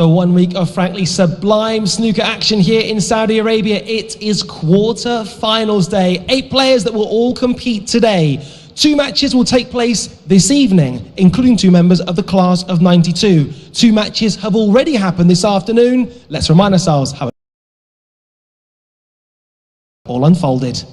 For 1 week of frankly sublime snooker action here in Saudi Arabia, it is quarter-finals day. 8 players that will all compete today. 2 matches will take place this evening, including 2 members of the class of 92. 2 matches have already happened this afternoon. Let's remind ourselves how it all unfolded.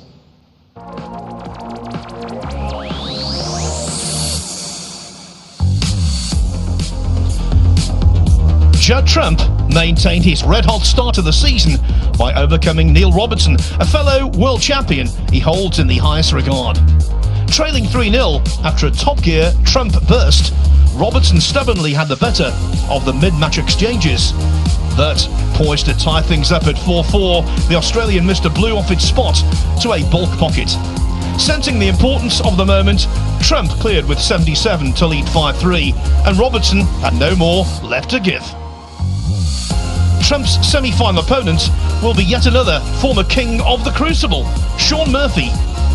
Judd Trump maintained his red-hot start to the season by overcoming Neil Robertson, a fellow world champion he holds in the highest regard. Trailing 3-0 after a top gear Trump burst, Robertson stubbornly had the better of the mid-match exchanges. But, poised to tie things up at 4-4, the Australian Mr. Blue off its spot to a bulk pocket. Sensing the importance of the moment, Trump cleared with 77 to lead 5-3, and Robertson had no more left to give. Trump's semi-final opponent will be yet another former king of the Crucible. Shaun Murphy,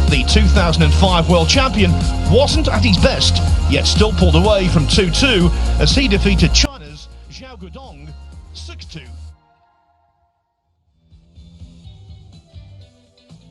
the 2005 world champion, wasn't at his best, yet still pulled away from 2-2 as he defeated China's Xiao 6-2.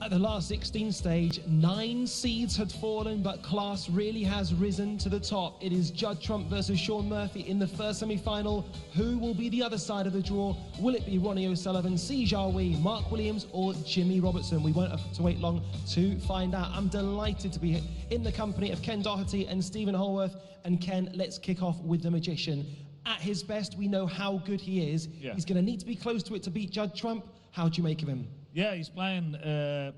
At the last 16 stage, 9 seeds had fallen, but class really has risen to the top. It is Judd Trump versus Shaun Murphy in the first semi-final. Who will be the other side of the draw? Will it be Ronnie O'Sullivan, Si Jiahui, Mark Williams, or Jimmy Robertson? We won't have to wait long to find out. I'm delighted to be in the company of Ken Doherty and Stephen Holworth. And Ken, let's kick off with the magician. At his best, we know how good he is. Yeah. He's going to need to be close to it to beat Judd Trump. How do you make of him? Yeah, he's playing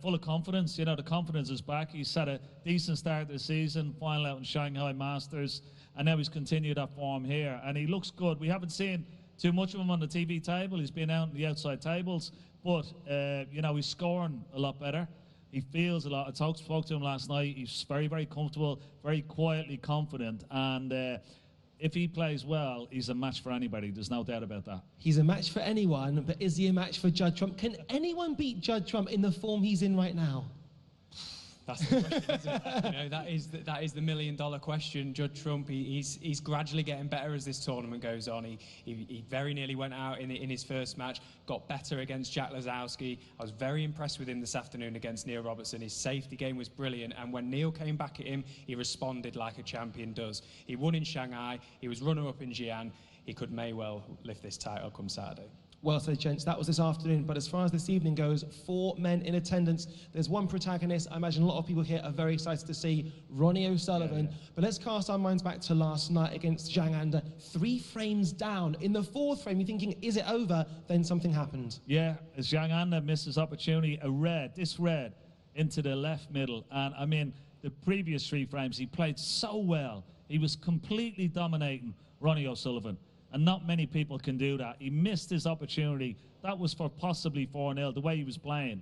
full of confidence. You know, the confidence is back. He's had a decent start to the season, final out in Shanghai Masters, and now he's continued that form here. And he looks good. We haven't seen too much of him on the TV table. He's been out in the outside tables, but, you know, he's scoring a lot better. He feels a lot. I spoke to him last night. He's very, very comfortable, very quietly confident, and if he plays well, he's a match for anybody. There's no doubt about that. He's a match for anyone, but is he a match for Judd Trump? Can anyone beat Judd Trump in the form he's in right now? That's the question, isn't it? You know, that is the million-dollar question. Judd Trump, he's gradually getting better as this tournament goes on. He very nearly went out in his first match, got better against Jack Lazowski. I was very impressed with him this afternoon against Neil Robertson. His safety game was brilliant, and when Neil came back at him, he responded like a champion does. He won in Shanghai, he was runner-up in Xi'an. He may well lift this title come Saturday. Well said, gents. That was this afternoon, but as far as this evening goes, 4 men in attendance. There's one protagonist I imagine a lot of people here are very excited to see, Ronnie O'Sullivan. Yeah. But let's cast our minds back to last night against Zhang Anda. 3 frames down. In the 4th frame, you're thinking, is it over? Then something happened. Yeah, as Zhang Anda missed his opportunity, this red, into the left middle. And I mean, the previous 3 frames, he played so well. He was completely dominating Ronnie O'Sullivan. And not many people can do that. He missed his opportunity. That was for possibly 4-0, the way he was playing.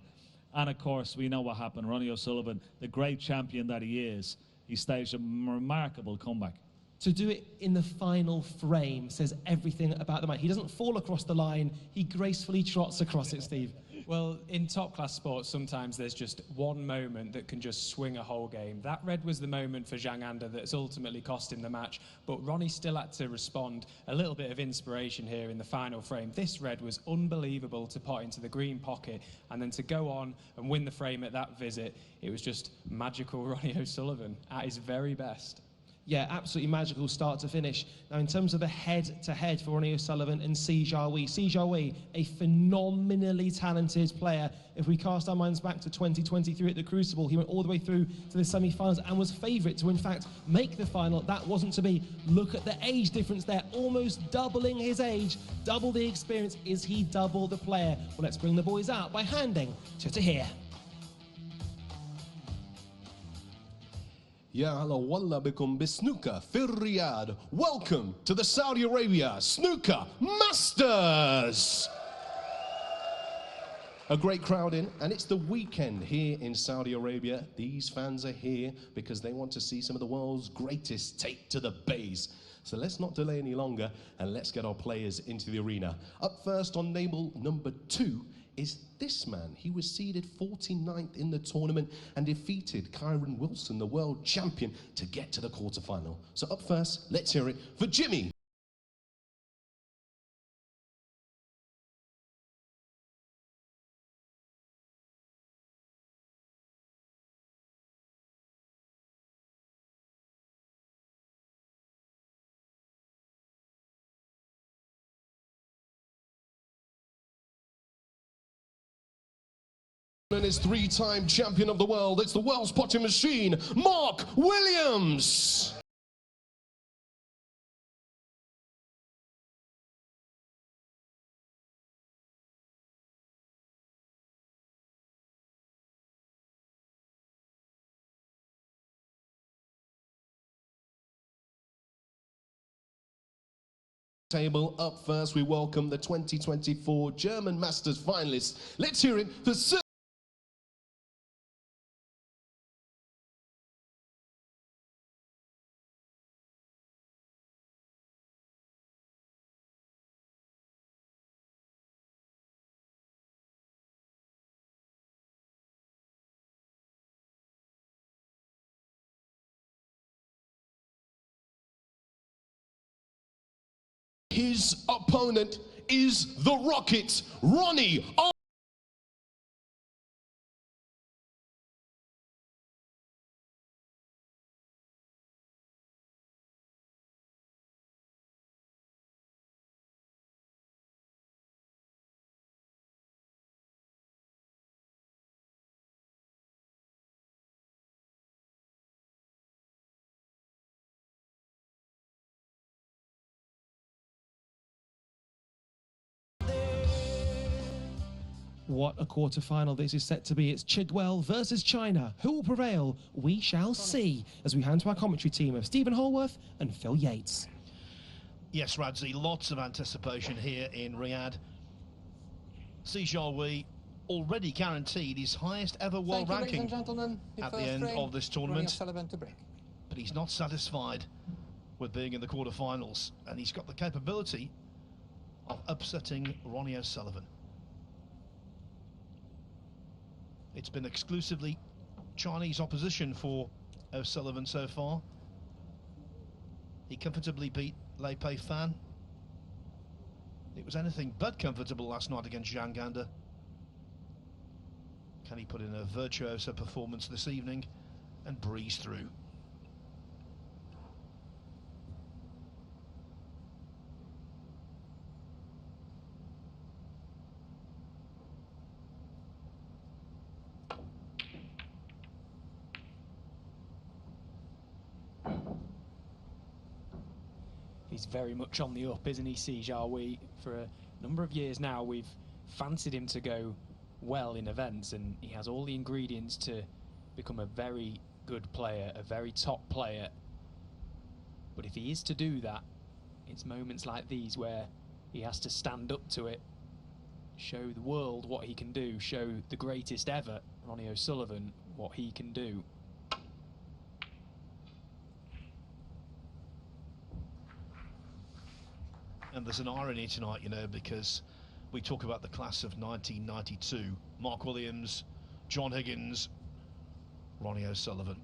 And of course, we know what happened. Ronnie O'Sullivan, the great champion that he is, he staged a remarkable comeback. To do it in the final frame says everything about the match. He doesn't fall across the line. He gracefully trots across it, Steve. Well, in top-class sports, sometimes there's just one moment that can just swing a whole game. That red was the moment for Zhang Anda that's ultimately cost him the match, but Ronnie still had to respond. A little bit of inspiration here in the final frame. This red was unbelievable to pot into the green pocket, and then to go on and win the frame at that visit, it was just magical Ronnie O'Sullivan at his very best. Yeah, absolutely magical start to finish. Now, in terms of the head-to-head for Ronnie O'Sullivan and Si Jiahui, a phenomenally talented player. If we cast our minds back to 2023 at the Crucible, he went all the way through to the semi-finals and was favourite to, in fact, make the final. That wasn't to be. Look at the age difference there, almost doubling his age, double the experience. Is he double the player? Well, let's bring the boys out by handing to Tahir. Ya Allah wallah bikum bisnooker fir Riyadh. Welcome to the Saudi Arabia Snooker Masters. A great crowd in, and it's the weekend here in Saudi Arabia. These fans are here because they want to see some of the world's greatest take to the bays. So let's not delay any longer, and let's get our players into the arena. Up first on table number 2 is this man. He was seeded 49th in the tournament and defeated Kyron Wilson, the world champion, to get to the quarterfinal. So up first, let's hear it for Jimmy. And his three-time champion of the world, it's the world's potting machine, Mark Williams. Table up first, we welcome the 2024 German Masters finalists. Let's hear it for Sir. His opponent is the Rocket, Ronnie O'Sullivan. What a quarter-final this is set to be. It's Chigwell versus China. Who will prevail? We shall see as we hand to our commentary team of Stephen Holworth and Phil Yates. Yes, Radzi, lots of anticipation here in Riyadh. Si Jiahui already guaranteed his highest ever world ranking at the end of this tournament. But he's not satisfied with being in the quarterfinals, and he's got the capability of upsetting Ronnie O'Sullivan. It's been exclusively Chinese opposition for O'Sullivan so far. He comfortably beat Lei Pei Fan. It was anything but comfortable last night against Zhang Ganda. Can he put in a virtuoso performance this evening and breeze through? He's very much on the up, isn't he, Si Jiahui? For a number of years now, we've fancied him to go well in events, and he has all the ingredients to become a very good player, a very top player. But if he is to do that, it's moments like these where he has to stand up to it, show the world what he can do, show the greatest ever, Ronnie O'Sullivan, what he can do. And there's an irony tonight, you know, because we talk about the class of 1992. Mark Williams, John Higgins, Ronnie O'Sullivan.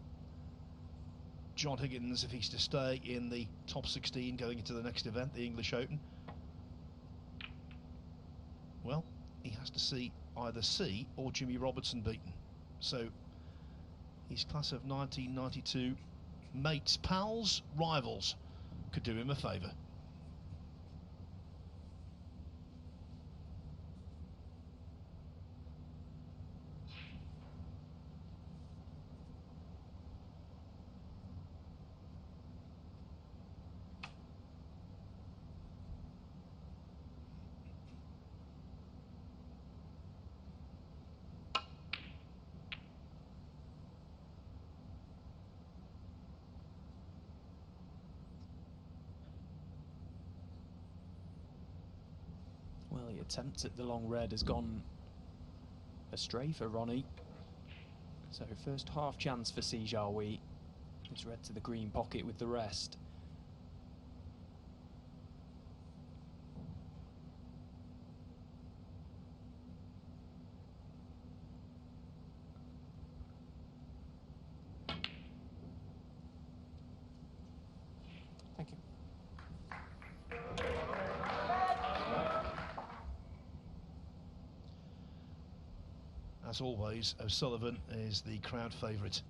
John Higgins, if he's to stay in the top 16 going into the next event, the English Open, well, he has to see either Si or Jimmy Robertson beaten. So his class of 1992 mates, pals, rivals could do him a favour. Well, the attempt at the long red has gone astray for Ronnie. So first half chance for Si Jiahui. It's red to the green pocket with the rest. Thank you. As always, O'Sullivan is the crowd favourite.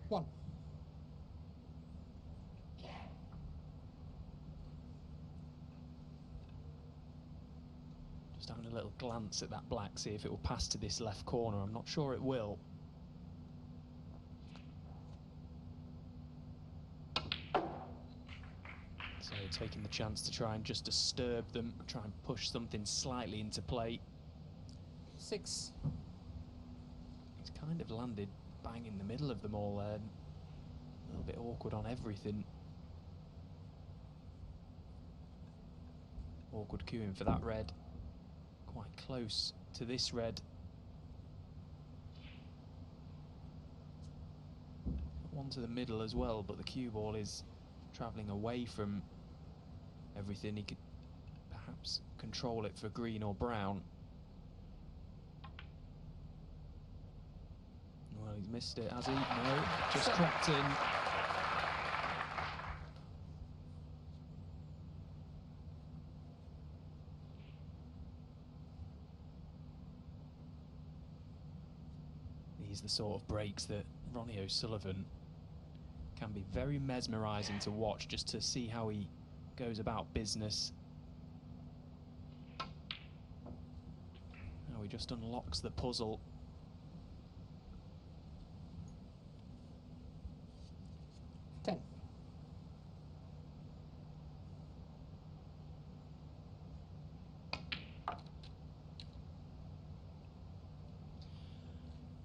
1. Just having a little glance at that black, see if it will pass to this left corner. I'm not sure it will. So taking the chance to try and just disturb them, try and push something slightly into play. 6. He's kind of landed bang in the middle of them all there. A little bit awkward on everything. Awkward queuing for that red. Quite close to this red. One to the middle as well, but the cue ball is travelling away from everything. He could perhaps control it for green or brown. Well, he's missed it, has he? No, just cracked in. These are the sort of breaks that Ronnie O'Sullivan can be very mesmerising to watch, just to see how he goes about business. How he just unlocks the puzzle. 10.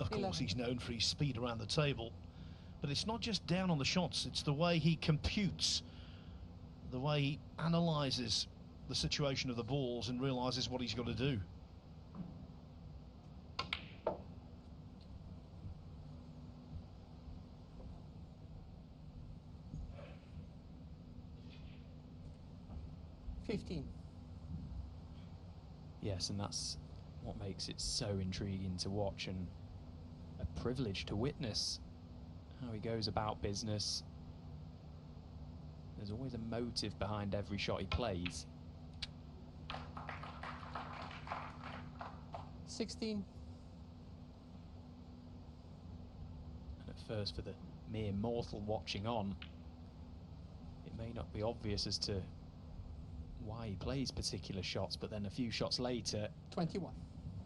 Of course, 11. he's known for his speed around the table, but it's not just down on the shots, it's the way he computes, the way he analyses the situation of the balls and realises what he's got to do. Yes, and that's what makes it so intriguing to watch and a privilege to witness how he goes about business. There's always a motive behind every shot he plays. 16. And at first, for the mere mortal watching on, it may not be obvious as to why he plays particular shots, but then a few shots later, 21.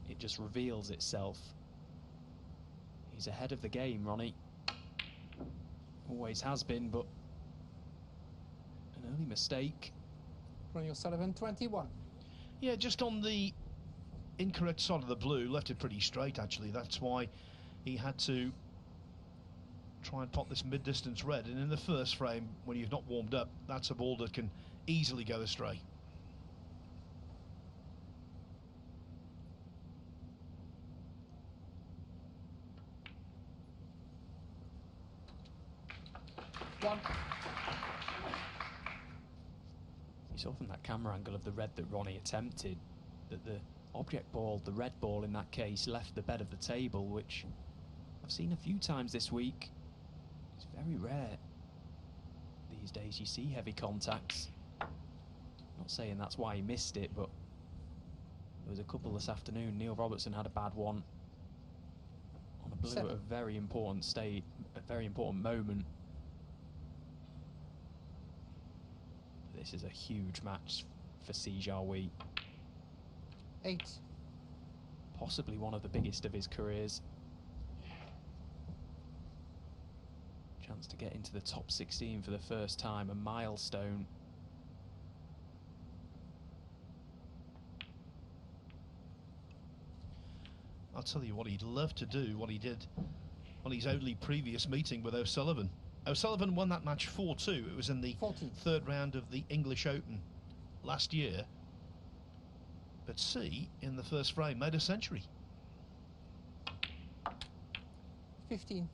it just reveals itself. He's ahead of the game, Ronnie. Always has been, but an early mistake. Ronnie O'Sullivan, 21. Yeah, just on the incorrect side of the blue, left it pretty straight actually. That's why he had to try and pot this mid-distance red, and in the first frame, when you've not warmed up, that's a ball that can easily go astray. You saw from that camera angle of the red that Ronnie attempted that the object ball, the red ball in that case, left the bed of the table, which I've seen a few times this week. It's very rare these days you see heavy contacts. Not saying that's why he missed it, but there was a couple this afternoon. Neil Robertson had a bad one on a blue 7. at a very important state, a very important moment. This is a huge match for Si Jiahui. 8. Possibly one of the biggest of his careers. Chance to get into the top 16 for the first time, a milestone. I'll tell you what he'd love to do, what he did on his only previous meeting with O'Sullivan. O'Sullivan won that match 4-2. It was in the 14. third round of the English Open last year. But Si, in the first frame, made a century. 15.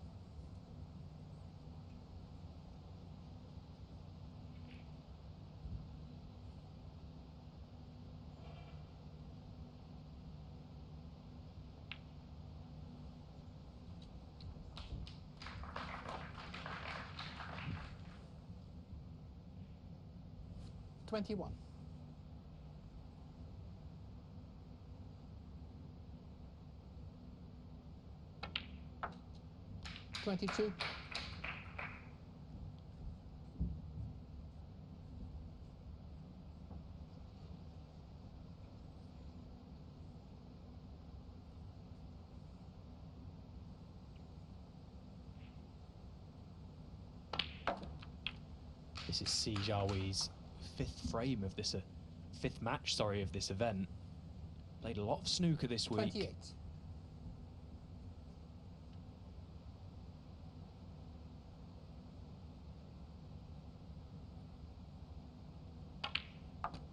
$21. 22. This is Si Jiahui's fifth match, of this event. Played a lot of snooker this week. 28.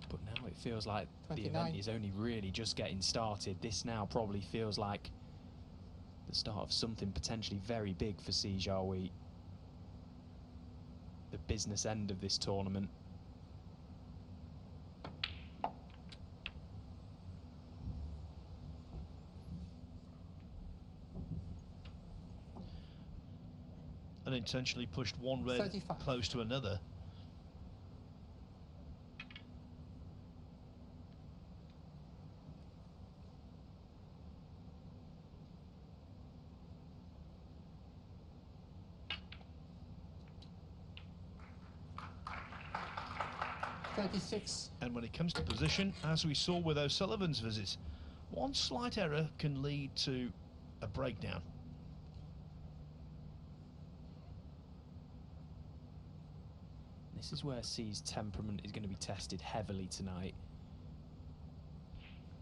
But now it feels like 29. the event is only really just getting started. This now probably feels like the start of something potentially very big for Si Jiahui. The business end of this tournament. Unintentionally pushed one red 35. close to another. And when it comes to position, as we saw with O'Sullivan's visit, one slight error can lead to a breakdown. This is where Si's temperament is going to be tested heavily tonight.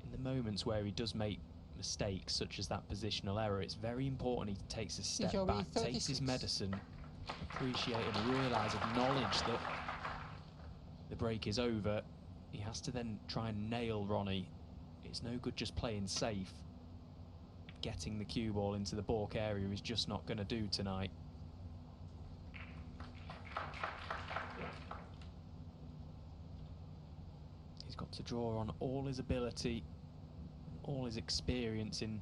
In the moments where he does make mistakes, such as that positional error, it's very important he takes a step back, takes his medicine, appreciate and realise, acknowledge that the break is over. He has to then try and nail Ronnie. It's no good just playing safe. Getting the cue ball into the balk area is just not going to do tonight. He's got to draw on all his ability, all his experience in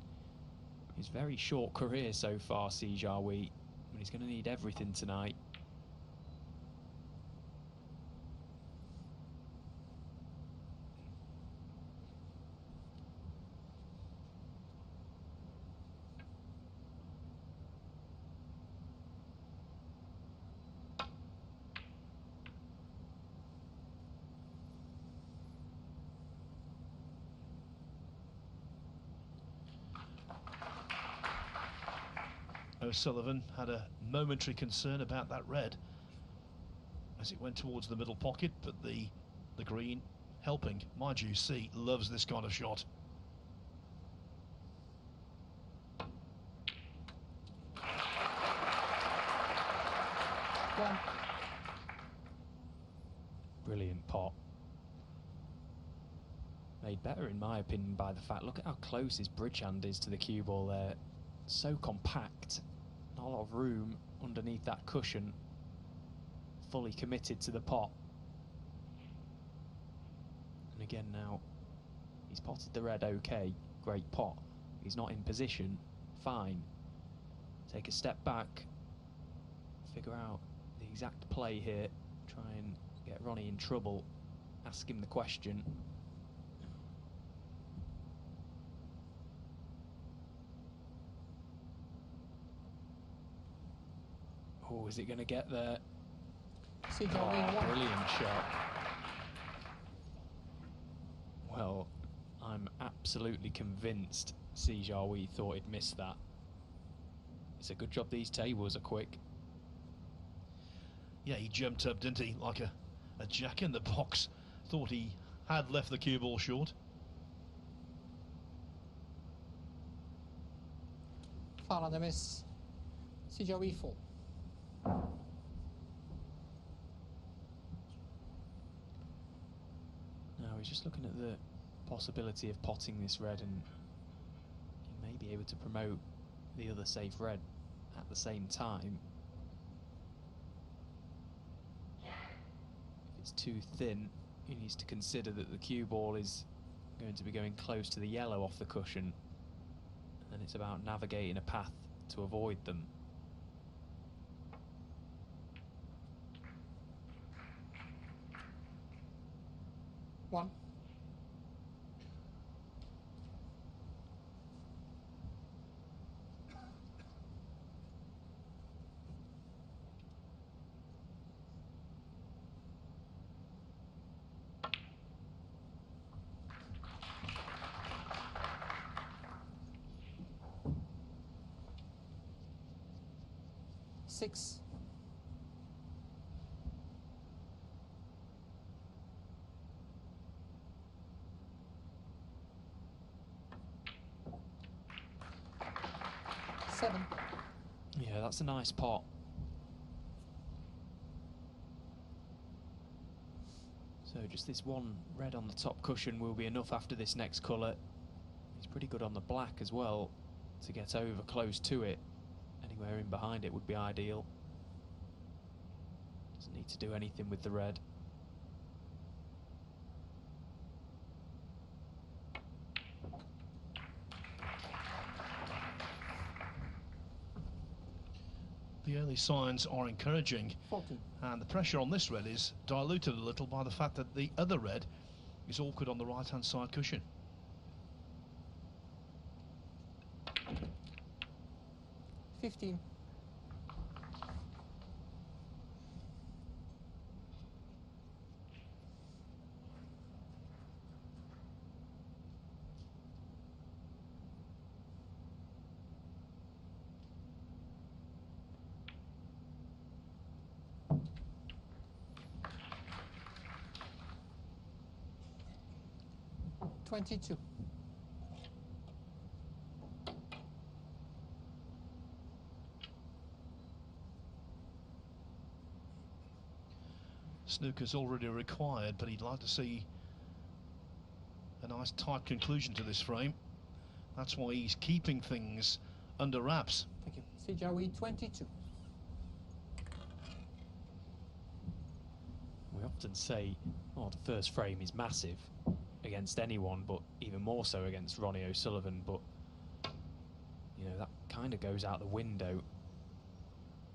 his very short career so far, Si Jiahui, but he's going to need everything tonight. O'Sullivan had a momentary concern about that red as it went towards the middle pocket, but the green helping. Mind you, Si loves this kind of shot. One. Brilliant pot. Made better, in my opinion, by the fact, look at how close his bridge hand is to the cue ball there. So compact, not a lot of room underneath that cushion. Fully committed to the pot. And again now, he's potted the red okay, great pot. He's not in position, fine. Take a step back, figure out the exact play here, try and get Ronnie in trouble, ask him the question. Oh, is it going to get there? Si Jiahui, one. Brilliant shot. Well, I'm absolutely convinced Si Jiahui thought he'd missed that. It's a good job these tables are quick. Yeah, he jumped up, didn't he, like a jack in the box. Thought he had left the cue ball short. Foul on the miss. Si Jiahui, 4. Now he's just looking at the possibility of potting this red, and he may be able to promote the other safe red at the same time. If it's too thin, he needs to consider that the cue ball is going to be going close to the yellow off the cushion, and it's about navigating a path to avoid them. One. Six. 7. Yeah, that's a nice pot. So just this one red on the top cushion will be enough after this next colour. He's pretty good on the black as well to get over close to it. Anywhere in behind it would be ideal. Doesn't need to do anything with the red. The early signs are encouraging, 14. and the pressure on this red is diluted a little by the fact that the other red is awkward on the right-hand side cushion. 15. $22. Snooker's already required, but he'd like to see a nice tight conclusion to this frame. That's why he's keeping things under wraps. Thank you. Si Jiahui, 22. We often say, oh, the first frame is massive against anyone, but even more so against Ronnie O'Sullivan. But, you know, that kind of goes out the window.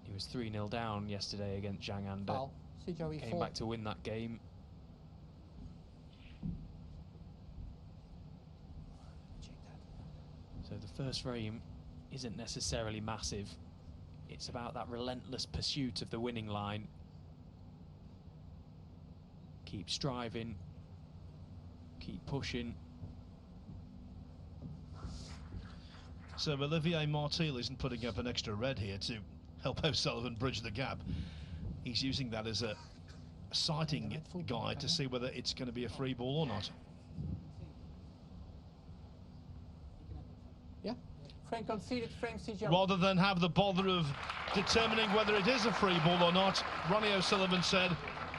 He was 3-0 down yesterday against Zhang Anda. Foul. Si Jiahui, Came 4. back to win that game. Check that. So the first frame isn't necessarily massive. It's about that relentless pursuit of the winning line. Keep striving, keep pushing. So Olivier Martil isn't putting up an extra red here to help O'Sullivan bridge the gap. He's using that as a sighting guide to see whether it's going to be a free ball or not. Yeah. Frame conceded, frame Si Jiahui. Rather than have the bother of determining whether it is a free ball or not, Ronnie O'Sullivan said,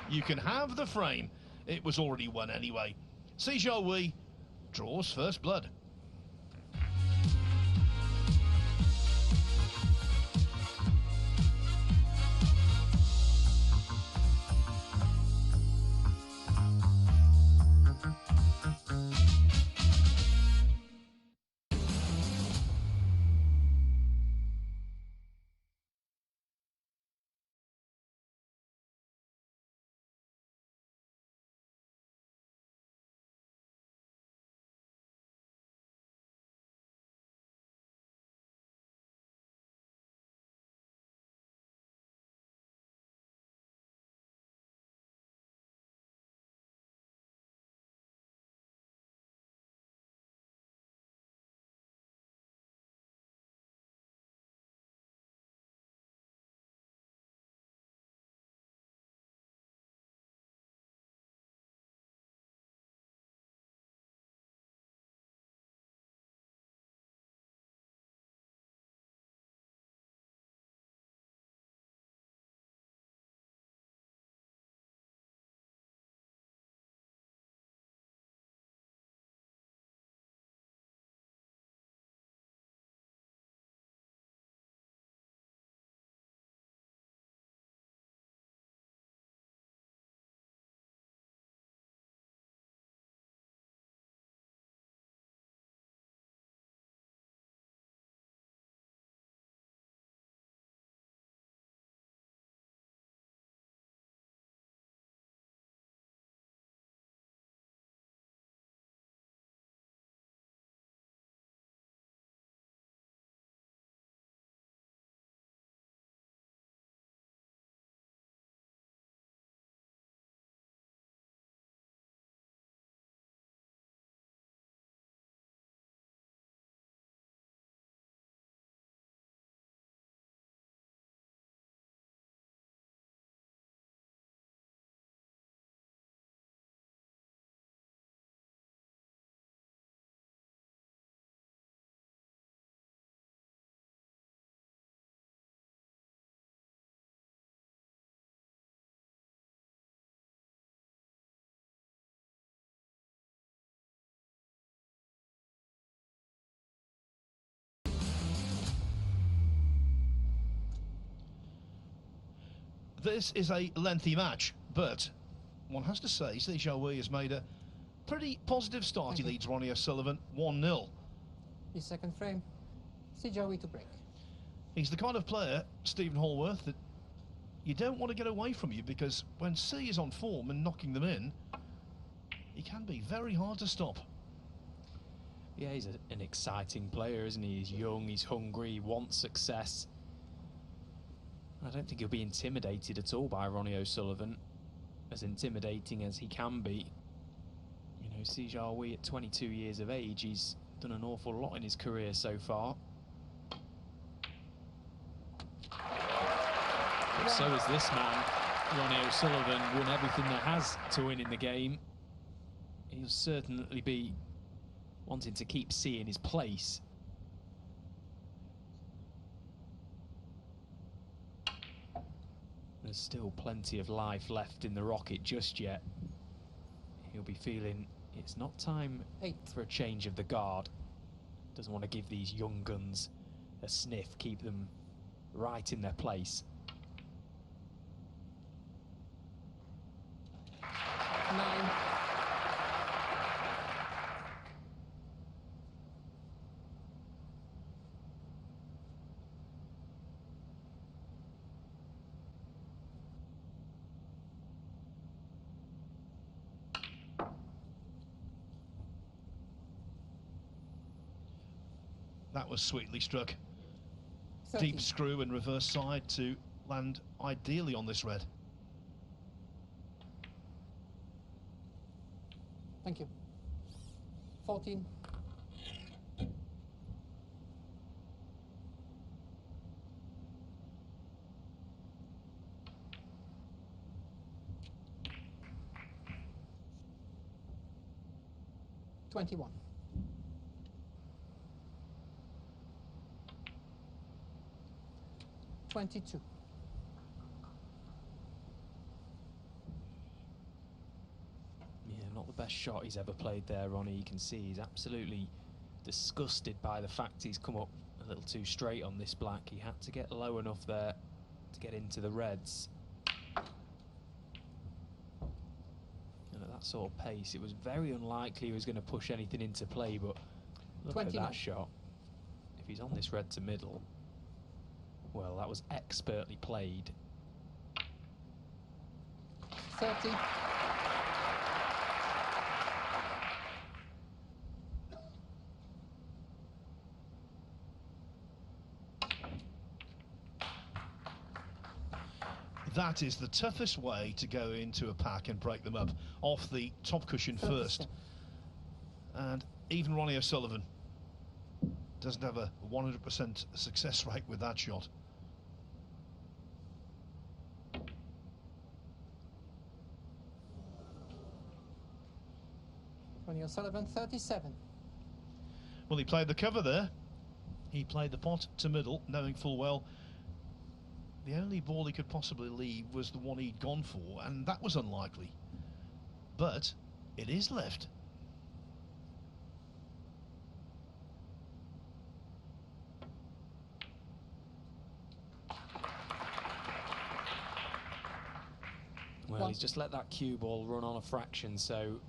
you can have the frame. It was already won anyway. Si Jiahui draws first blood. this is a lengthy match, but one has to say Si Jiahui has made a pretty positive start. He leads Ronnie O'Sullivan 1-0. His second frame. Si Jiahui to break. He's the kind of player, Stephen Hallworth, that you don't want to get away from you, because when Si is on form and knocking them in, he can be very hard to stop. Yeah, he's an exciting player, isn't he? He's young, he's hungry, he wants success. I don't think he'll be intimidated at all by Ronnie O'Sullivan, as intimidating as he can be. You know, Si Jiahui at 22 years of age, he's done an awful lot in his career so far. But so is this man. Ronnie O'Sullivan won everything there has to win in the game. He'll certainly be wanting to keep Si in his place. There's still plenty of life left in the rocket just yet. He'll be feeling it's not time for a change of the guard. Doesn't want to give these young guns a sniff, keep them right in their place. 9. That was sweetly struck. 13. Deep screw and reverse side to land ideally on this red. Thank you. 14. $21. 22. Yeah, not the best shot he's ever played there, Ronnie. You can see he's absolutely disgusted by the fact he's come up a little too straight on this black. He had to get low enough there to get into the reds. And at that sort of pace, it was very unlikely he was going to push anything into play, but look 29. at that shot. If he's on this red to middle, well, that was expertly played. 30. That is the toughest way to go into a pack and break them up, off the top cushion first. And even Ronnie O'Sullivan doesn't have a 100% success rate with that shot. Ronnie O'Sullivan, 37. Well, he played the cover there. He played the pot to middle, knowing full well the only ball he could possibly leave was the one he'd gone for, and that was unlikely. But it is left. Well, he's just let that cue ball run on a fraction, so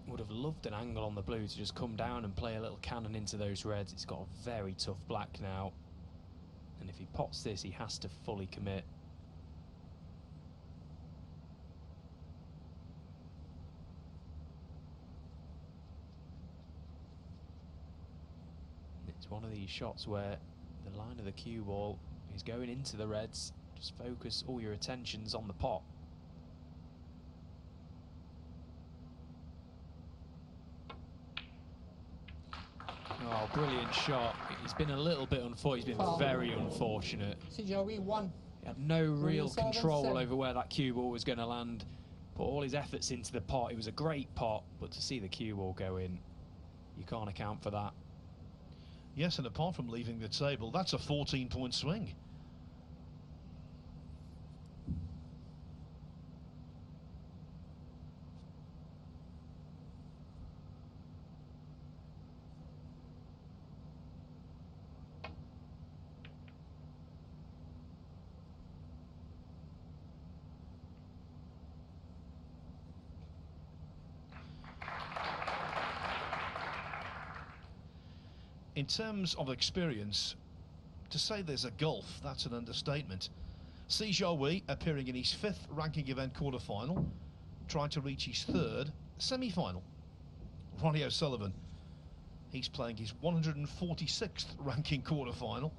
would have loved an angle on the blue to just come down and play a little cannon into those reds. It's got a very tough black now, and if he pots this, he has to fully commit. It's one of these shots where the line of the cue ball is going into the reds. Just focus all your attentions on the pot. Oh, brilliant shot. He's been a little bit unfortunate. He's been very unfortunate. Si Jiahui, 1. He had no real O'Sullivan, control 7. over where that cue ball was going to land. Put all his efforts into the pot. It was a great pot, but to see the cue ball go in, you can't account for that. Yes, and apart from leaving the table, that's a 14-point swing. in terms of experience, to say there's a gulf, that's an understatement. Si Jiahui appearing in his 5th ranking event quarter-final, trying to reach his 3rd semi-final. Ronnie O'Sullivan, he's playing his 146th ranking quarter-final,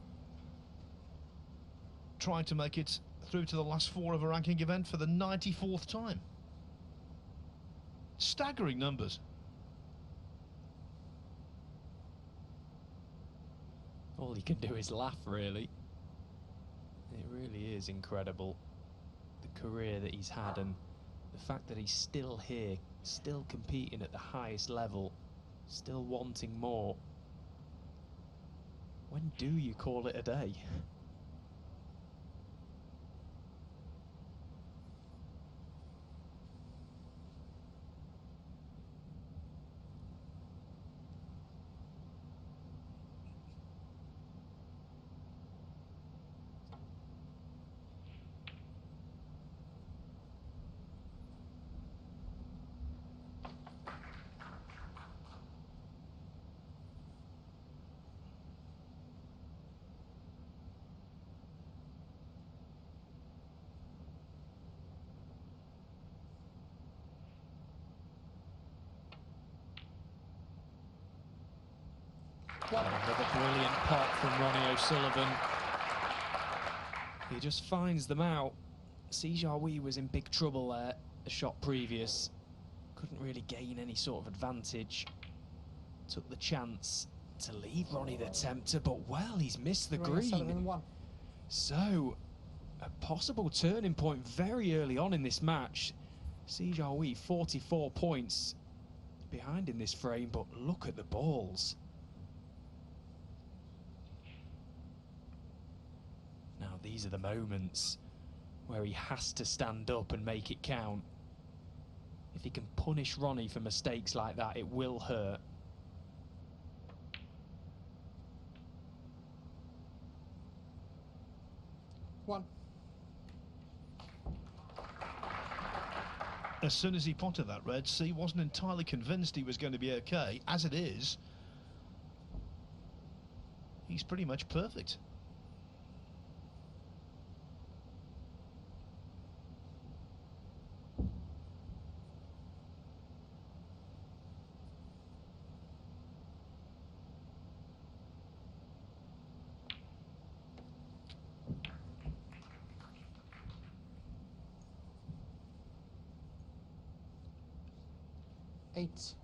trying to make it through to the last 4 of a ranking event for the 94th time. Staggering numbers. All he can do is laugh, really. It really is incredible, the career that he's had, and the fact that he's still here, still competing at the highest level, still wanting more. When do you call it a day? Another brilliant pot from Ronnie O'Sullivan. He just finds them out. Si Jiahui was in big trouble there, the shot previous. Couldn't really gain any sort of advantage. Took the chance to leave Ronnie the tempter, but well, he's missed the green. So, a possible turning point very early on in this match. Si Jiahui 44 points behind in this frame, but look at the balls. Now these are the moments where he has to stand up and make it count. If he can punish Ronnie for mistakes like that, it will hurt. One. As soon as he potted that red, Si wasn't entirely convinced he was going to be okay. As it is, he's pretty much perfect. Eight.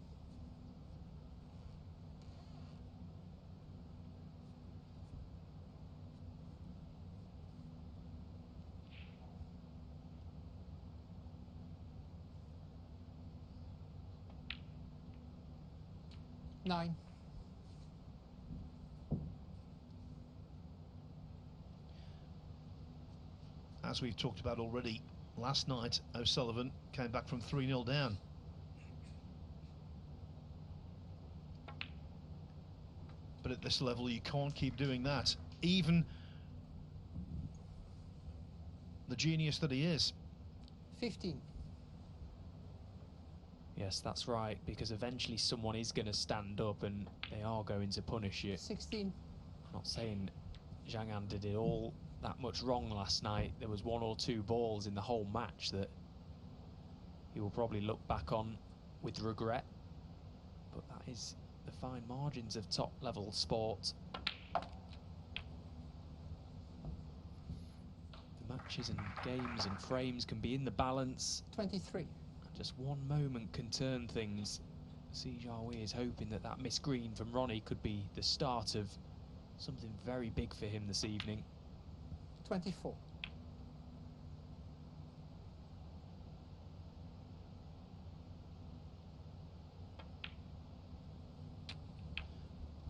Nine. As we've talked about already, last night O'Sullivan came back from 3-0 down. But at this level you can't keep doing that, even the genius that he is. 15. Yes, that's right, because eventually someone is going to stand up and they are going to punish you. 16. I'm not saying Zhang An did it all that much wrong last night. There was 1 or 2 balls in the whole match that he will probably look back on with regret. But that is the fine margins of top-level sport. The matches and games and frames can be in the balance. 23. Just one moment can turn things. Si Jiahui is hoping that that missed green from Ronnie could be the start of something very big for him this evening. 24.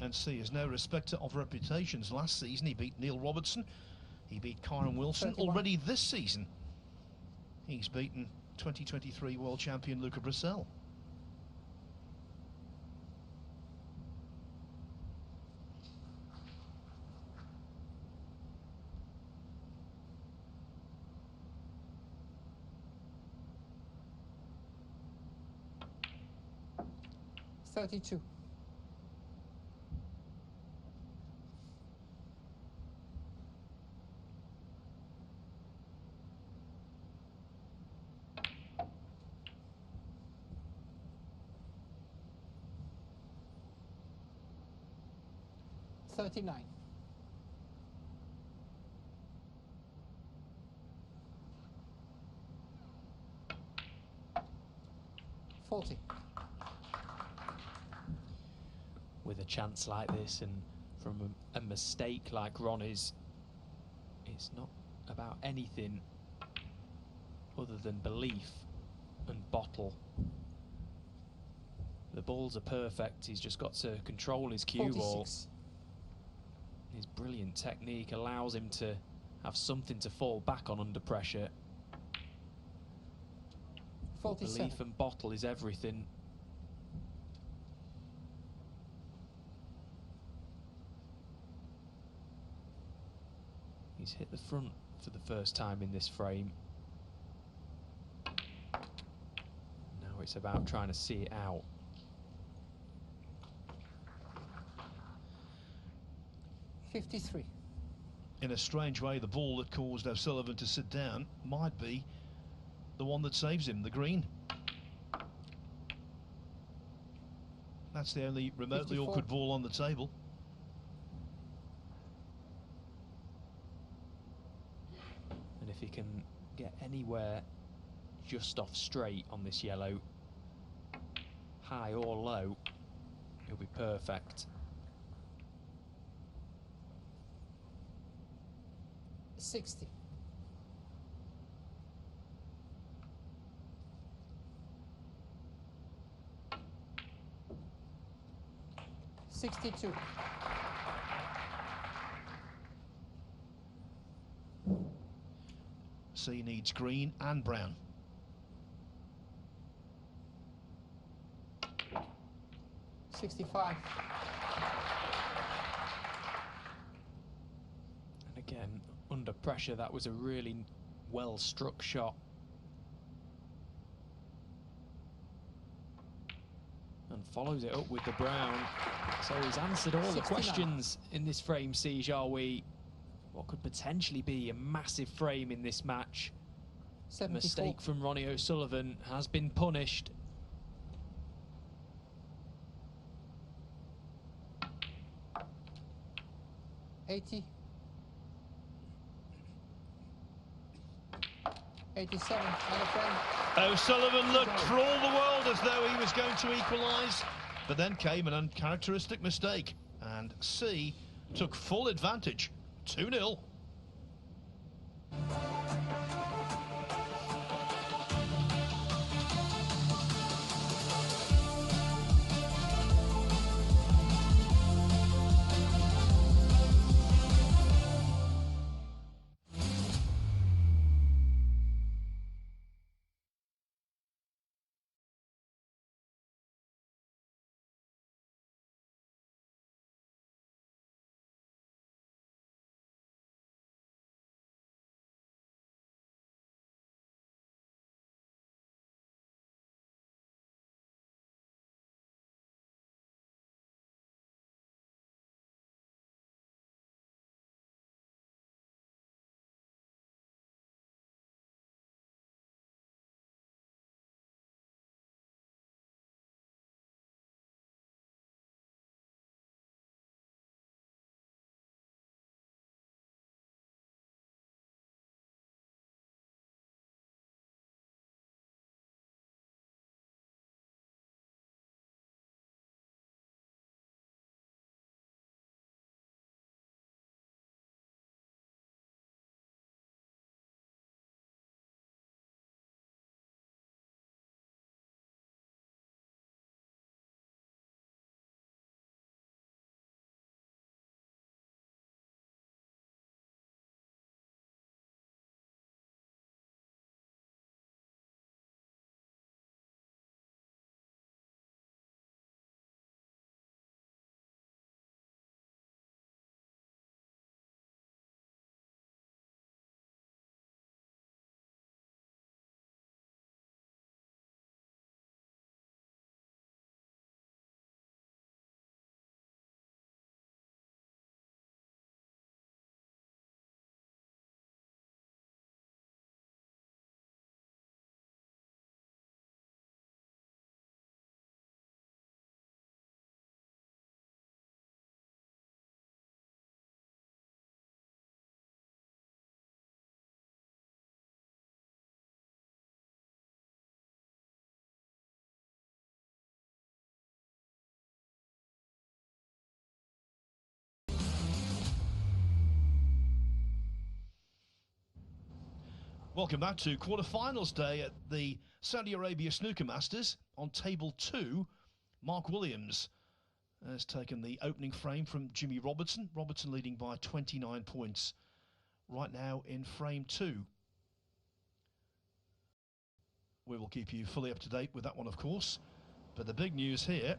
And Si is no respecter of reputations. Last season he beat Neil Robertson, he beat Kyron Wilson. 31. Already this season he's beaten 2023 world champion Luca Brissell. 39. 40. With a chance like this and from a mistake like Ronnie's, it's not about anything other than belief and bottle. The balls are perfect, he's just got to control his cue ball. 46. His brilliant technique allows him to have something to fall back on under pressure. 47. Belief and bottle is everything. He's hit the front for the first time in this frame. Now it's about trying to see it out. $53. In a strange way, the ball that caused O'Sullivan to sit down might be the one that saves him, the green. That's the only remotely 54. awkward ball on the table. And if he can get anywhere just off straight on this yellow, high or low, he'll be perfect. 60. 62. Si needs green and brown. $65. And again, under pressure, that was a really well struck shot. And follows it up with the brown. So he's answered all the 69. questions in this frame, Si Jiahui. What could potentially be a massive frame in this match. A 74. mistake from Ronnie O'Sullivan has been punished. $80. 87. Another frame. O'Sullivan looked for all the world as though he was going to equalise, but then came an uncharacteristic mistake, and Si took full advantage. 2-0. Welcome back to quarterfinals day at the Saudi Arabia Snooker Masters. On table 2, Mark Williams has taken the opening frame from Jimmy Robertson. Robertson leading by 29 points right now in frame 2. We will keep you fully up to date with that one, of course. But the big news here,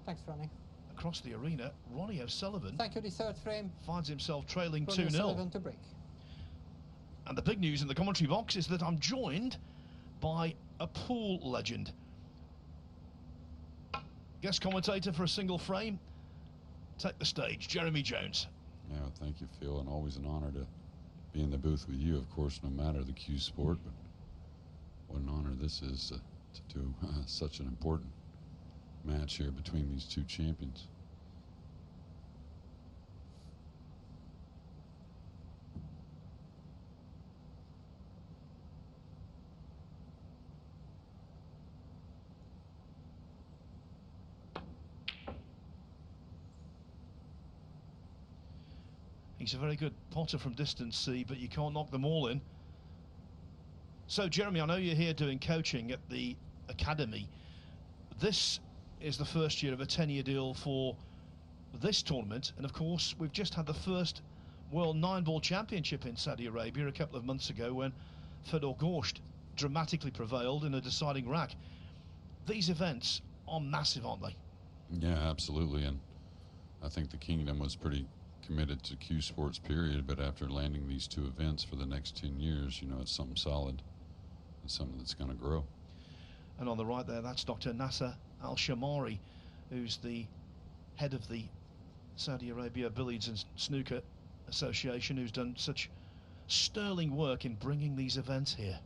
Thanks, Ronnie. across the arena, Ronnie O'Sullivan Thank you. The third frame. finds himself trailing Ronnie 2-0. O'Sullivan to break. And the big news in the commentary box is that I'm joined by a pool legend. Guest commentator for a single frame. Take the stage, Jeremy Jones. Yeah, well, thank you, Phil, and always an honor to be in the booth with you, of course, no matter the cue sport, but what an honor this is to do such an important match here between these two champions. He's a very good potter from distance, see, but you can't knock them all in. So, Jeremy, I know you're here doing coaching at the academy. This is the first year of a 10-year deal for this tournament, and of course, we've just had the first World 9-Ball Championship in Saudi Arabia a couple of months ago when Fedor Gorsht dramatically prevailed in a deciding rack. These events are massive, aren't they? Yeah, absolutely, and I think the Kingdom was pretty committed to Q Sports, period, but after landing these two events for the next 10 years, you know, it's something solid. It's something that's going to grow. And on the right there, that's Dr. Nasser Al-Shamari, who's the head of the Saudi Arabia Billiards and Snooker Association, who's done such sterling work in bringing these events here.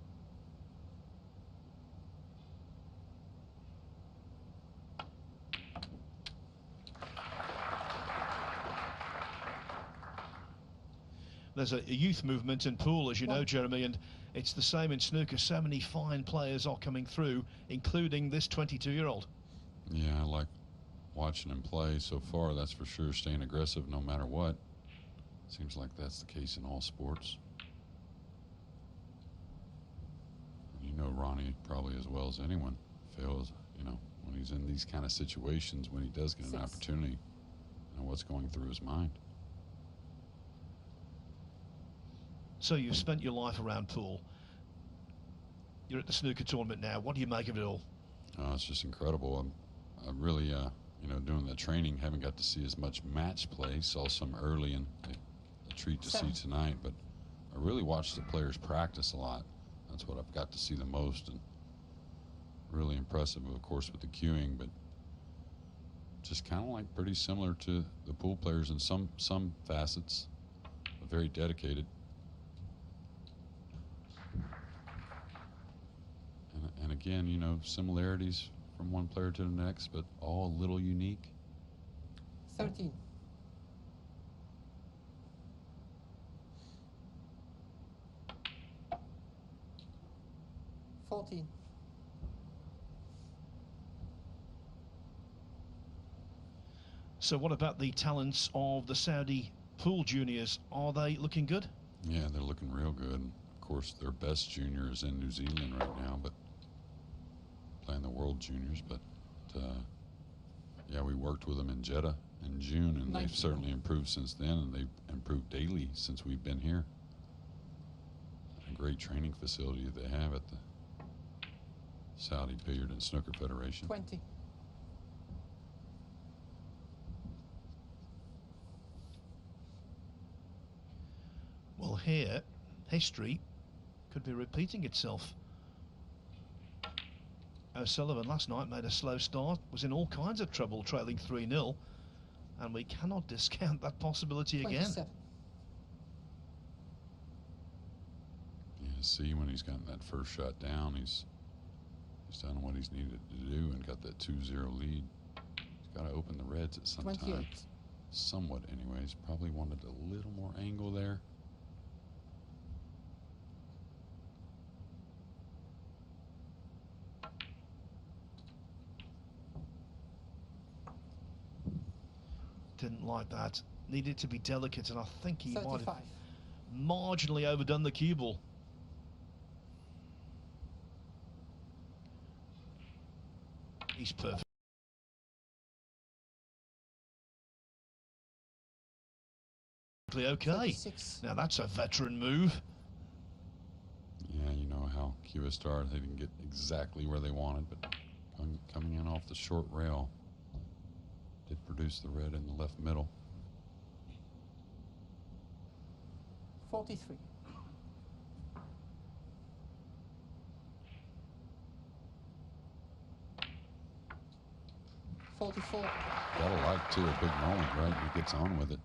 There's a youth movement in pool, as you know, Jeremy, and it's the same in snooker. So many fine players are coming through, including this 22-year-old. Yeah, I like watching him play so far, that's for sure, staying aggressive no matter what. Seems like that's the case in all sports. You know Ronnie probably as well as anyone feels, you know, when he's in these kind of situations, when he does get an opportunity, you know, what's going through his mind. So you've spent your life around pool. You're at the snooker tournament now. What do you make of it all? Oh, it's just incredible. I'm really, you know, doing the training, haven't got to see as much match play. Saw some early and a treat to see tonight, but I really watched the players practice a lot. That's what I've got to see the most, and really impressive, of course, with the cueing, but just kind of like pretty similar to the pool players in some facets, but very dedicated. And again, you know, similarities from one player to the next, but all a little unique. 13. 14. So what about the talents of the Saudi pool juniors? Are they looking good? Yeah, they're looking real good. Of course, their best junior is in New Zealand right now, but playing the World Juniors. But yeah, we worked with them in Jeddah in June, and they've certainly improved since then, and they've improved daily since we've been here. A great training facility they have at the Saudi Billiard and Snooker Federation. 20. Well, here, history could be repeating itself. O'Sullivan last night made a slow start, was in all kinds of trouble, trailing 3-0, and we cannot discount that possibility 27. again. Yeah, see, when he's gotten that first shot down, he's done what he's needed to do and got that 2-0 lead. He's got to open the reds at some 28. time. Somewhat, anyways. Probably wanted a little more angle there. Didn't like that. Needed to be delicate, and I think he 35. might have marginally overdone the cue ball. he's perfect. Okay. 36. Now that's a veteran move. Yeah, you know how QStar, they didn't get exactly where they wanted, but coming in off the short rail did produce the red in the left middle. 43. Gotta like, too, a big moment, right? He gets on with it.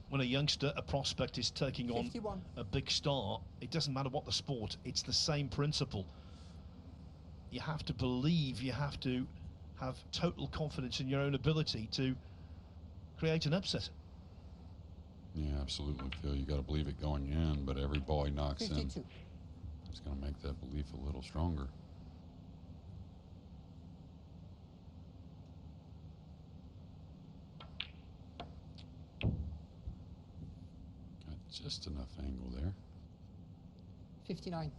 When a youngster, a prospect, is taking on 51. a big star, it doesn't matter what the sport, it's the same principle. You have to believe, you have to have total confidence in your own ability to create an upset. Yeah, absolutely, Phil. You got to believe it going in, but every ball he knocks 52. in is going to make that belief a little stronger. Got just enough angle there. 59.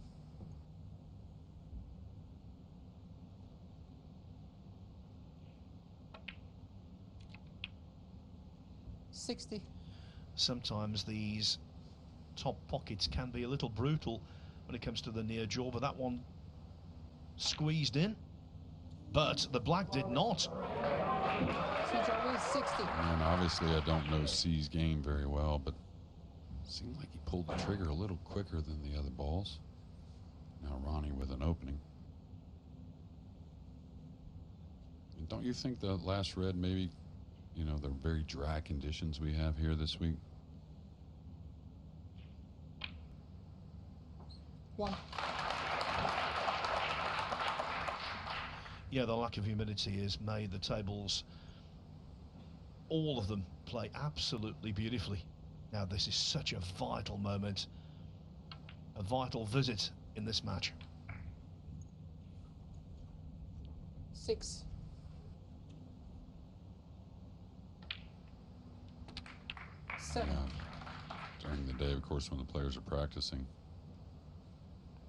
Sometimes these top pockets can be a little brutal when it comes to the near jaw, but that one squeezed in. But the black did not. Si Jiahui 60. And obviously I don't know C's game very well, but it seemed like he pulled the trigger a little quicker than the other balls. Now Ronnie with an opening. And don't you think the last red maybe, you know, the very dry conditions we have here this week? 1. Yeah, the lack of humidity has made the tables, all of them, play absolutely beautifully. Now this is such a vital moment, a vital visit in this match. 6. Yeah. During the day, of course, when the players are practicing,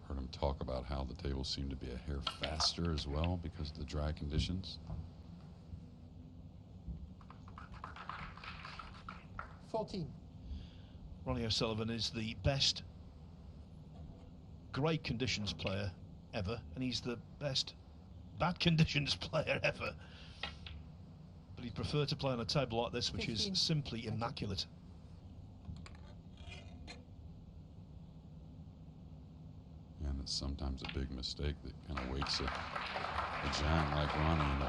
heard them talk about how the tables seem to be a hair faster as well because of the dry conditions. 14. Ronnie O'Sullivan is the best great conditions player ever, and he's the best bad conditions player ever. But he'd prefer to play on a table like this, which 15. is simply immaculate. And it's sometimes a big mistake that kind of wakes a giant like Ronnie, and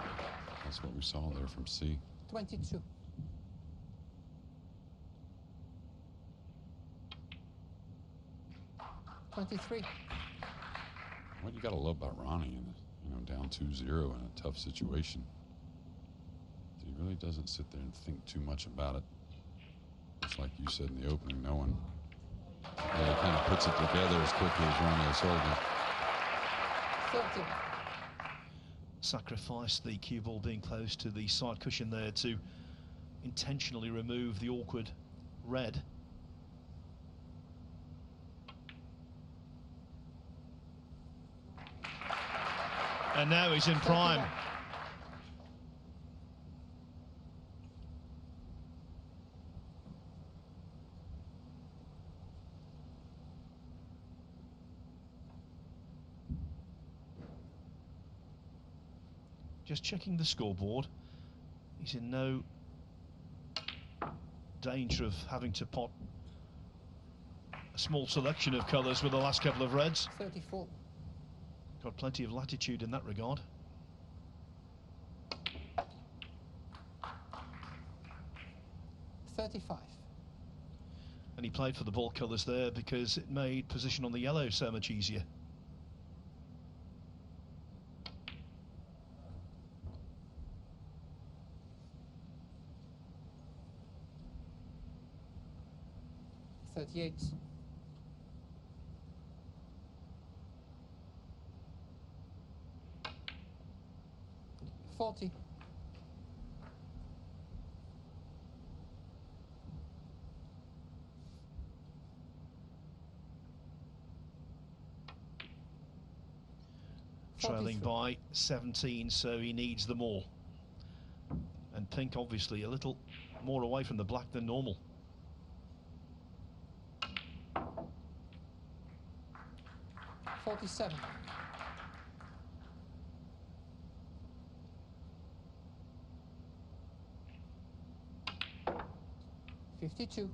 that's what we saw there from C. 22. 23. What you got to love about Ronnie, down 2-0 in a tough situation, he really doesn't sit there and think too much about it. Just like you said in the opening, no one really kind of puts it together as quickly as Ronnie O'Sullivan. 30. Sacrificed the cue ball being close to the side cushion there to intentionally remove the awkward red. And now he's in prime. Just checking the scoreboard. He's in no danger of having to pot a small selection of colours with the last couple of reds. 34. Got plenty of latitude in that regard. $35. And he played for the ball colours there because it made position on the yellow so much easier. $38. 40. Trailing by 17, so he needs them all. And pink obviously a little more away from the black than normal. $47. 52.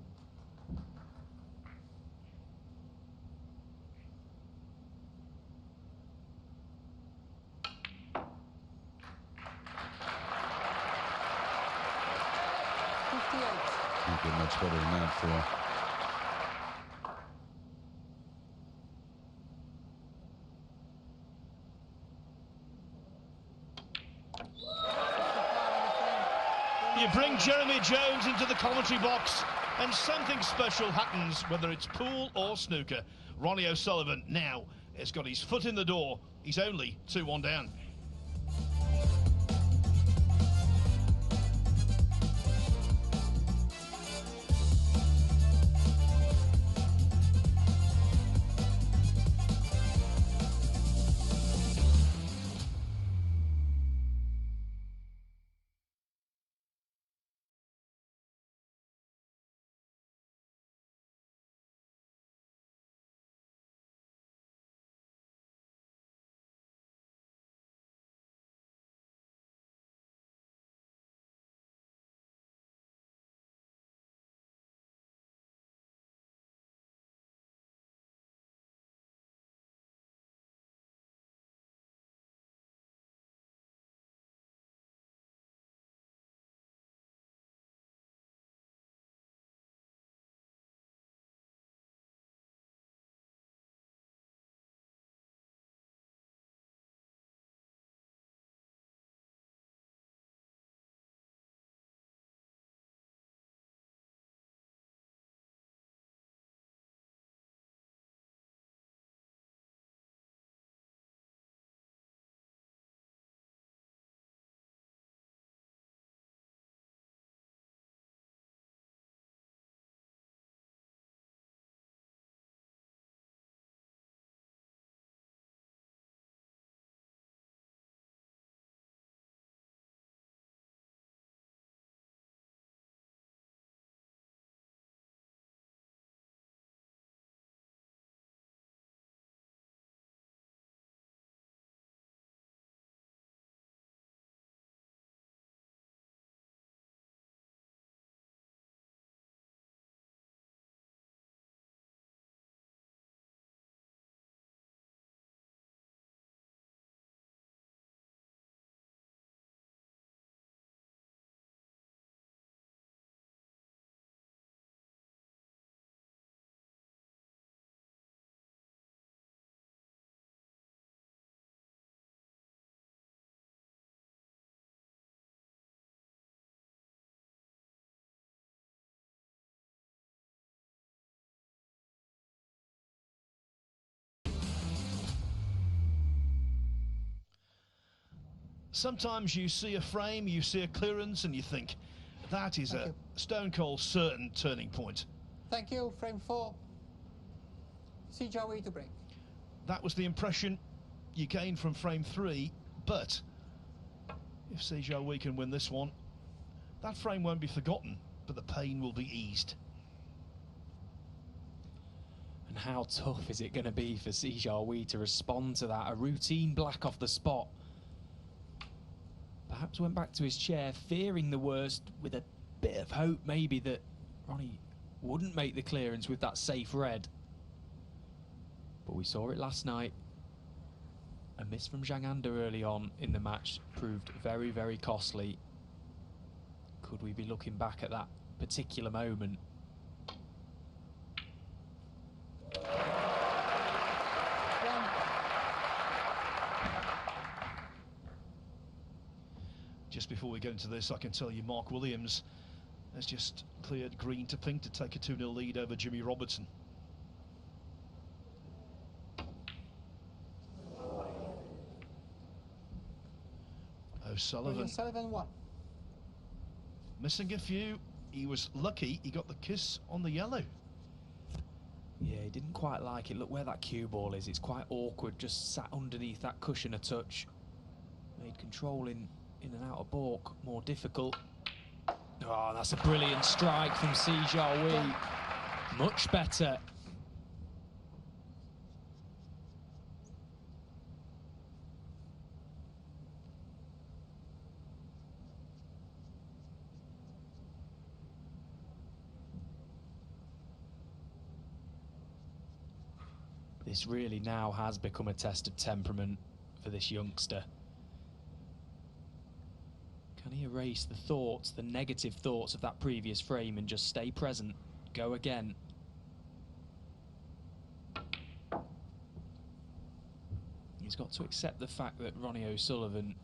Can't get much better than that, Phil. You bring Jeremy Jones into the commentary box and something special happens, whether it's pool or snooker. Ronnie O'Sullivan now has got his foot in the door. He's only 2-1 down. Sometimes you see a frame, you see a clearance, and you think, that is a stone cold certain turning point. Thank you. Frame 4. Si Jiahui to break. That was the impression you gained from frame 3, but if Si Jiahui can win this one, that frame won't be forgotten, but the pain will be eased. And how tough is it going to be for Si Jiahui to respond to that? A routine black off the spot. Perhaps went back to his chair, fearing the worst, with a bit of hope maybe that Ronnie wouldn't make the clearance with that safe red. But we saw it last night. A miss from Zhang Anda early on in the match proved very, very costly. Could we be looking back at that particular moment? Just before we get into this, I can tell you Mark Williams has just cleared green to pink to take a 2-0 lead over Jimmy Robertson. O'Sullivan. O'Sullivan 1. Missing a few. He was lucky he got the kiss on the yellow. Yeah, he didn't quite like it. Look where that cue ball is. It's quite awkward, just sat underneath that cushion a touch. Made controlling in and out of balk more difficult. Oh, that's a brilliant strike from Si Jiahui. Much better. This really now has become a test of temperament for this youngster. Can he erase the thoughts, the negative thoughts of that previous frame and just stay present? Go again. He's got to accept the fact that Ronnie O'Sullivan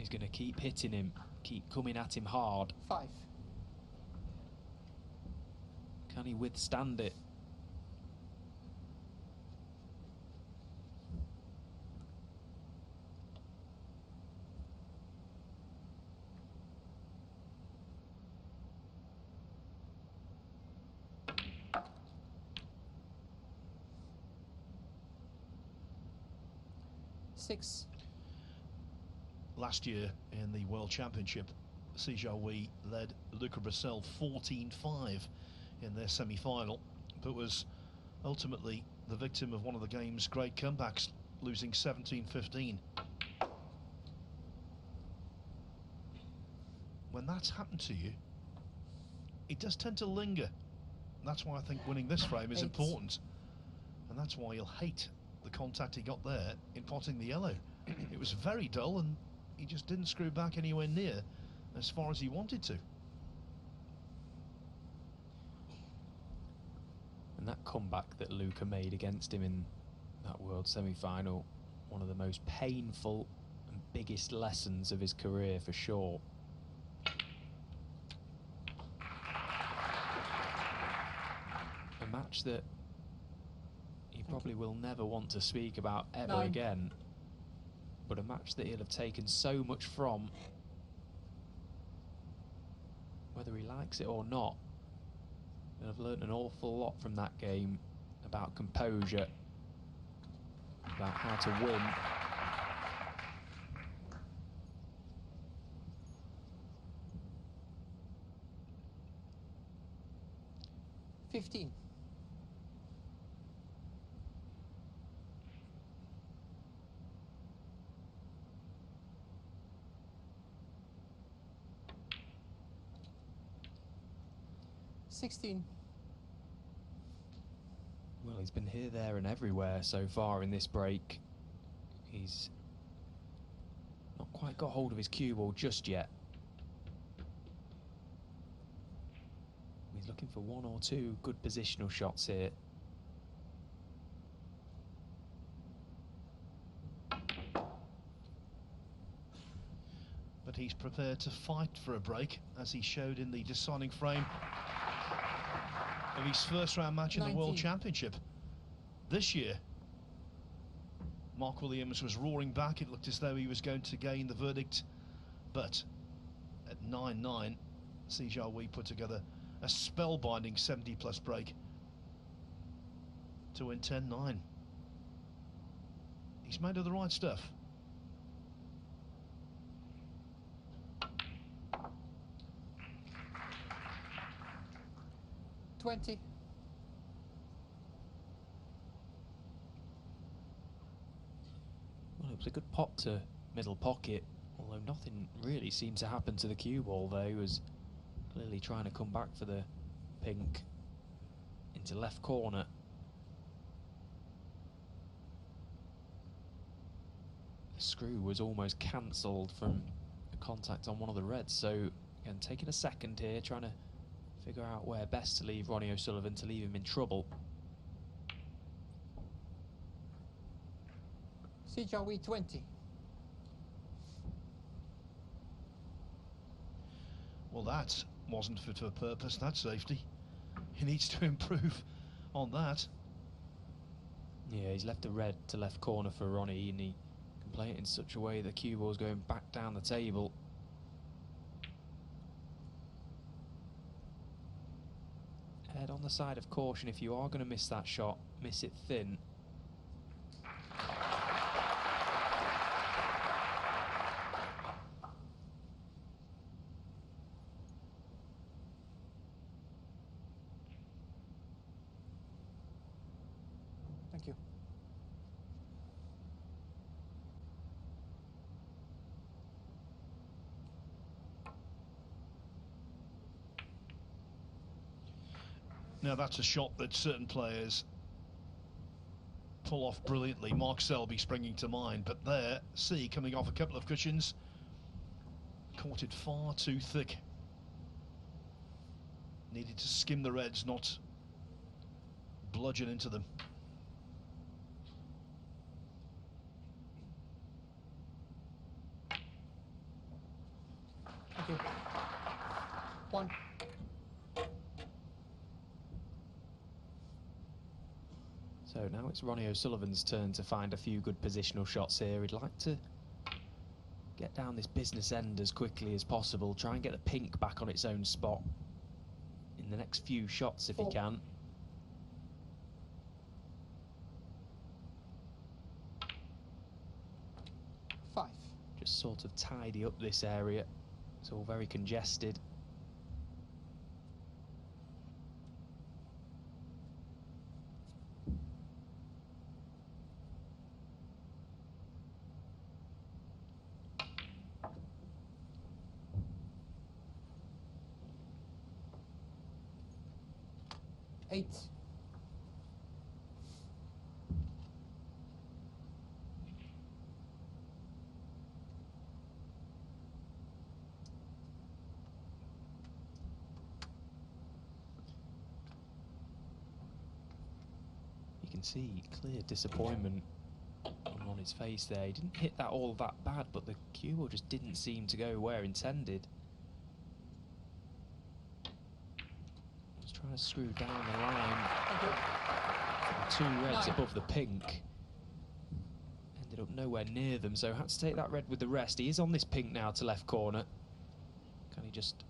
is going to keep hitting him, keep coming at him hard. 5. Can he withstand it? Six. Last year in the World Championship, Si Jiahui led Luca Brissell 14-5 in their semi-final, but was ultimately the victim of one of the game's great comebacks, losing 17-15. When that's happened to you, it does tend to linger. That's why I think winning this frame is 8. important, and that's why you'll hate the contact he got there in potting the yellow. It was very dull, and he just didn't screw back anywhere near as far as he wanted to. And that comeback that Luca made against him in that World semi-final, one of the most painful and biggest lessons of his career for sure. A match that he probably will never want to speak about ever 9. again, but a match that he'll have taken so much from, whether he likes it or not. He'll have learned an awful lot from that game about composure, about how to win. $15. $16. Well, he's been here, there and everywhere so far in this break. He's not quite got hold of his cue ball just yet. He's looking for one or two good positional shots here. But he's prepared to fight for a break, as he showed in the deciding frame of his first round match in 19. the World Championship this year. Mark Williams was roaring back. It looked as though he was going to gain the verdict, but at 9-9, Si Jiahui put together a spellbinding 70-plus break to win 10-9. He's made of the right stuff. $20. Well, it was a good pot to middle pocket, although nothing really seemed to happen to the cue ball there. He was clearly trying to come back for the pink into left corner. The screw was almost cancelled from a contact on one of the reds, so again, taking a second here, trying to figure out where best to leave Ronnie O'Sullivan to leave him in trouble. Si Jiahui 20. Well, that wasn't fit for purpose, that safety. He needs to improve on that. Yeah, he's left the red to left corner for Ronnie, and he can play it in such a way the cue ball's going back down the table. Head on the side of caution. If you are going to miss that shot, miss it thin. Thank you. Now that's a shot that certain players pull off brilliantly. Mark Selby springing to mind, but there, Si coming off a couple of cushions, caught it far too thick. Needed to skim the reds, not bludgeon into them. Thank you. 1. So now it's Ronnie O'Sullivan's turn to find a few good positional shots here. He'd like to get down this business end as quickly as possible, try and get the pink back on its own spot in the next few shots if he can. Just sort of tidy up this area. It's all very congested. Eight. You can see clear disappointment on his face there. He didn't hit that all that bad, but the cue ball just didn't seem to go where intended. Was trying to screw down the line. Two reds above the pink. Ended up nowhere near them, so had to take that red with the rest. He is on this pink now to left corner. Can he just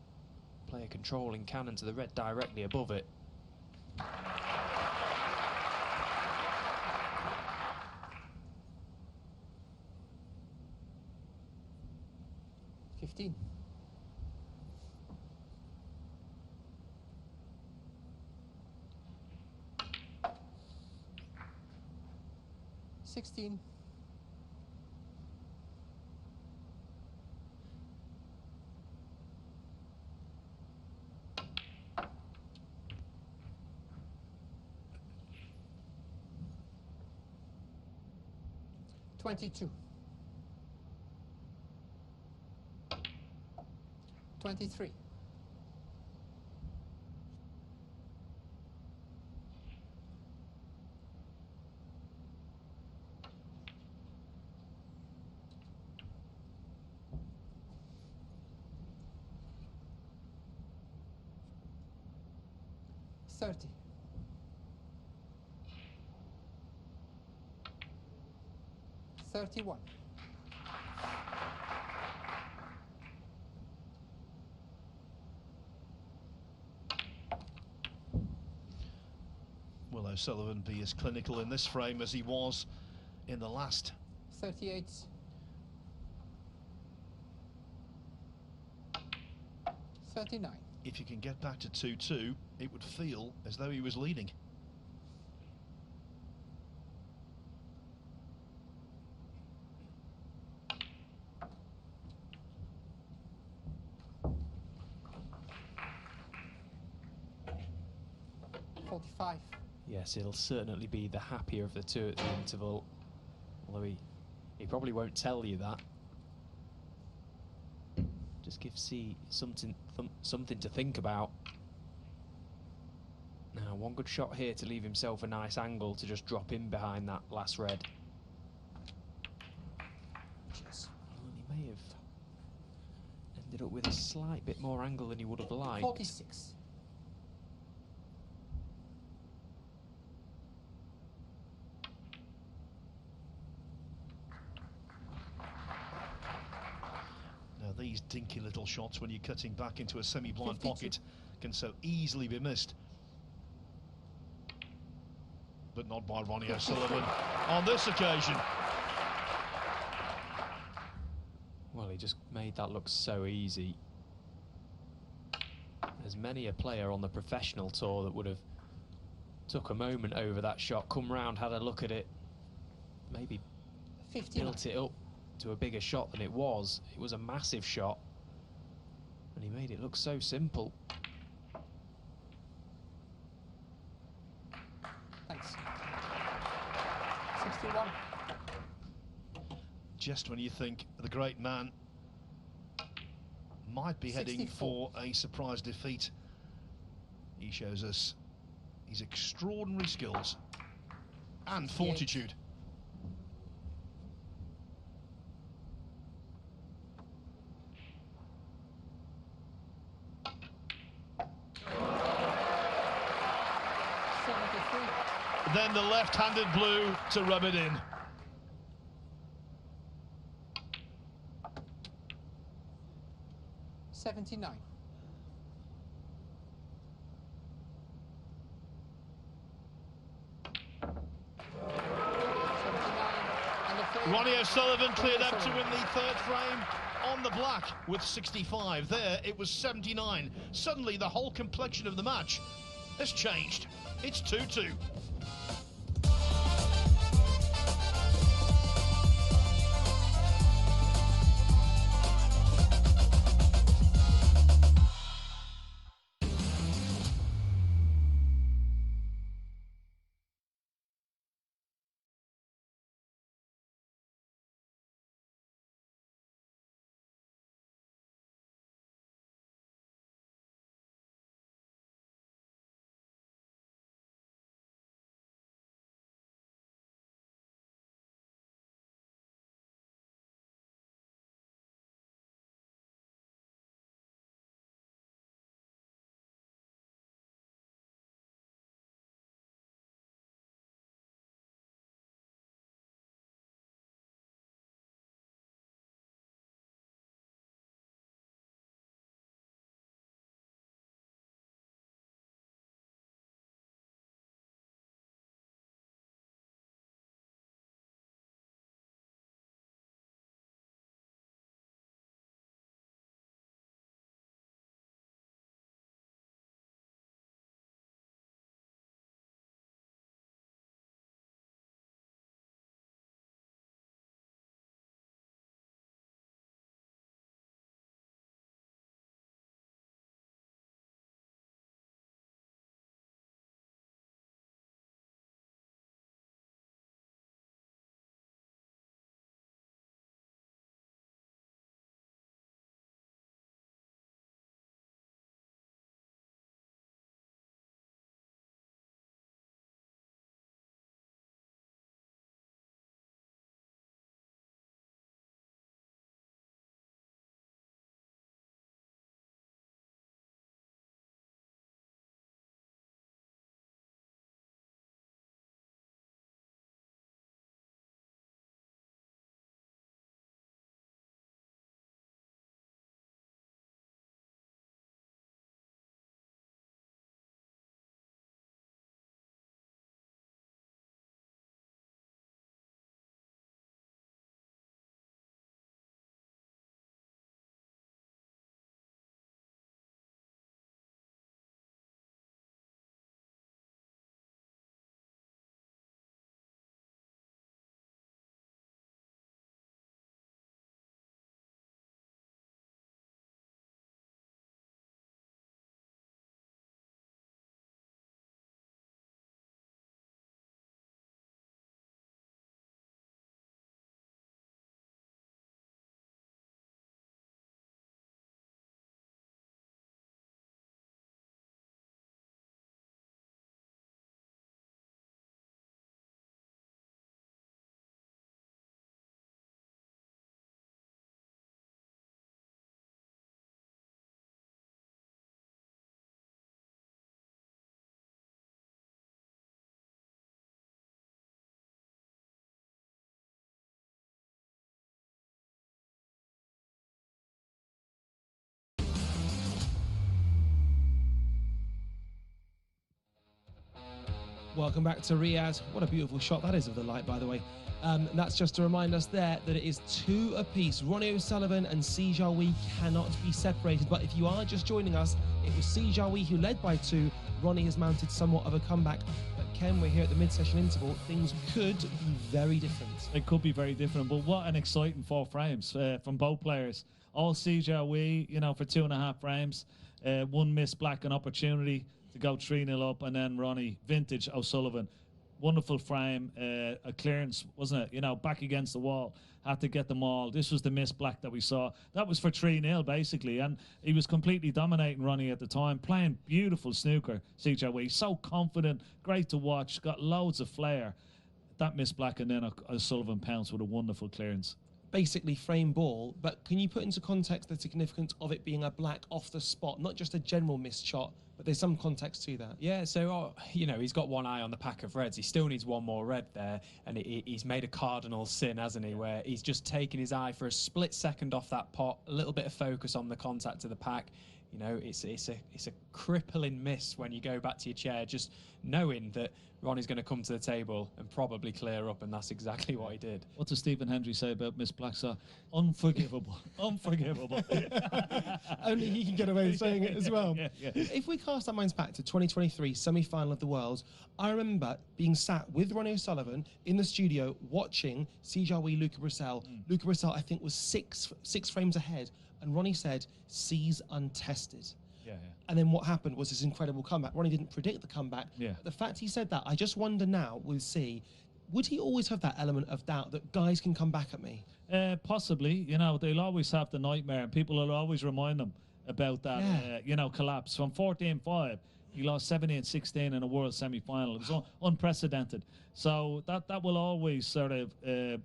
play a controlling cannon to the red directly above it? 15. 16. 22. 23. 30. 31. Will O'Sullivan be as clinical in this frame as he was in the last? 38. 39. If you can get back to 2-2, it would feel as though he was leading. Yes, he'll certainly be the happier of the two at the interval, although he probably won't tell you that. Just give Si something to think about. Now, one good shot here to leave himself a nice angle to just drop in behind that last red. Well, he may have ended up with a slight bit more angle than he would have liked. 46. these dinky little shots when you're cutting back into a semi-blind 52. pocket can so easily be missed. But not by Ronnie O'Sullivan on this occasion. Well, he just made that look so easy. There's many a player on the professional tour that would have took a moment over that shot, come round, had a look at it, maybe 59. built it up to a bigger shot than it was. It was a massive shot, and he made it look so simple. Thanks. 61. Just when you think the great man might be heading 64. for a surprise defeat, he shows us his extraordinary skills and 68. fortitude. Then the left-handed blue to rub it in. $79. Ronnie O'Sullivan cleared up to win the third frame on the black with 65. There it was 79. Suddenly the whole complexion of the match has changed. It's 2-2. Welcome back to Riyadh. What a beautiful shot that is of the light, by the way. That's just to remind us there that it is 2 apiece. Ronnie O'Sullivan and Si Jiahui cannot be separated. But if you are just joining us, it was Si Jiahui who led by 2. Ronnie has mounted somewhat of a comeback. But Ken, we're here at the mid-session interval. Things could be very different. It could be very different, but what an exciting 4 frames from both players. All Si Jiahui, you know, for 2.5 frames. One missed black, an opportunity to go 3-0 up, and then Ronnie, vintage O'Sullivan. Wonderful frame, a clearance, wasn't it? You know, back against the wall, had to get them all. This was the missed black that we saw. That was for 3-0, basically, and he was completely dominating Ronnie at the time, playing beautiful snooker, Si Jiahui. So confident, great to watch, got loads of flair. That missed black, and then O'Sullivan pounced with a wonderful clearance. Basically frame ball, but can you put into context the significance of it being a black off the spot, not just a general missed shot, but there's some context to that? Yeah, so, you know, he's got one eye on the pack of reds. He still needs one more red there, and he's made a cardinal sin, hasn't he, where he's just taken his eye for a split second off that pot, a little bit of focus on the contact of the pack. You know, it's a crippling miss when you go back to your chair, just knowing that Ronnie's going to come to the table and probably clear up, and that's exactly what he did. What does Stephen Hendry say about Miss Blackstar? Unforgivable. Unforgivable. Only he can get away with saying it as well. Yeah. If we cast our minds back to 2023 semi-final of the Worlds, I remember being sat with Ronnie O'Sullivan in the studio watching Si Jiahui, Luca Brissell. Luca Brissell, I think, was six frames ahead, and Ronnie said, "C's untested." Yeah. And then what happened was this incredible comeback. Ronnie didn't predict the comeback. Yeah. The fact he said that, I just wonder now with C, would he always have that element of doubt that guys can come back at me? Possibly. You know, they'll always have the nightmare, and people will always remind them about that, Yeah. you know, collapse. From 14-5, he lost 17-16 in a world semi-final. It was unprecedented. So that will always sort of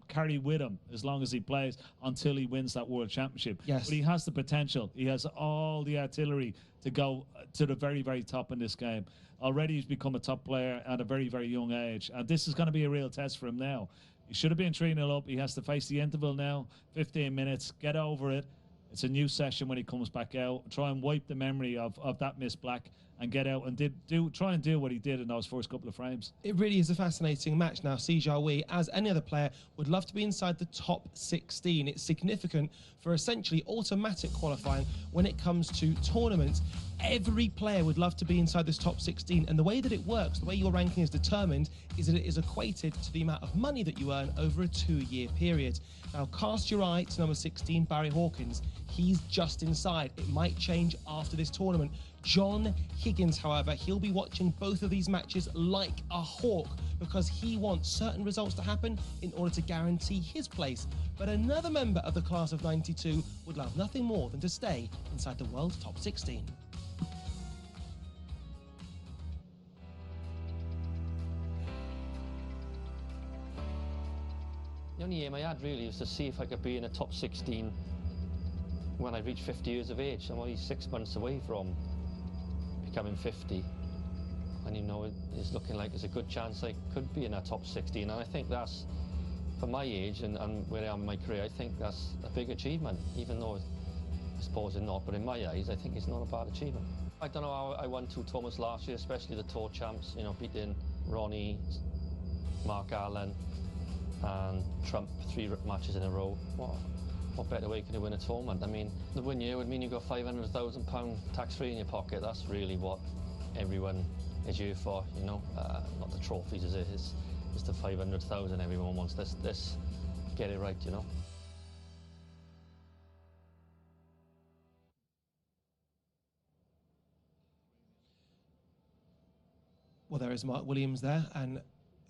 carry with him as long as he plays until he wins that world championship. Yes. But he has the potential. He has all the artillery to go to the very, very top in this game. Already he's become a top player at a very, very young age. And this is going to be a real test for him now. He should have been 3-0 up. He has to face the interval now, 15 minutes, get over it. It's a new session when he comes back out. Try and wipe the memory of that missed black and get out and try and do what he did in those first couple of frames. It really is a fascinating match now. Si Jiahui, as any other player, would love to be inside the top 16. It's significant for essentially automatic qualifying when it comes to tournaments. Every player would love to be inside this top 16, and the way that it works, the way your ranking is determined, is that it is equated to the amount of money that you earn over a 2-year period. Now, cast your eye to number 16, Barry Hawkins. He's just inside. It might change after this tournament. John Higgins, however, he'll be watching both of these matches like a hawk because he wants certain results to happen in order to guarantee his place. But another member of the class of 92 would love nothing more than to stay inside the world top 16. The only aim I had really was to see if I could be in a top 16 when I reach 50 years of age. I'm only 6 months away from becoming 50. And you know, it's looking like there's a good chance I could be in that top 16. And I think that's, for my age and where I am in my career, I think that's a big achievement, even though I suppose it's not, but in my eyes, I think it's not a bad achievement. I don't know how I won 2 tournaments last year, especially the tour champs, you know, beating Ronnie, Mark Allen, and Trump 3 matches in a row. What better way can you win a tournament? I mean, the win year would mean you got £500,000 tax-free in your pocket. That's really what everyone is here for, you know. Not the trophies, is it? It's the 500,000 everyone wants. Let's get it right, you know. Well, there is Mark Williams there, and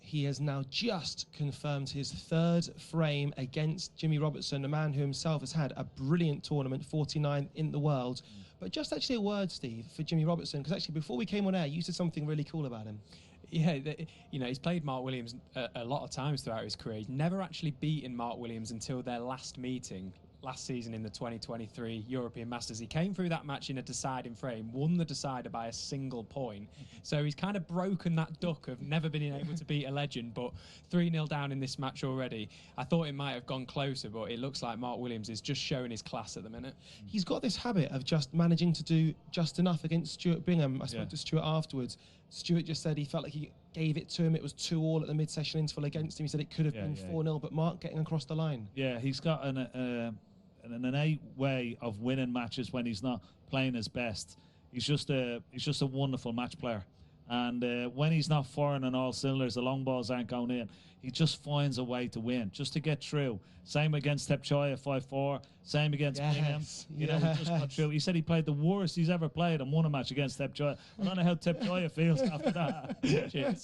he has now just confirmed his 3rd frame against Jimmy Robertson, a man who himself has had a brilliant tournament, 49 in the world. But just actually a word, Steve, for Jimmy Robertson, because actually before we came on air, you said something really cool about him. Yeah, you know, he's played Mark Williams a lot of times throughout his career. He's never actually beaten Mark Williams until their last meeting last season in the 2023 European Masters. He came through that match in a deciding frame, won the decider by a single point. So he's kind of broken that duck of never being able to beat a legend, but 3-0 down in this match already. I thought it might have gone closer, but it looks like Mark Williams is just showing his class at the minute. He's got this habit of just managing to do just enough against Stuart Bingham. I spoke to Stuart afterwards, Stuart just said he felt like he gave it to him. It was 2-2 at the mid-session interval against him. He said it could have been 4-0, but Mark getting across the line. Yeah, he's got an innate way of winning matches when he's not playing his best. He's just a wonderful match player. And when he's not firing on all cylinders, the long balls aren't going in, he just finds a way to win, just to get through. Same against Tepchoy at 5-4. Same against Bingham. You know, he just got through. He said he played the worst he's ever played and won a match against Tepchoy. I don't know how Tepchoy feels after that.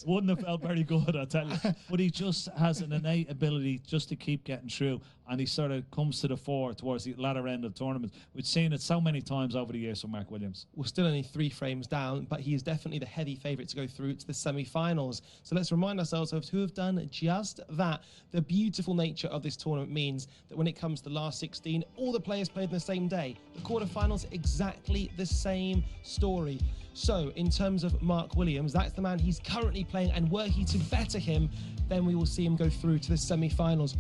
Wouldn't have felt very good, I tell you. But he just has an innate ability just to keep getting through. And he sort of comes to the fore towards the latter end of the tournament. We've seen it so many times over the years from Mark Williams. We're still only 3 frames down, but he is definitely the heavy favourite to go through to the semi-finals. So let's remind ourselves of who have done just that. The beautiful nature of this tournament means that when it comes to the last 16, all the players played on the same day. The quarterfinals, exactly the same story. So in terms of Mark Williams, that's the man he's currently playing, and were he to better him, then we will see him go through to the semi-finals.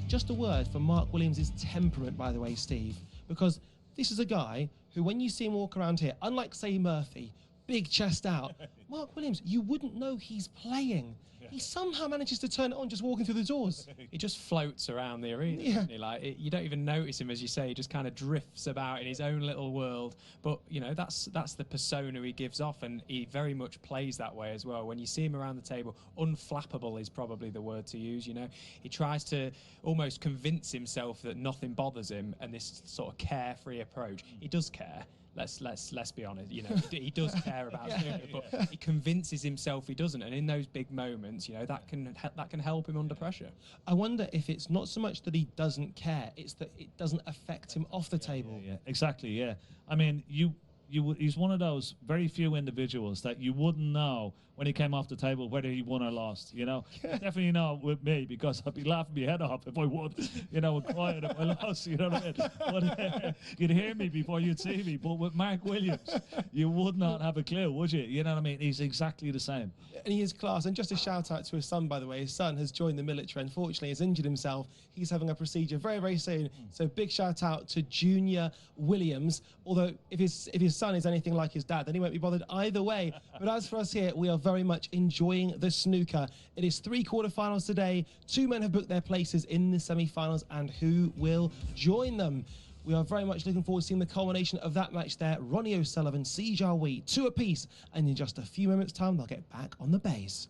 Just a word for Mark Williams' temperament, by the way, Steve, because this is a guy who, when you see him walk around here, unlike, say, Murphy, big chest out, Mark Williams, you wouldn't know he's playing. He somehow manages to turn it on just walking through the doors. He just floats around the arena. Doesn't he? Like, you don't even notice him, as you say. He just kind of drifts about in his own little world. But you know, that's the persona he gives off, and he very much plays that way as well. When you see him around the table, unflappable is probably the word to use. You know, he tries to almost convince himself that nothing bothers him, and this sort of carefree approach. He does care. Let's be honest. You know, he does care about snooker, but he convinces himself he doesn't. And in those big moments, you know, that can help him under pressure. I wonder if it's not so much that he doesn't care; it's that it doesn't affect him off the table. Yeah, exactly. Yeah, I mean, he's one of those very few individuals that you wouldn't know when he came off the table whether he won or lost. You know, definitely not with me, because I'd be laughing my head off if I won, you know, and crying if I lost. You know what I mean? But you'd hear me before you'd see me. But with Mark Williams, you would not have a clue, would you? You know what I mean? He's exactly the same. And he is class. And just a shout out to his son, by the way. His son has joined the military. Unfortunately, has injured himself. He's having a procedure very, very soon. So big shout out to Junior Williams. Although if his son is anything like his dad, then he won't be bothered either way. But as for us here, we are very much enjoying the snooker. It is 3 quarterfinals today. 2 men have booked their places in the semi-finals, and who will join them? We are very much looking forward to seeing the culmination of that match there. Ronnie O'Sullivan, Si Jiahui, 2 apiece, and in just a few moments' time, they'll get back on the bays.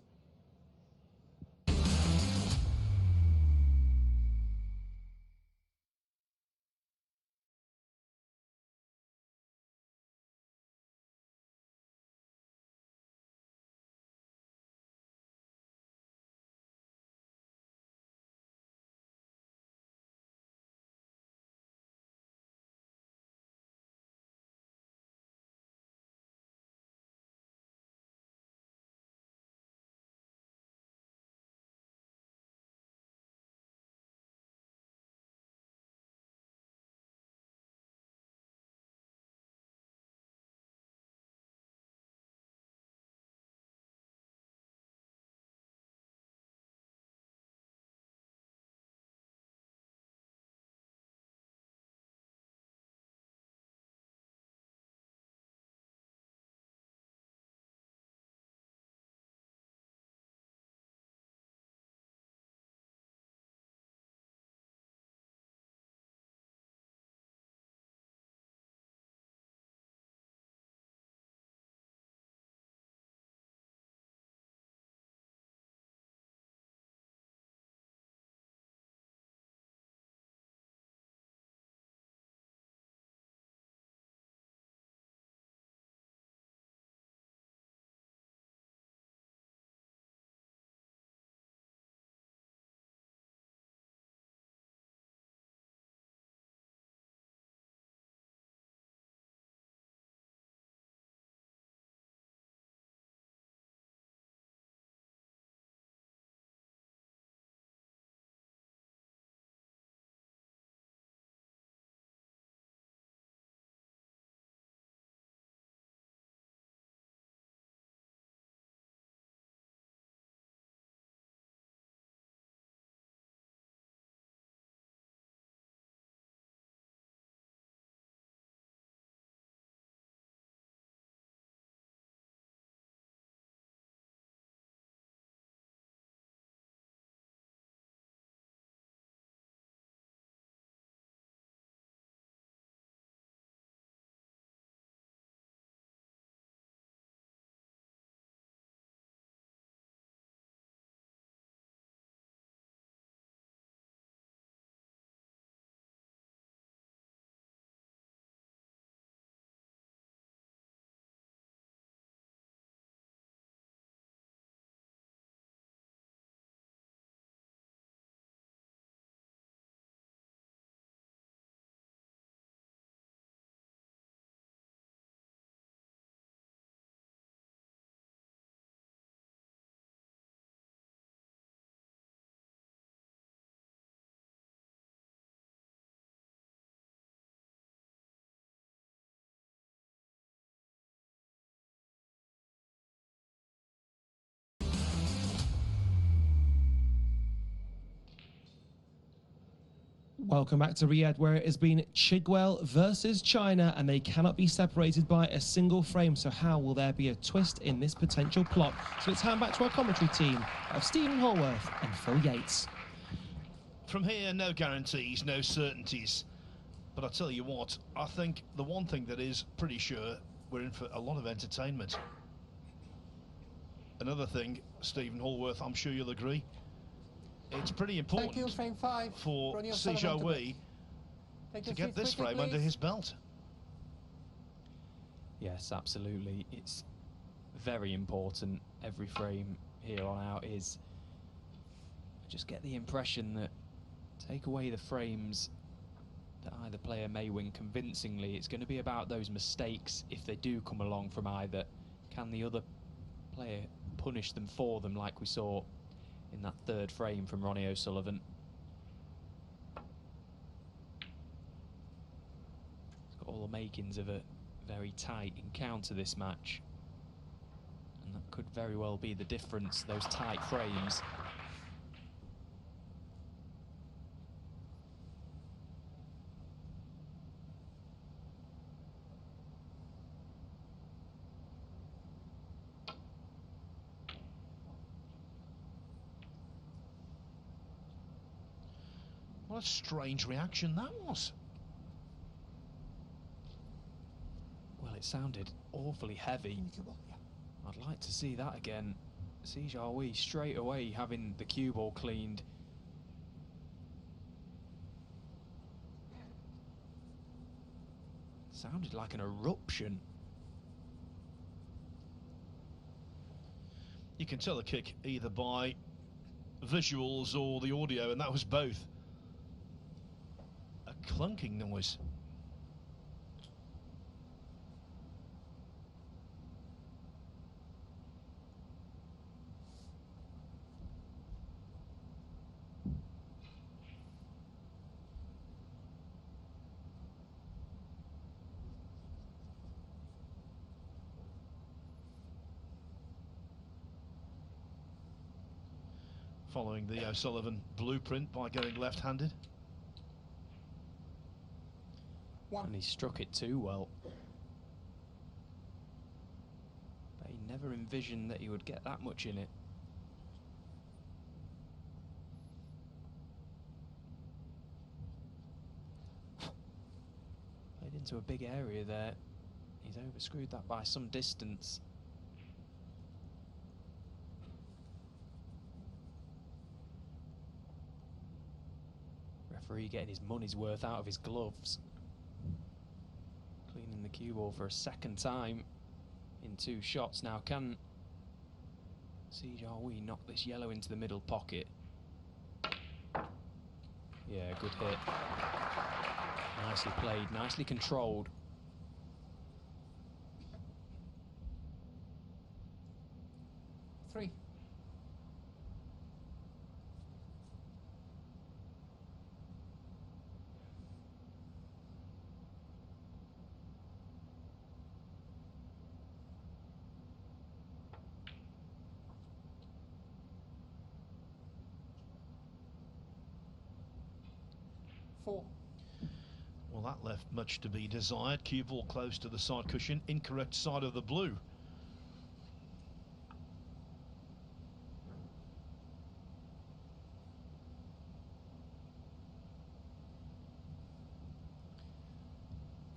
Welcome back to Riyadh, where it has been Chigwell versus China, and they cannot be separated by a single frame. So how will there be a twist in this potential plot? So let's hand back to our commentary team of Stephen Holworth and Phil Yates. From here, no guarantees, no certainties. But I tell you what, I think the one thing that is pretty sure, we're in for a lot of entertainment. Another thing, Stephen Holworth, I'm sure you'll agree, it's pretty important Thank you, frame 5. for Ronnie Si O'Sullivan Jiahui to get this frame under his belt. Yes, absolutely. It's very important. Every frame here on out is. I just get the impression that take away the frames that either player may win convincingly, it's going to be about those mistakes if they do come along from either. Can the other player punish them for them, like we saw in that third frame from Ronnie O'Sullivan? It's got all the makings of a very tight encounter, this match, and that could very well be the difference, those tight frames. What a strange reaction that was. Well, it sounded awfully heavy. I'd like to see that again. Si Jiahui straight away having the cue ball cleaned. Sounded like an eruption. You can tell a kick either by visuals or the audio, and that was both. A clunking noise. Following the O'Sullivan blueprint by going left-handed. And he struck it too well. But he never envisioned that he would get that much in it. Played into a big area there. He's overscrewed that by some distance. Referee getting his money's worth out of his gloves. Cleaning the cue ball for a second time in 2 shots. Now can Si Jiahui knock this yellow into the middle pocket? Yeah, good hit. Nicely played, nicely controlled. Three. Four. Well, that left much to be desired. Cue ball close to the side cushion, incorrect side of the blue.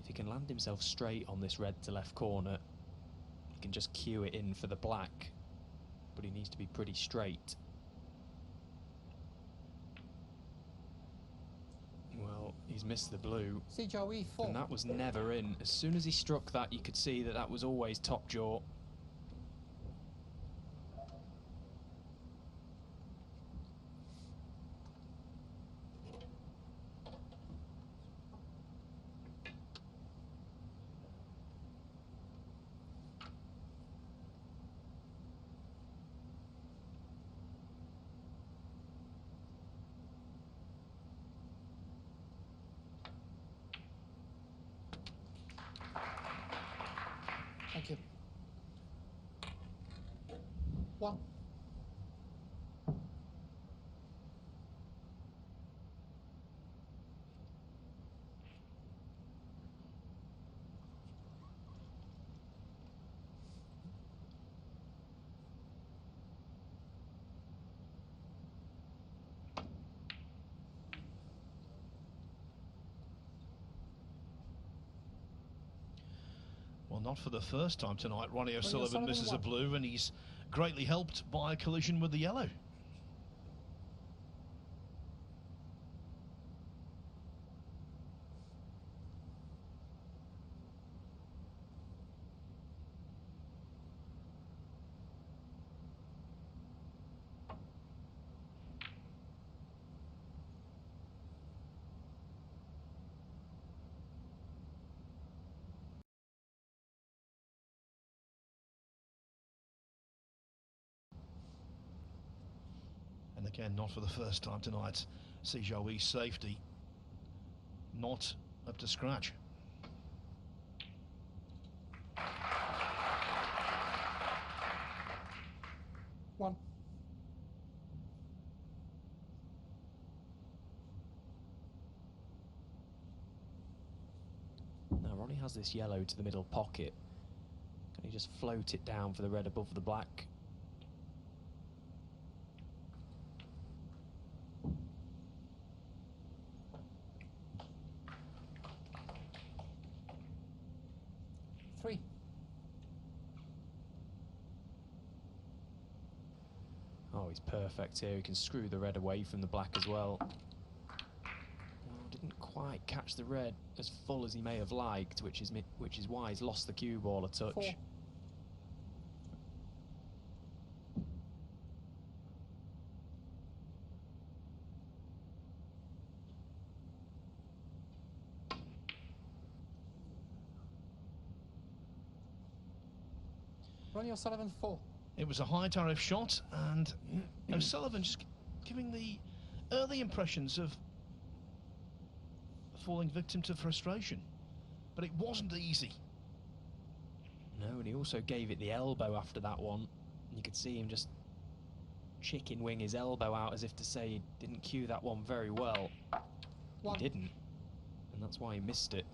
If he can land himself straight on this red to left corner, he can just cue it in for the black, but he needs to be pretty straight. Well, he's missed the blue, Si Jiahui, 4. and that was never in. As soon as he struck that, you could see that that was always top jaw. Thank you. Well, not for the first time tonight. Ronnie O'Sullivan O'Sullivan misses a won. blue, and he's greatly helped by a collision with the yellow. And again, not for the first time tonight. Si Jiahui's safety not up to scratch. One. Now Ronnie has this yellow to the middle pocket. Can he just float it down for the red above the black? Three. Oh, he's perfect here. He can screw the red away from the black as well. Oh, didn't quite catch the red as full as he may have liked, which is why he's lost the cue ball a touch. 4. Ronnie O'Sullivan 4. It was a high tariff shot, and O'Sullivan just giving the early impressions of falling victim to frustration. But it wasn't easy. No, and he also gave it the elbow after that one. You could see him just chicken wing his elbow out as if to say he didn't cue that one very well. 1. He didn't, and that's why he missed it.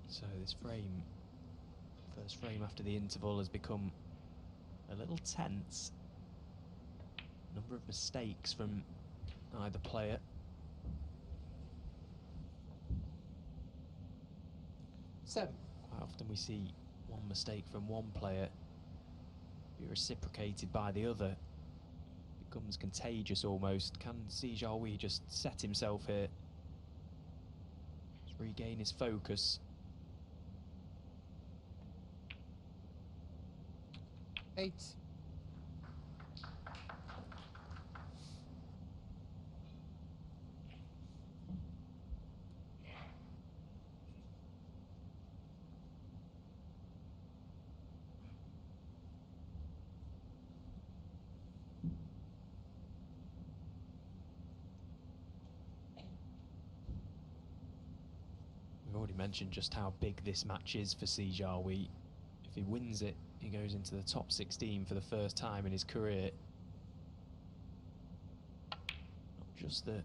So this frame, first frame after the interval, has become a little tense. Number of mistakes from either player. 7. Quite often we see one mistake from one player be reciprocated by the other. Becomes contagious almost. Can Si Jiahui just set himself here? Just regain his focus. 8. We've already mentioned just how big this match is for Si Jiahui. If he wins it, he goes into the top 16 for the first time in his career. Not just the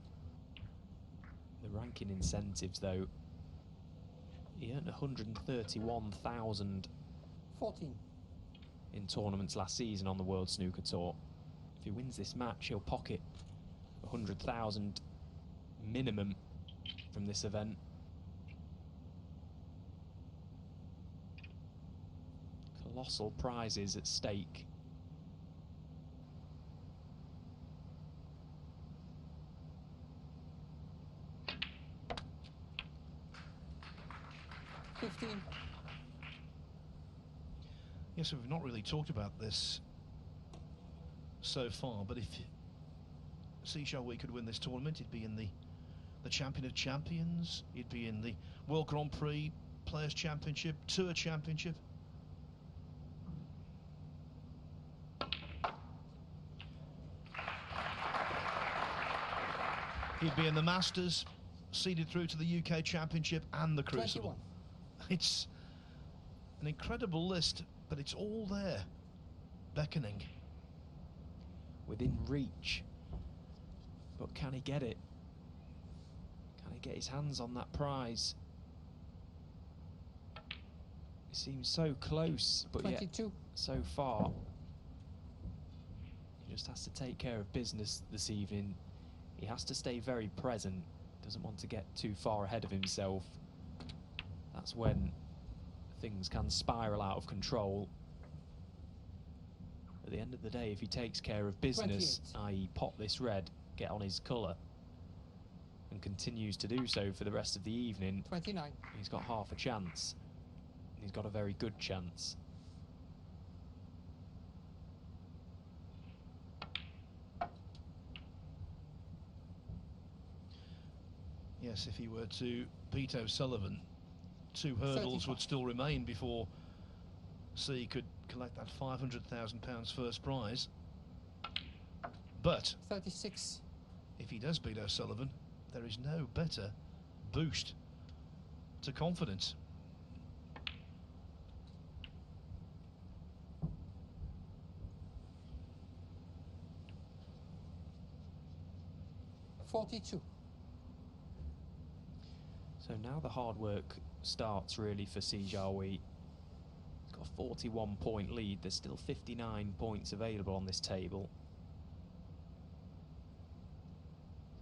ranking incentives though. He earned 131,000 14. in tournaments last season on the World Snooker Tour. If he wins this match, he'll pocket 100,000 minimum from this event. Colossal prizes at stake. Yes, we've not really talked about this so far, but if Si Jiahui could win this tournament, he'd be in the Champion of Champions, he'd be in the World Grand Prix, Players' Championship, Tour Championship. He'd be in the Masters, seeded through to the UK Championship and the Crucible. 21. It's an incredible list, but it's all there, beckoning. Within reach. But can he get it? Can he get his hands on that prize? It seems so close, but 22. yet so far. He just has to take care of business this evening. He has to stay very present. Doesn't want to get too far ahead of himself. That's when things can spiral out of control. At the end of the day, if he takes care of business, i.e. pot this red, get on his colour, and continues to do so for the rest of the evening, 29. He's got half a chance. He's got a very good chance. Yes, if he were to beat O'Sullivan, 2 hurdles 35. would still remain before Si could collect that £500,000 first prize. But 36. if he does beat O'Sullivan, there is no better boost to confidence. $42. So now the hard work starts really for Si Jiahui. He's got a 41-point lead. There's still 59 points available on this table.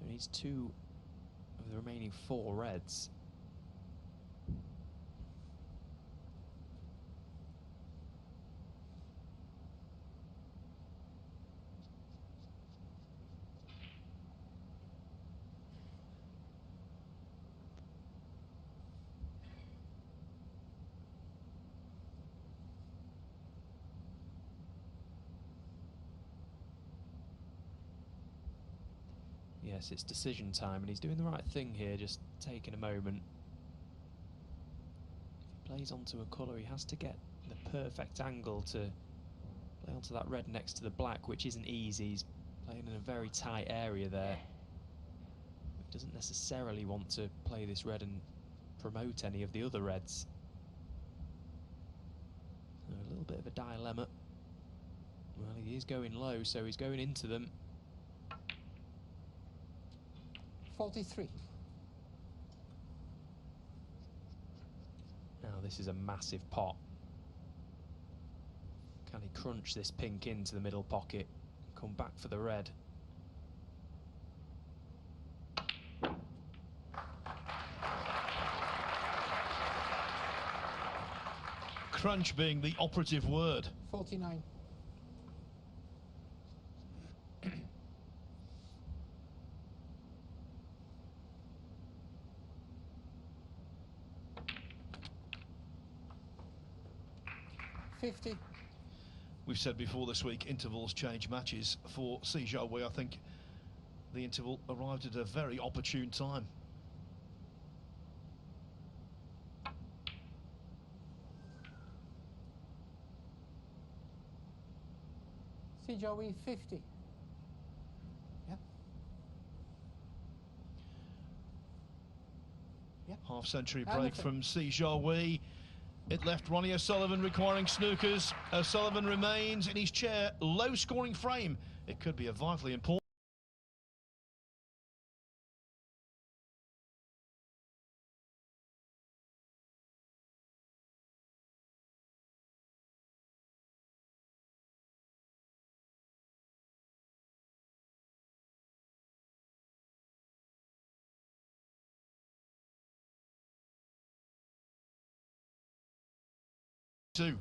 So he needs 2 of the remaining 4 reds. Yes, it's decision time, and he's doing the right thing here, just taking a moment. If he plays onto a colour, he has to get the perfect angle to play onto that red next to the black, which isn't easy. He's playing in a very tight area there. He doesn't necessarily want to play this red and promote any of the other reds. So a little bit of a dilemma. Well, he is going low, so he's going into them. 43. Now this is a massive pot. Can he crunch this pink into the middle pocket, come back for the red? Crunch being the operative word. 49. We've said before this week, intervals change matches. For Si Jiahui, I think the interval arrived at a very opportune time. Si Jiahui 50. Yeah. Yeah. Half-century break Hamilton. from Si Jiahui. It left Ronnie O'Sullivan requiring snookers. O'Sullivan remains in his chair, low-scoring frame. It could be a vitally important too.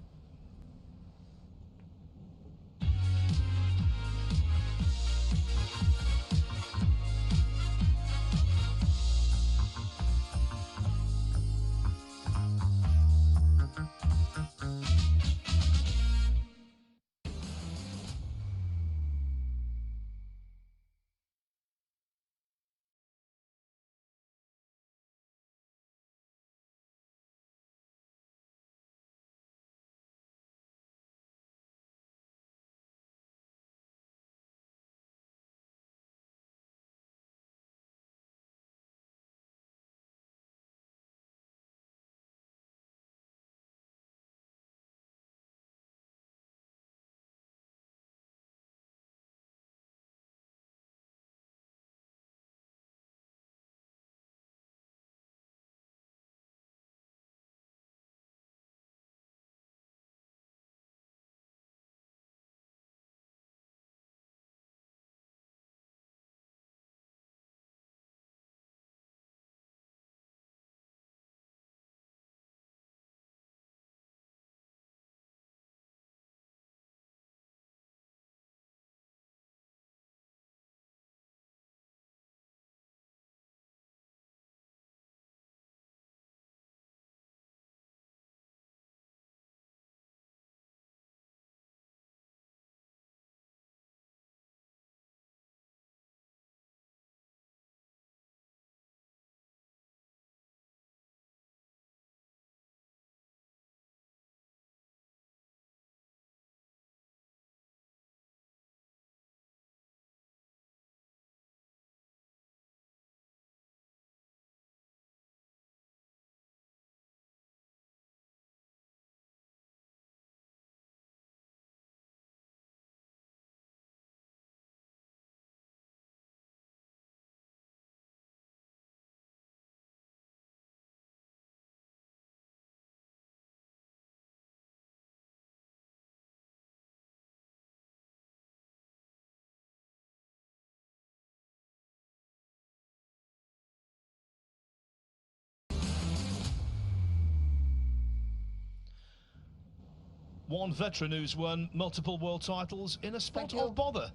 one veteran who's won multiple world titles in a spot Thank you. of bother.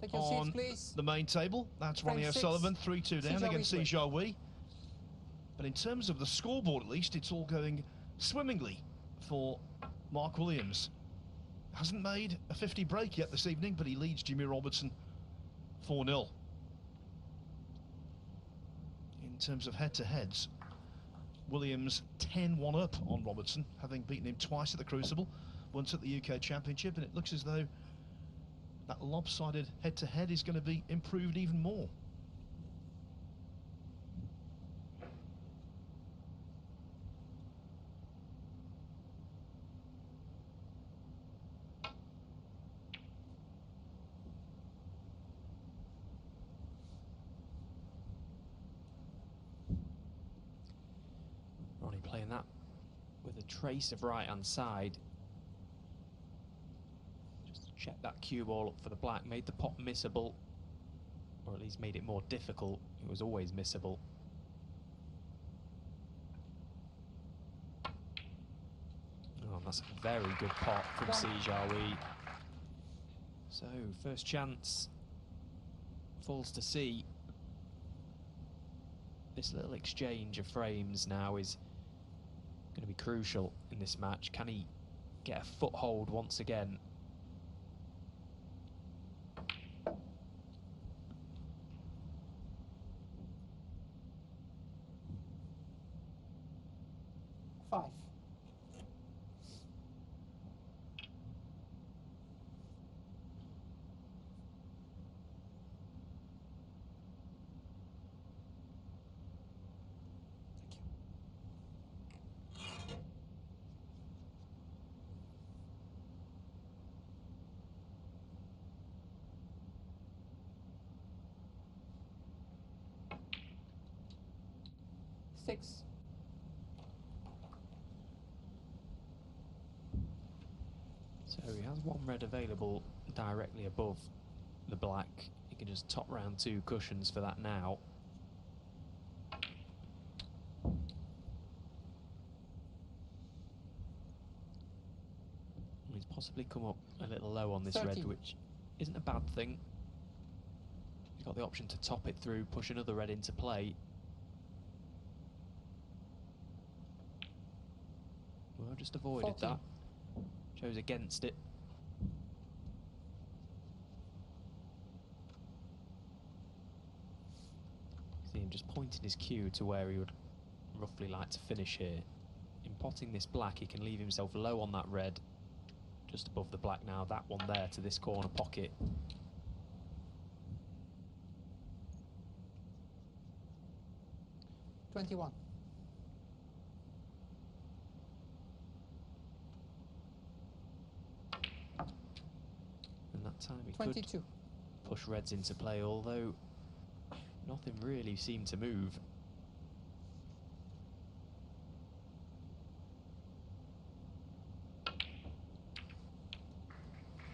Take your On seats, please. the main table, that's Frame Ronnie 6. O'Sullivan, 3-2 down Si against Si Jiahui. Jiahui. But in terms of the scoreboard, at least, it's all going swimmingly for Mark Williams. Hasn't made a 50 break yet this evening, but he leads Jimmy Robertson 4-0. In terms of head-to-heads, Williams 10-1 up on Robertson, having beaten him twice at the Crucible, once at the UK Championship, and it looks as though that lopsided head-to-head is going to be improved even more. Ronnie playing that with a trace of right-hand side. Just check that cue ball up for the black, made the pot missable, or at least made it more difficult. It was always missable. Oh, that's a very good pot from Si Jiahui. So, first chance falls to C. This little exchange of frames now is going to be crucial in this match. Can he get a foothold once again? Five. Six. So he has one red available directly above the black. He can just top round 2 cushions for that now. He's possibly come up a little low on this 13. red, which isn't a bad thing. He's got the option to top it through, push another red into play. Well, just avoided 14. that. Chose against it. See him just pointing his cue to where he would roughly like to finish here. In potting this black, he can leave himself low on that red, just above the black now. That one there to this corner pocket. $21. And that time he 22. could push reds into play, although nothing really seemed to move.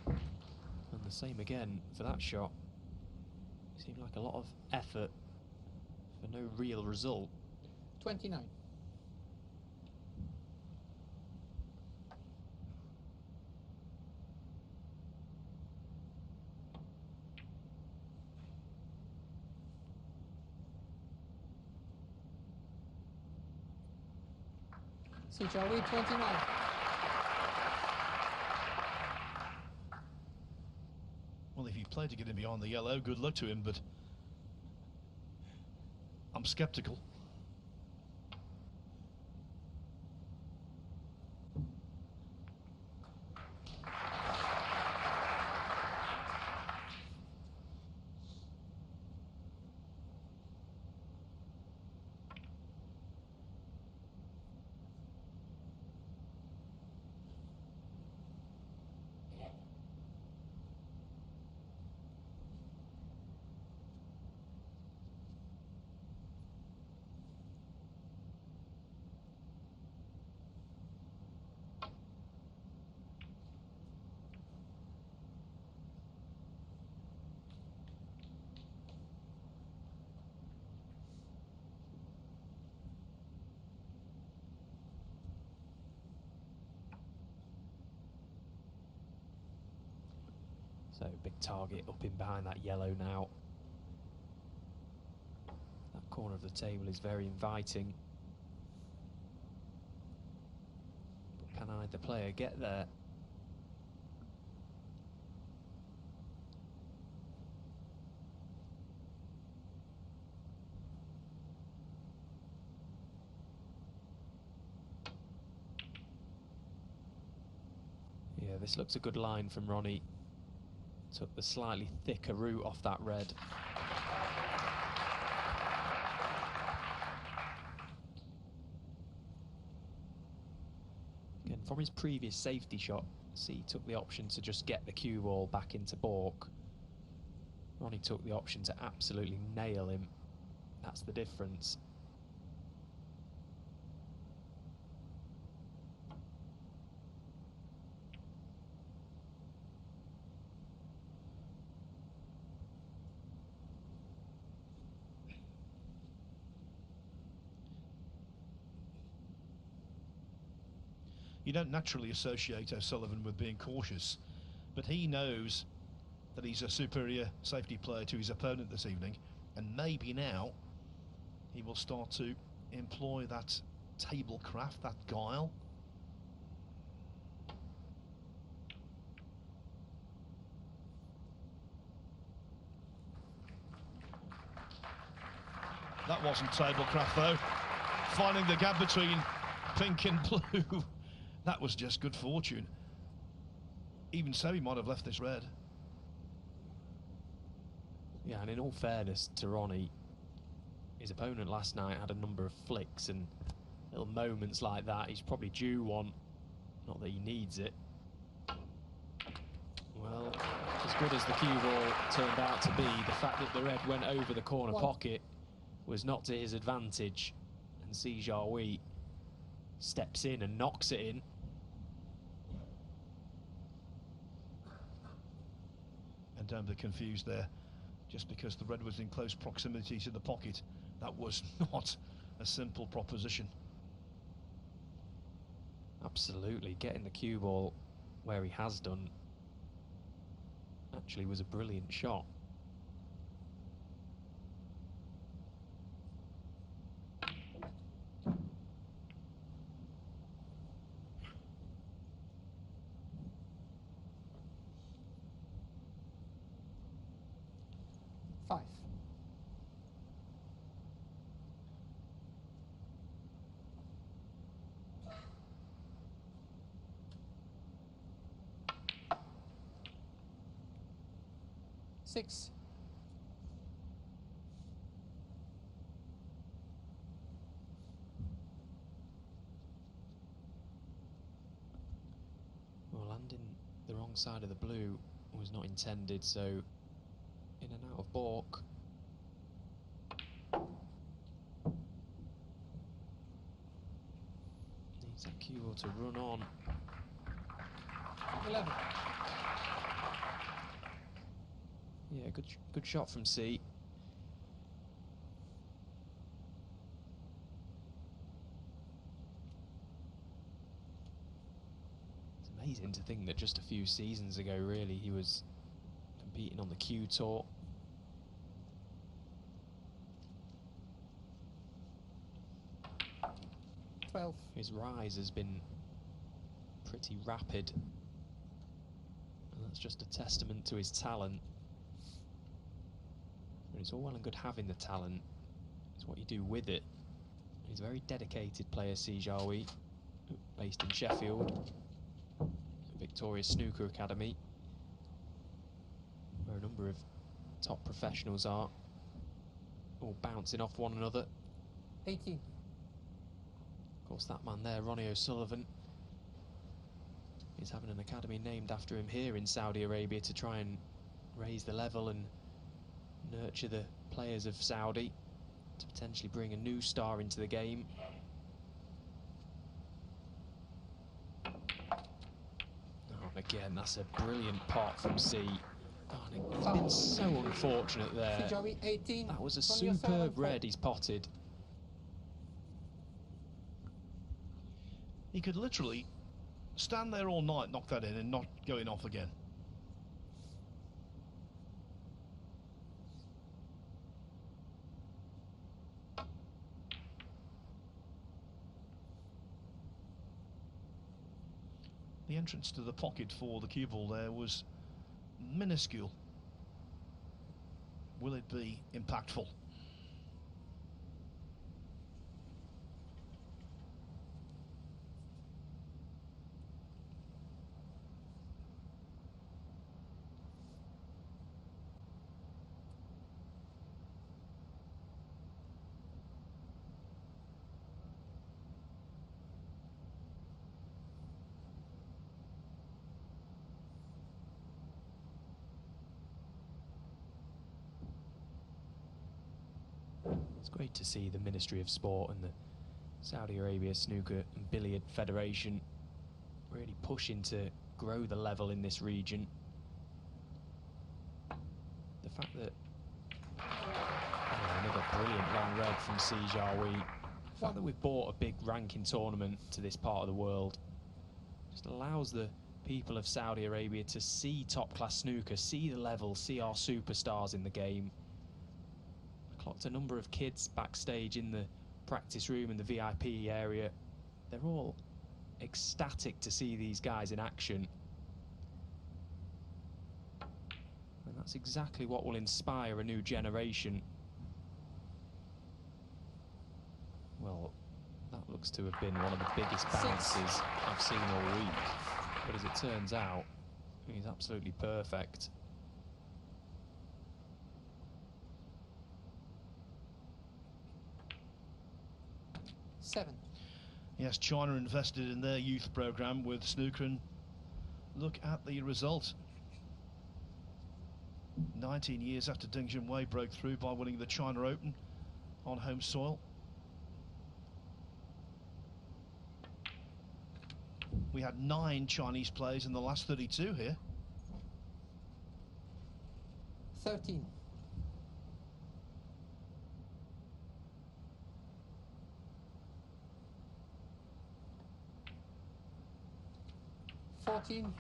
And the same again for that shot. Seemed like a lot of effort for no real result. 29. Si Jiahui, 29. Well, if he played to get him beyond the yellow, good luck to him, but I'm sceptical. So big target up in behind that yellow now. That corner of the table is very inviting. But can either player get there? Yeah, this looks a good line from Ronnie. Took the slightly thicker route off that red. Again, from his previous safety shot, Si took the option to just get the cue ball back into baulk. Ronnie took the option to absolutely nail him. That's the difference. You don't naturally associate O'Sullivan with being cautious, but he knows that he's a superior safety player to his opponent this evening, and maybe now he will start to employ that tablecraft, that guile. That wasn't tablecraft though. Finding the gap between pink and blue. That was just good fortune. Even so, he might have left this red. Yeah, and in all fairness to Ronnie, his opponent last night had a number of flicks and little moments like that. He's probably due one. Not that he needs it. Well, as good as the cue ball turned out to be, the fact that the red went over the corner pocket was not to his advantage. And Si Jiahui steps in and knocks it in. And don't be confused there. Just because the red was in close proximity to the pocket, that was not a simple proposition. Absolutely, getting the cue ball where he has done actually was a brilliant shot. Six. Well, landing the wrong side of the blue was not intended, so in and out of baulk. Needs that cue ball to run on. 11. Yeah, good shot from Si. It's amazing to think that just a few seasons ago, really, he was competing on the Q Tour. His rise has been pretty rapid, and that's just a testament to his talent. And it's all well and good having the talent, it's what you do with it. He's a very dedicated player, Si Jiahui, based in Sheffield, Victoria Snooker Academy, where a number of top professionals are, all bouncing off one another. 18. Of course, that man there, Ronnie O'Sullivan, is having an academy named after him here in Saudi Arabia to try and raise the level and nurture the players of Saudi to potentially bring a new star into the game. Oh, and again, that's a brilliant pot from Si. Oh, and it's been so unfortunate there. Si Jiahui, 18. That was a From superb red he's potted. He could literally stand there all night, knock that in, and not going off again. The entrance to the pocket for the cue ball there was minuscule. Will it be impactful? It's great to see the Ministry of Sport and the Saudi Arabia Snooker and Billiard Federation really pushing to grow the level in this region. The fact that another brilliant long red from Si Jiahui. The fact that we've brought a big ranking tournament to this part of the world just allows the people of Saudi Arabia to see top-class snooker, see the level, see our superstars in the game. I clocked a number of kids backstage in the practice room and the VIP area. They're all ecstatic to see these guys in action. And that's exactly what will inspire a new generation. Well, that looks to have been one of the biggest bounces I've seen all week. But as it turns out, he's absolutely perfect. Seven. Yes, China invested in their youth program with snooker, and look at the result. 19 years after Deng Junhui broke through by winning the China Open on home soil. We had 9 Chinese players in the last 32 here. 13. 14.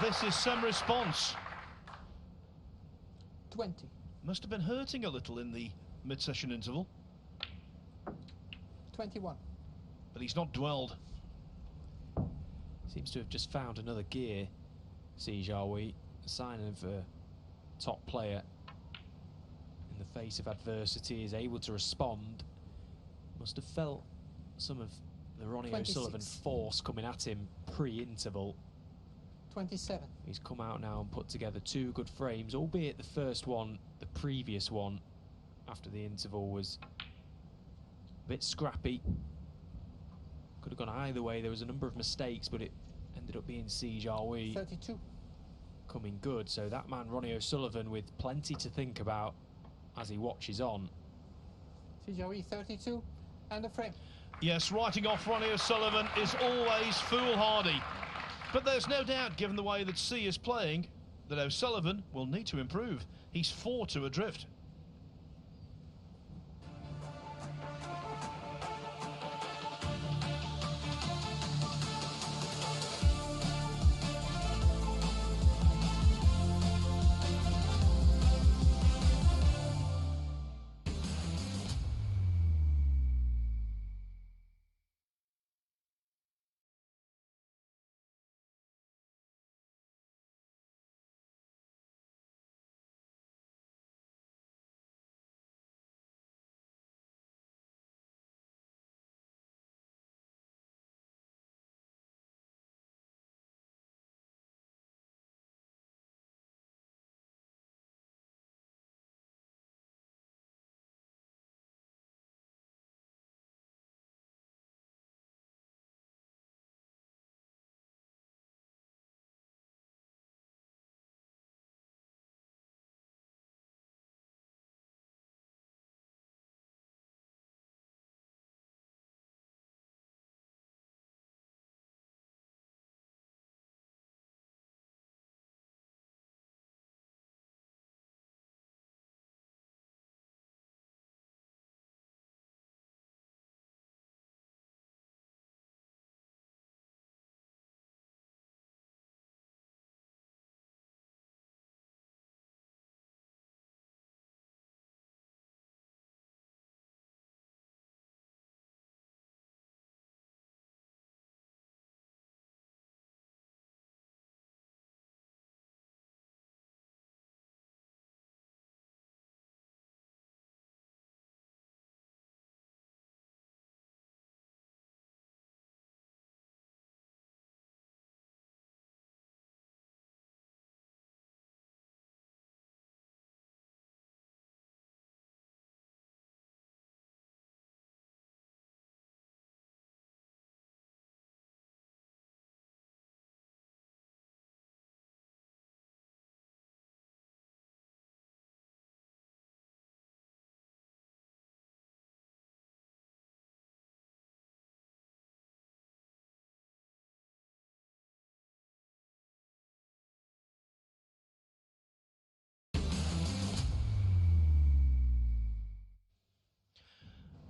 This is some response. 20. Must have been hurting a little in the mid-session interval. 21. But he's not dwelled. Seems to have just found another gear, Si Jiahui, a sign of a top player. In the face of adversity, is able to respond. Must have felt some of the Ronnie 26. O'Sullivan force coming at him pre-interval. 27. He's come out now and put together 2 good frames, albeit the first one, the previous one, after the interval, was a bit scrappy. Could have gone either way. There was a number of mistakes, but it ended up being Si Jiahui 32. coming good. So that man, Ronnie O'Sullivan, with plenty to think about as he watches on. Si Jiahui 32 and a frame. Yes, writing off Ronnie O'Sullivan is always foolhardy. But there's no doubt, given the way that Si is playing, that O'Sullivan will need to improve. He's 4-2 adrift.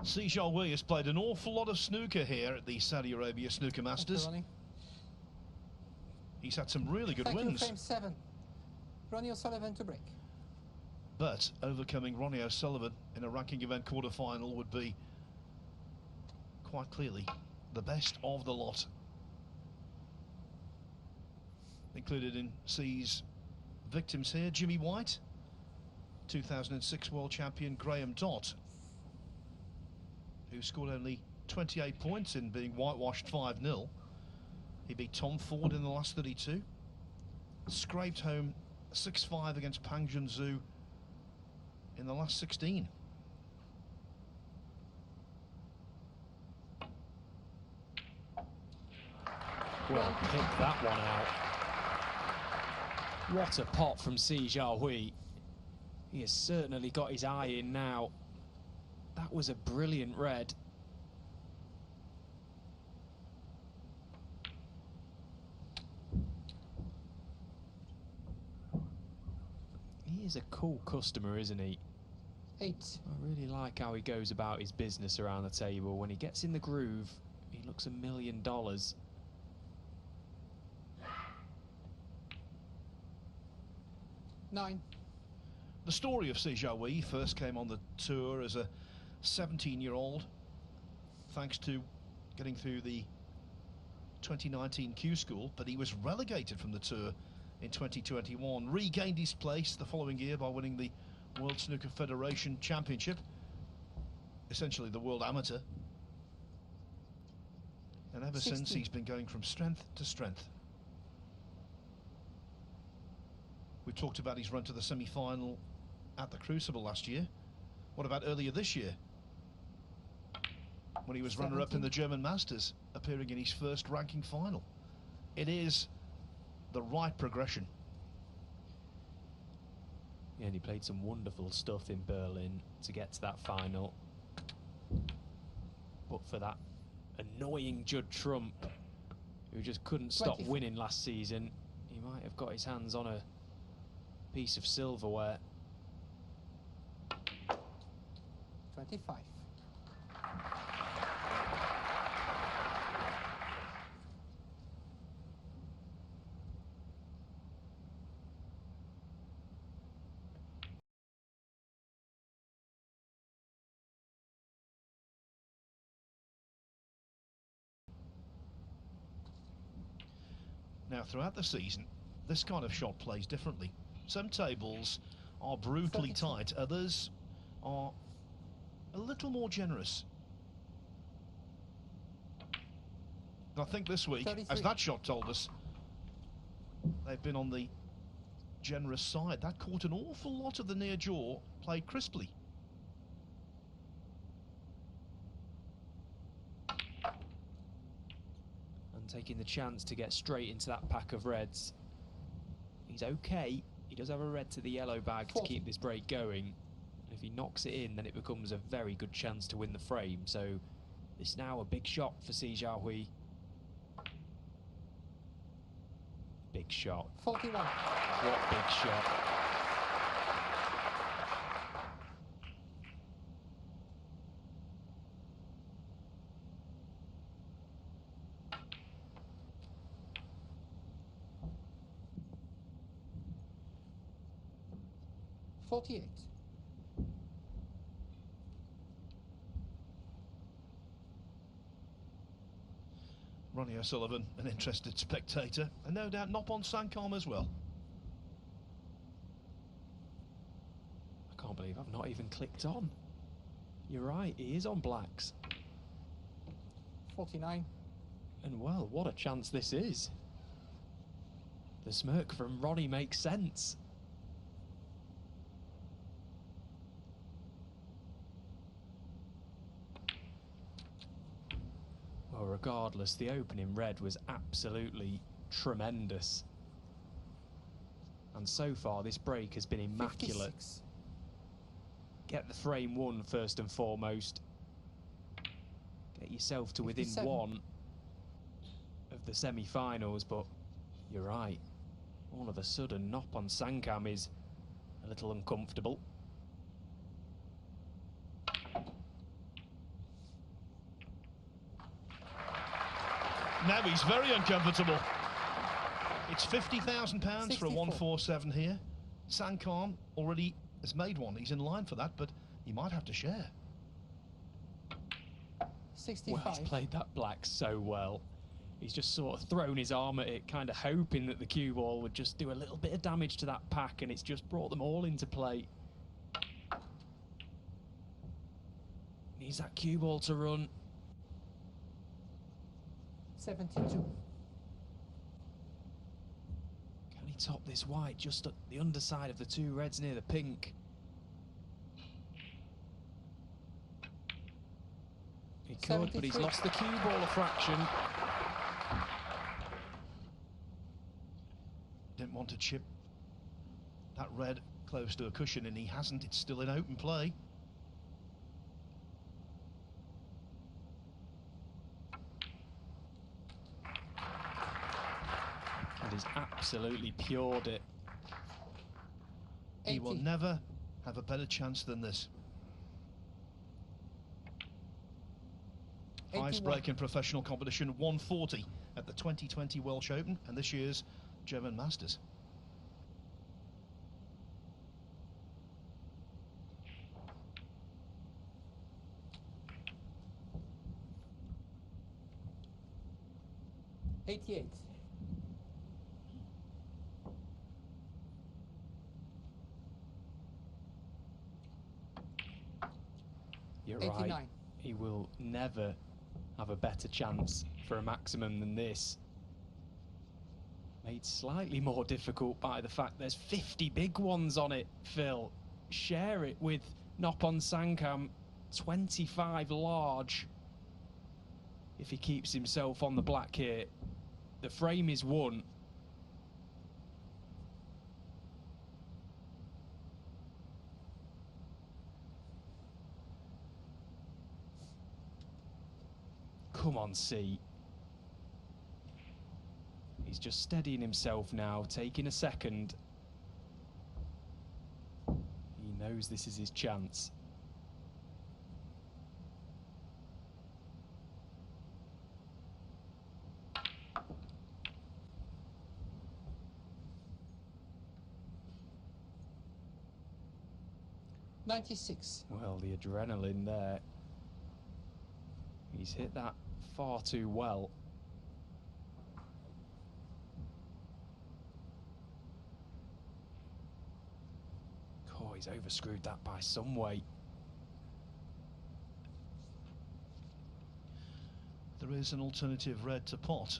Si Jiahui has played an awful lot of snooker here at the Saudi Arabia Snooker Masters. He's had some really good wins. Frame 7. Ronnie O'Sullivan to break. But overcoming Ronnie O'Sullivan in a ranking event quarter-final would be quite clearly the best of the lot. Included in C's victims here, Jimmy White, 2006 world champion Graham Dott, who scored only 28 points in being whitewashed 5-0. He beat Tom Ford in the last 32, scraped home 6-5 against Pang Junzhu in the last 16. Well, pick that one out. What a pot from Si Jiahui. He has certainly got his eye in now. That was a brilliant red. He is a cool customer, isn't he? 8. I really like how he goes about his business around the table. When he gets in the groove, he looks $1 million. 9. The story of Si Jiahui first came on the tour as a 17-year-old, thanks to getting through the 2019 Q School, but he was relegated from the tour in 2021, regained his place the following year by winning the World Snooker Federation Championship, essentially the World Amateur, and ever 16. since he's been going from strength to strength. We talked about his run to the semi-final at the Crucible last year. What about earlier this year, when he was runner-up in the German Masters, appearing in his first ranking final? It is the right progression. Yeah, and he played some wonderful stuff in Berlin to get to that final. But for that annoying Judd Trump, who just couldn't stop 24. winning last season, he might have got his hands on a piece of silverware. 25. Now, throughout the season, this kind of shot plays differently. Some tables are brutally tight, others are a little more generous. And I think this week, 33. as that shot told us, they've been on the generous side. That caught an awful lot of the near jaw, played crisply. And taking the chance to get straight into that pack of reds. He's okay. He does have a red to the yellow bag to keep this break going. And if he knocks it in, then it becomes a very good chance to win the frame. So it's now a big shot for Si Jiahui. Big shot. 41. What big shot. Ronnie O'Sullivan, an interested spectator, and no doubt Nopon Sankam as well. I can't believe I've not even clicked on. You're right, he is on blacks. 49. And well, what a chance this is. The smirk from Ronnie makes sense. Well, regardless, the opening red was absolutely tremendous. And so far, this break has been immaculate. 56. Get the frame one first and foremost. Get yourself to within 57. one of the semi-finals, but you're right. All of a sudden, Nopon Sankam is a little uncomfortable. Now he's very uncomfortable. It's £50,000 for a 64. 147 here. Sankhan already has made one. He's in line for that, but he might have to share. 65. Well, he's played that black so well. He's just sort of thrown his arm at it, kind of hoping that the cue ball would just do a little bit of damage to that pack, and it's just brought them all into play. Needs that cue ball to run. 72. Can he top this white just at the underside of the two reds near the pink? He could, but he's 73. lost the cue ball a fraction. Didn't want to chip that red close to a cushion, and he hasn't. It's still in open play. And he's absolutely pured it. He will 80. never have a better chance than this. Highest 81. break in professional competition, 140 at the 2020 Welsh Open and this year's German Masters. $88. You're 89. right. He will never have a better chance for a maximum than this. Made slightly more difficult by the fact there's 50 big ones on it, Phil. Share it with Noppon Sankam, 25 large. If he keeps himself on the black here, the frame is won. Come on, Si. He's just steadying himself now, taking a second. He knows this is his chance. $96. Well, the adrenaline there. He's hit that far too well. Oh, he's overscrewed that by some way. There is an alternative red to pot,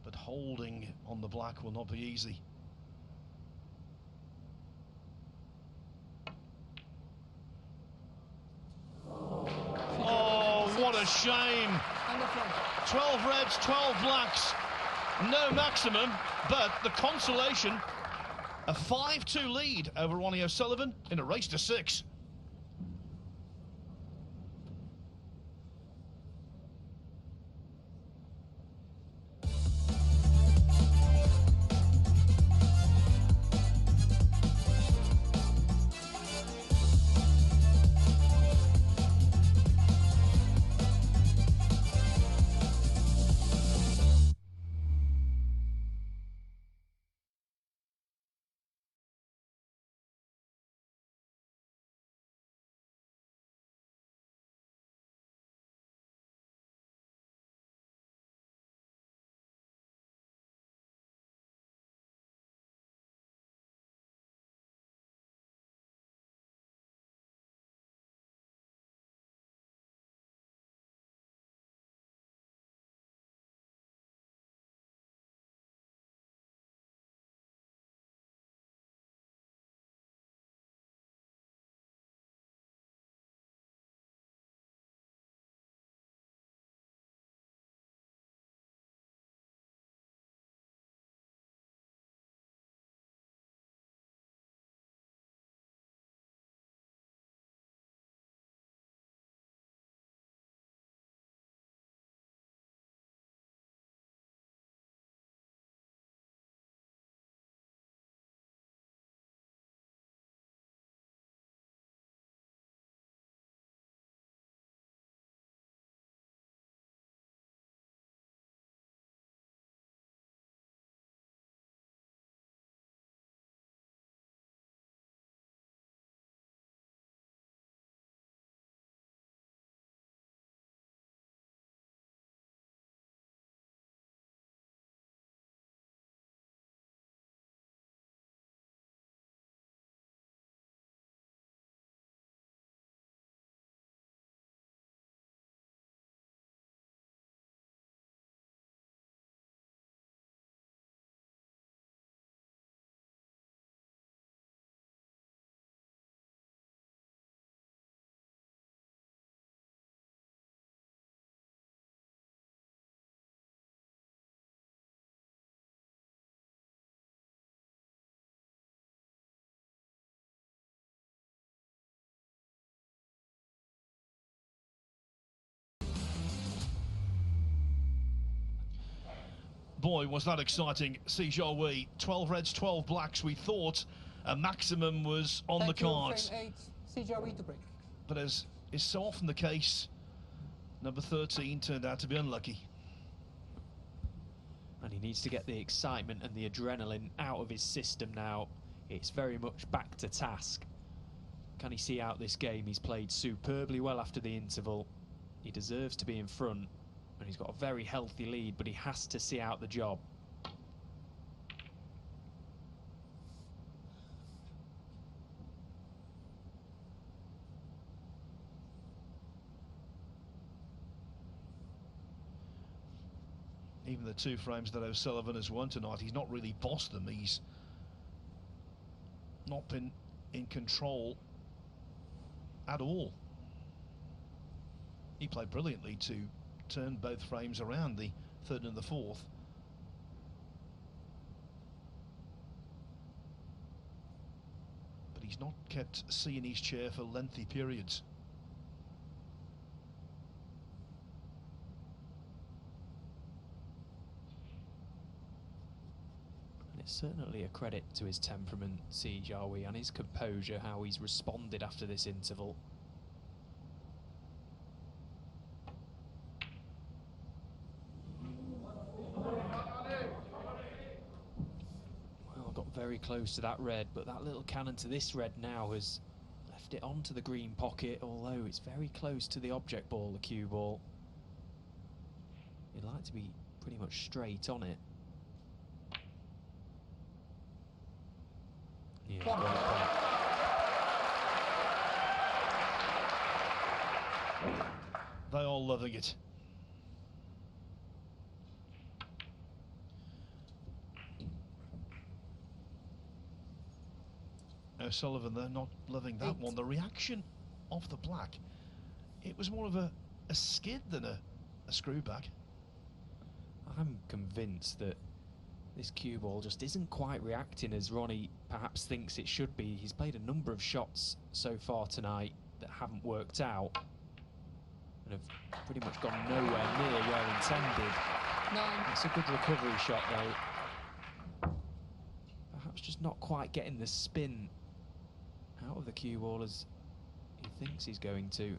but holding on the black will not be easy. Oh, what a shame. And the front. 12 reds, 12 blacks. No maximum, but the consolation, a 5-2 lead over Ronnie O'Sullivan in a race to 6. Boy, was that exciting. Si Jiahui, 12 reds, 12 blacks. We thought a maximum was on the cards. Frame 8, Si Jiahui to break. But as is so often the case, number 13 turned out to be unlucky. And he needs to get the excitement and the adrenaline out of his system now. It's very much back to task. Can he see out this game? He's played superbly well after the interval. He deserves to be in front, and he's got a very healthy lead, but he has to see out the job. Even the 2 frames that O'Sullivan has won tonight, he's not really bossed them. He's not been in control at all. He played brilliantly to turn both frames around, the 3rd and the 4th. But he's not kept Si in his chair for lengthy periods. It's certainly a credit to his temperament, Si Jiahui, and his composure, how he's responded after this interval. Well, got very close to that red, but that little cannon to this red now has left it onto the green pocket, although it's very close to the object ball, the cue ball. You'd like to be pretty much straight on it. Yeah, great point. They all loving it. O'Sullivan, they're not loving that one. The reaction of the black, it was more of a skid than a screw back. I'm convinced that this cue ball just isn't quite reacting as Ronnie perhaps thinks it should be. He's played a number of shots so far tonight that haven't worked out and have pretty much gone nowhere near where intended. It's a good recovery shot though. Perhaps just not quite getting the spin out of the cue ball as he thinks he's going to.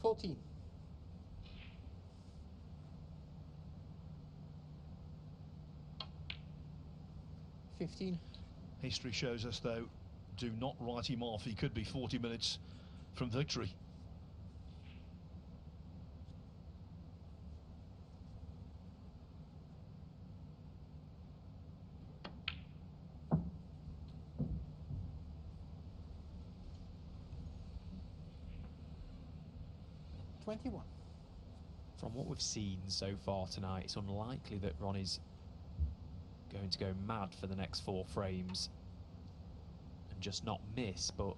$14. $15. History shows us, though, do not write him off. He could be 40 minutes from victory. $21. From what we've seen so far tonight, it's unlikely that Ronnie's going to go mad for the next 4 frames and just not miss, but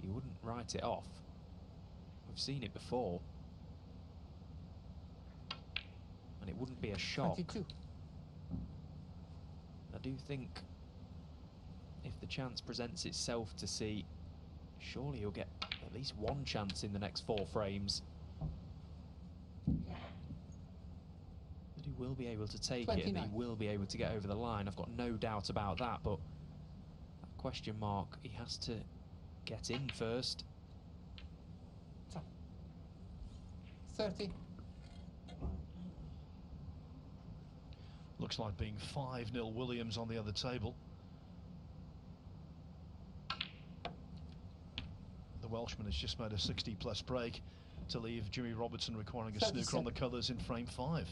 you wouldn't write it off. We've seen it before, and it wouldn't be a shock. 22. I do think if the chance presents itself to see, surely he'll get at least one chance in the next 4 frames. That he will be able to take 29. it, and he will be able to get over the line. I've got no doubt about that, but that question mark, he has to get in first. 30. Looks like being 5-0 Williams on the other table. The Welshman has just made a 60-plus break to leave Jimmy Robertson requiring a snooker on the colours in frame 5.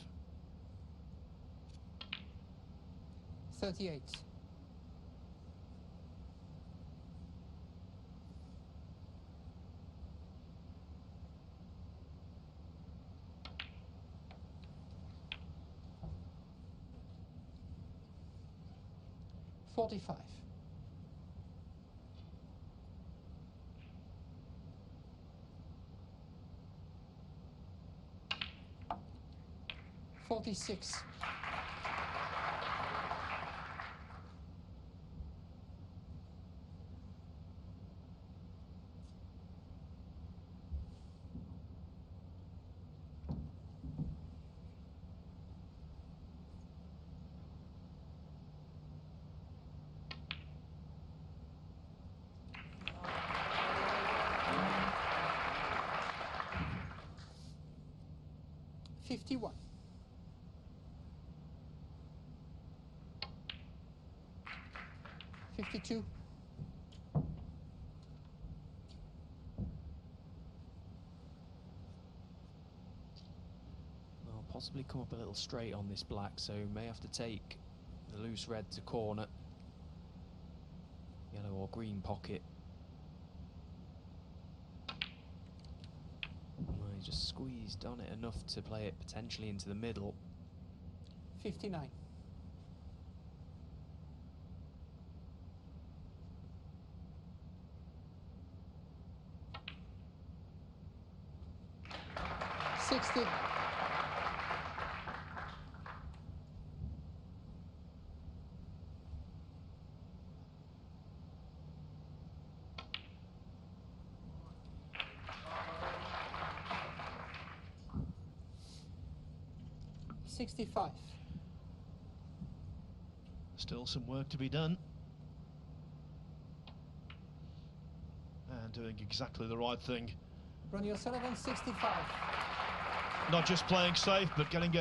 38. $45. 46. 51. $52. Well, possibly come up a little straight on this black, so may have to take the loose red to corner. Yellow or green pocket. Well, he just squeezed on it enough to play it potentially into the middle. 59. $60. $65. Still some work to be done. And doing exactly the right thing. Ronnie O'Sullivan, 65. Not just playing safe, but getting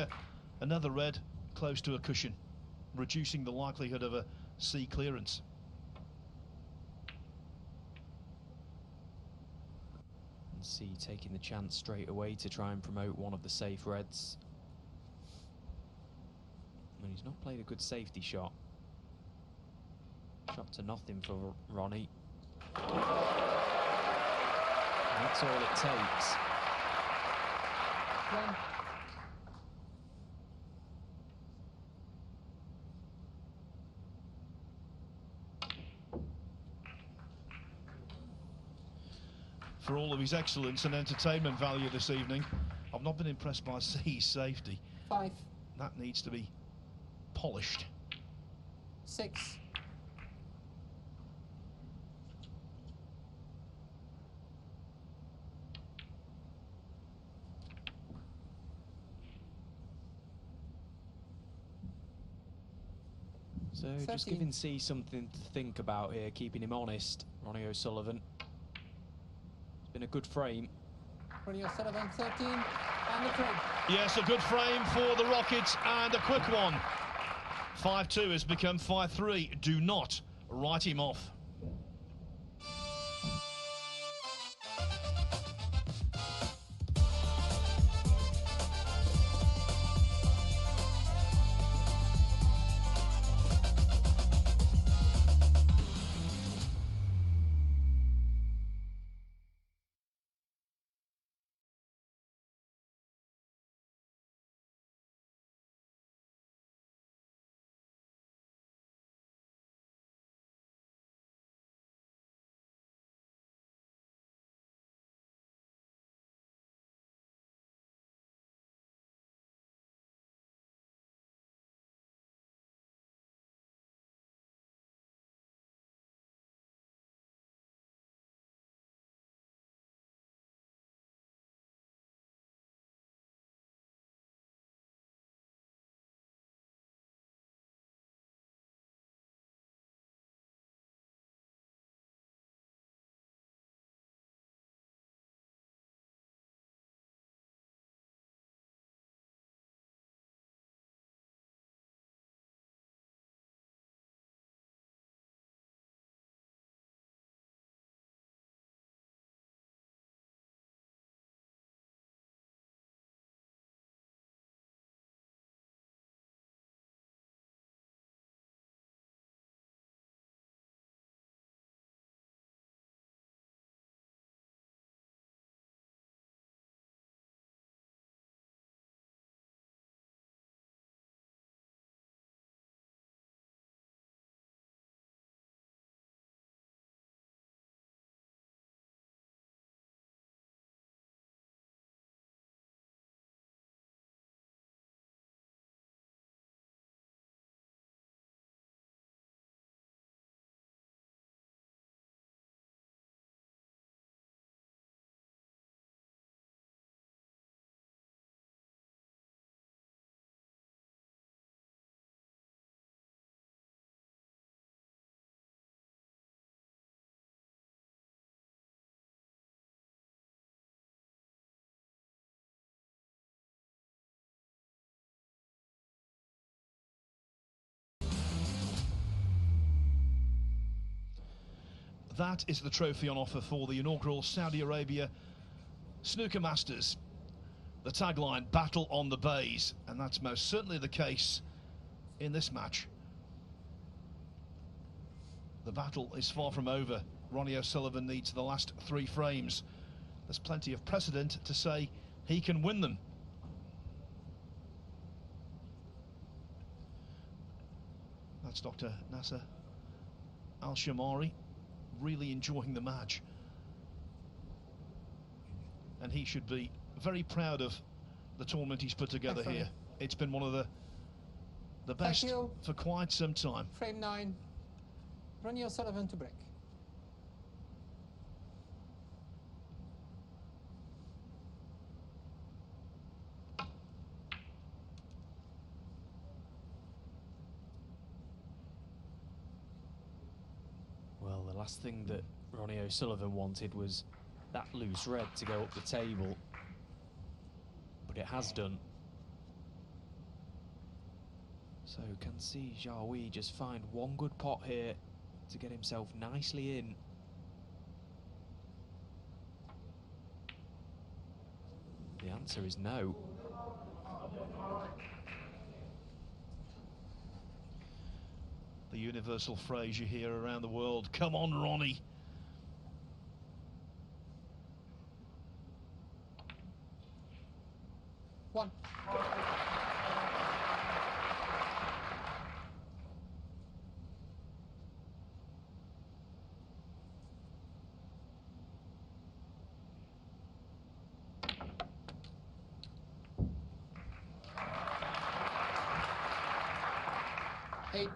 another red close to a cushion, reducing the likelihood of a C clearance. And C taking the chance straight away to try and promote one of the safe reds. And he's not played a good safety shot. Shot to nothing for Ronnie. And that's all it takes. One. For all of his excellence and entertainment value this evening, I've not been impressed by C's safety. 5. That needs to be polished. 6. So 13. just giving C something to think about here, keeping him honest, Ronnie O'Sullivan. It's been a good frame. Ronnie O'Sullivan, 13. And the frame. Yes, a good frame for the Rockets and a quick one. 5-2 has become 5-3. Do not write him off. that is the trophy on offer for the inaugural Saudi Arabia Snooker Masters. The tagline, battle on the bays, and that's most certainly the case in this match. The battle is far from over. Ronnie O'Sullivan needs the last 3 frames. There's plenty of precedent to say he can win them. That's Dr. Nasser Al-Shamari, really enjoying the match. And he should be very proud of the tournament he's put together here. It's been one of the best for quite some time. Frame 9, Ronnie O'Sullivan to break. Well, the last thing that Ronnie O'Sullivan wanted was that loose red to go up the table, but it has done. So can Si Jiahui just find one good pot here to get himself nicely in? The answer is no. The universal phrase you hear around the world, come on, Ronnie. One. Eight.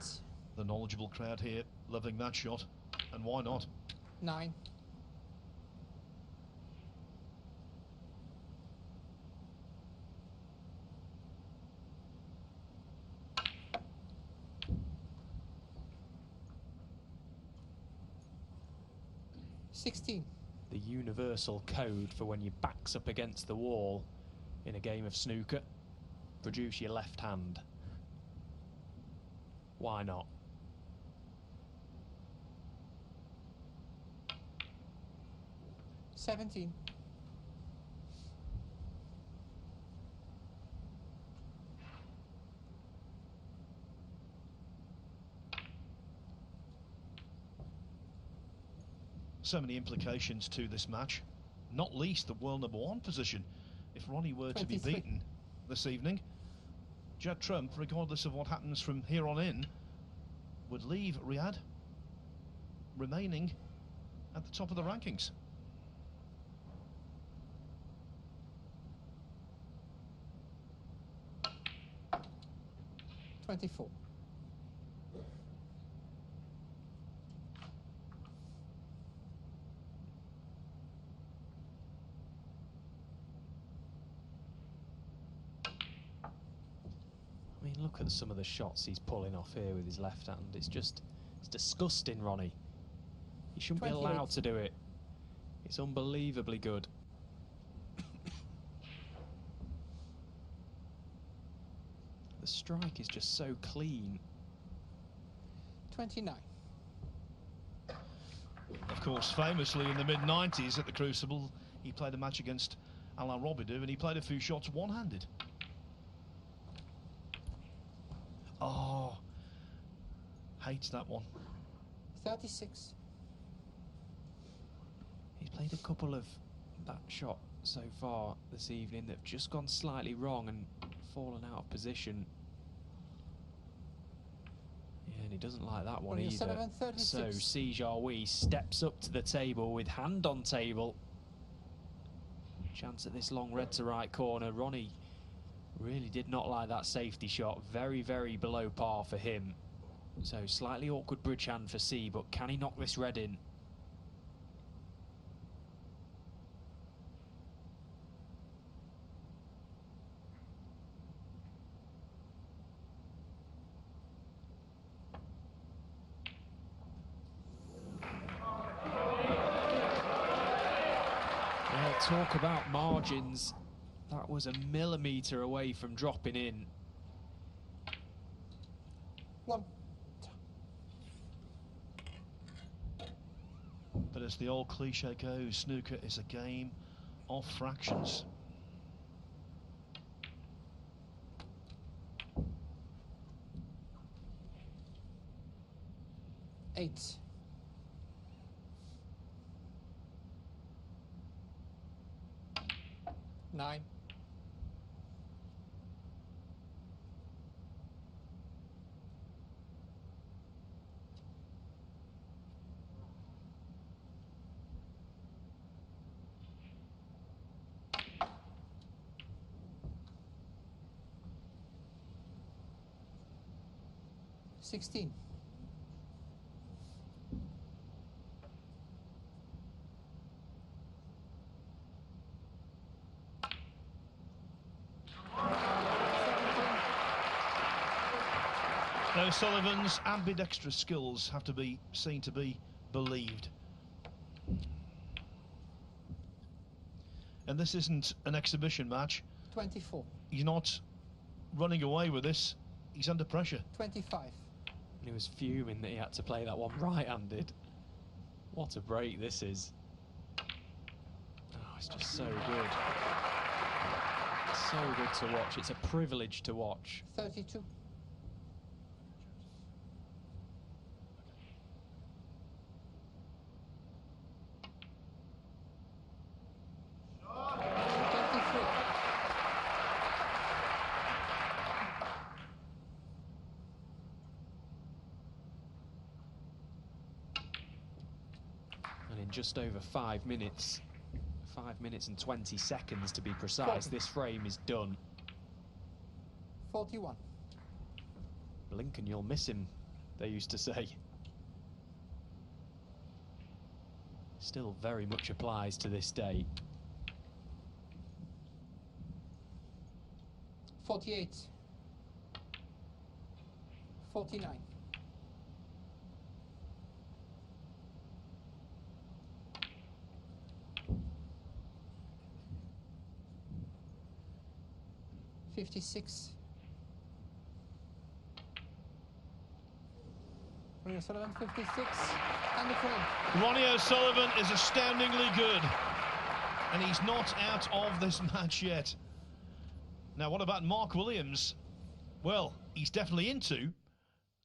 The knowledgeable crowd here loving that shot, and why not? 9. $16. The universal code for when your back's up against the wall in a game of snooker: produce your left hand. Why not? $17. So many implications to this match, not least the world #1 position. If Ronnie were to be 23. beaten this evening, Judd Trump, regardless of what happens from here on in, would leave Riyadh remaining at the top of the rankings. $24. I mean, look at some of the shots he's pulling off here with his left hand. It's disgusting, Ronnie. He shouldn't be 28. allowed to do it. It's unbelievably good. The strike is just so clean. 29. Of course, famously in the mid-90s at the Crucible, he played a match against Alain Robidoux, and he played a few shots one-handed. Oh, hates that one. 36. He's played a couple of that shot so far this evening that have just gone slightly wrong and fallen out of position. Yeah, and he doesn't like that one either. So Si Jiahui steps up to the table with hand on table. Chance at this long red to right corner. Ronnie really did not like that safety shot. Very, very below par for him. So slightly awkward bridge hand for Si, but can he knock this red in? Well, talk about margins. That was a millimetre away from dropping in. 1. as the old cliche goes, snooker is a game of fractions. Eight. Nine. $16. O'Sullivan's ambidextrous skills have to be seen to be believed. And this isn't an exhibition match. 24. He's not running away with this. He's under pressure. 25. He was fuming that he had to play that one right-handed. What a break this is. Oh, it's just so good. So good to watch. It's a privilege to watch. 32. And in just over 5 minutes, 5 minutes and 20 seconds to be precise, this frame is done. 41. Blink and you'll miss him, they used to say. Still very much applies to this day. 48. 49. 56. Ronnie O'Sullivan, 56. And the frame. Ronnie O'Sullivan is astoundingly good. And he's not out of this match yet. Now, what about Mark Williams? Well, he's definitely into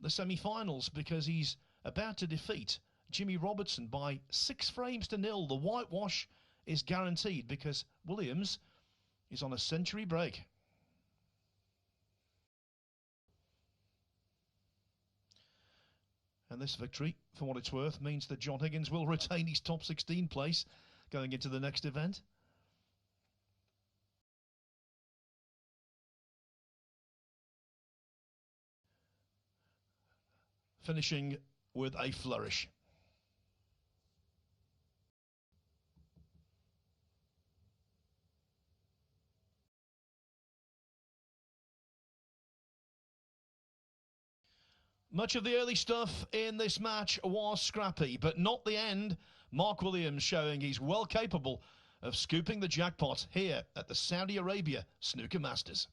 the semi-finals because he's about to defeat Jimmy Robertson by 6 frames to 0. The whitewash is guaranteed because Williams is on a century break. And this victory, for what it's worth, means that John Higgins will retain his top 16 place going into the next event. Finishing with a flourish. Much of the early stuff in this match was scrappy, but not the end. Mark Williams showing he's well capable of scooping the jackpot here at the Saudi Arabia Snooker Masters.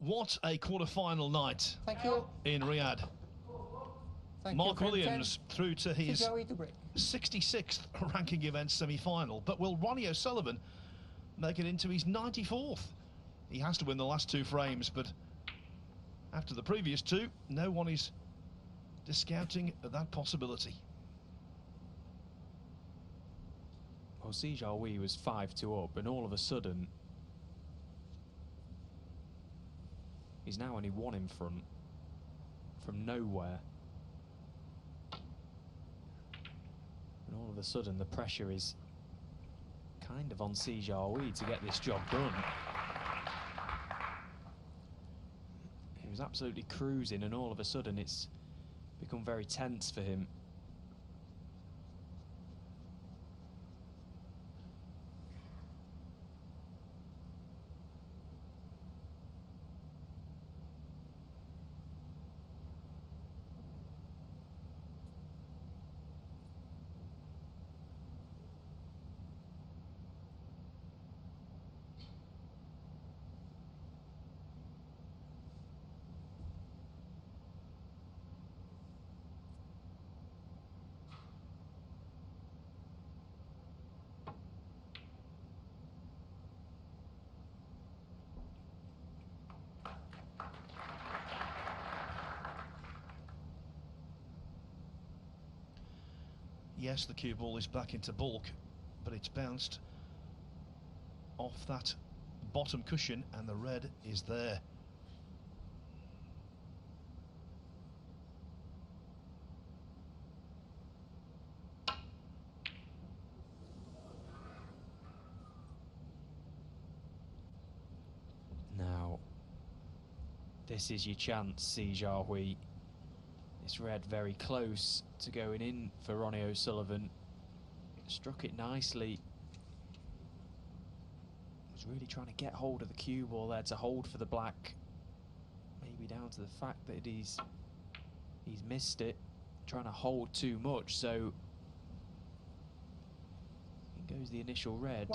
What a quarter-final night Thank you. in Riyadh. Thank Mark you. Williams through to Si his Jiahui to break. 66th ranking event semi-final. But will Ronnie O'Sullivan make it into his 94th? He has to win the last 2 frames, but after the previous 2, no one is discounting that possibility. Well, Si Jiahui was 5-2 up, and all of a sudden, he's now only 1 in front from nowhere. And all of a sudden, the pressure is kind of on Si Jiahui to get this job done. He was absolutely cruising, and all of a sudden, it's become very tense for him. Yes, the cue ball is back into bulk, but it's bounced off that bottom cushion and the red is there. Now, this is your chance, Si Jiahui. This red very close to going in for Ronnie O'Sullivan. Struck it nicely. Was really trying to get hold of the cue ball there to hold for the black. Maybe down to the fact that he's missed it. Trying to hold too much, so in goes the initial red.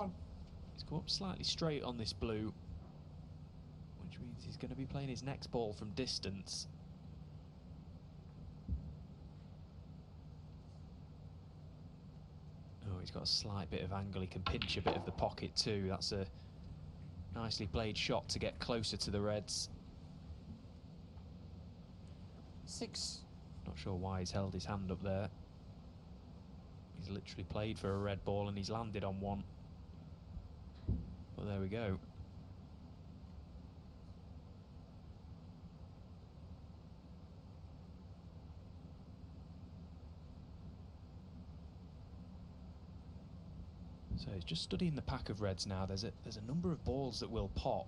He's come up slightly straight on this blue, which means he's going to be playing his next ball from distance. Oh, he's got a slight bit of angle. He can pinch a bit of the pocket too. That's a nicely played shot to get closer to the reds. 6. Not sure why he's held his hand up there. He's literally played for a red ball and he's landed on one. Well, there we go. So he's just studying the pack of reds now. There's a number of balls that will pop.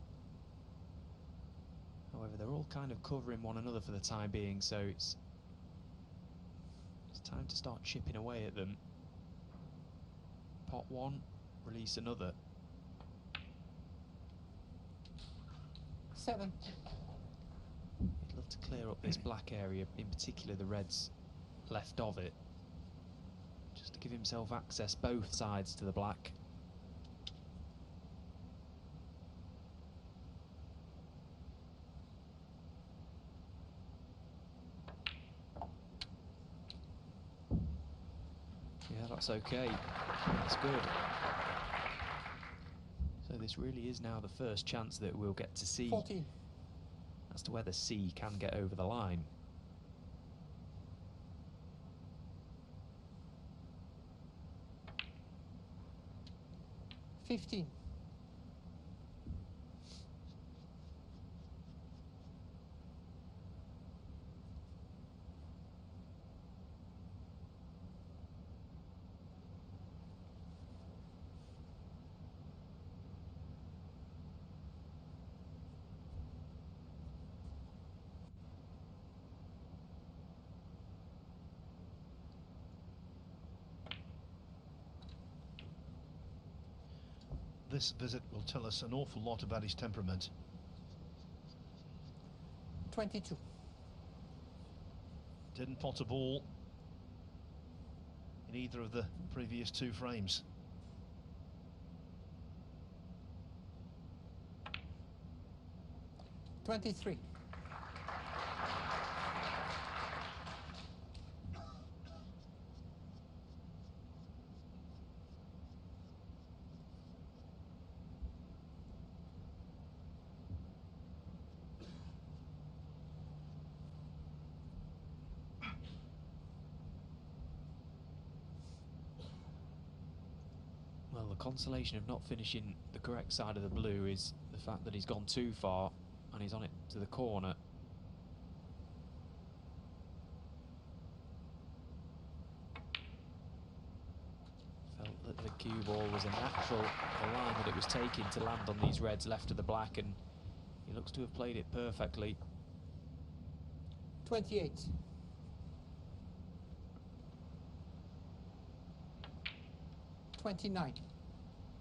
However, they're all kind of covering one another for the time being, so it's time to start chipping away at them. Pot one, release another. 7. He'd love to clear up this black area, in particular the reds left of it, just to give himself access both sides to the black. Yeah, that's okay. That's good. So this really is now the first chance that we'll get to see 14. as to whether C can get over the line. $15. This visit will tell us an awful lot about his temperament. 22. Didn't pot a ball in either of the previous 2 frames. 23. Well, the consolation of not finishing the correct side of the blue is the fact that he's gone too far and he's on it to the corner. Felt that the cue ball was a natural line that it was taking to land on these reds left of the black, and he looks to have played it perfectly. 28. $29.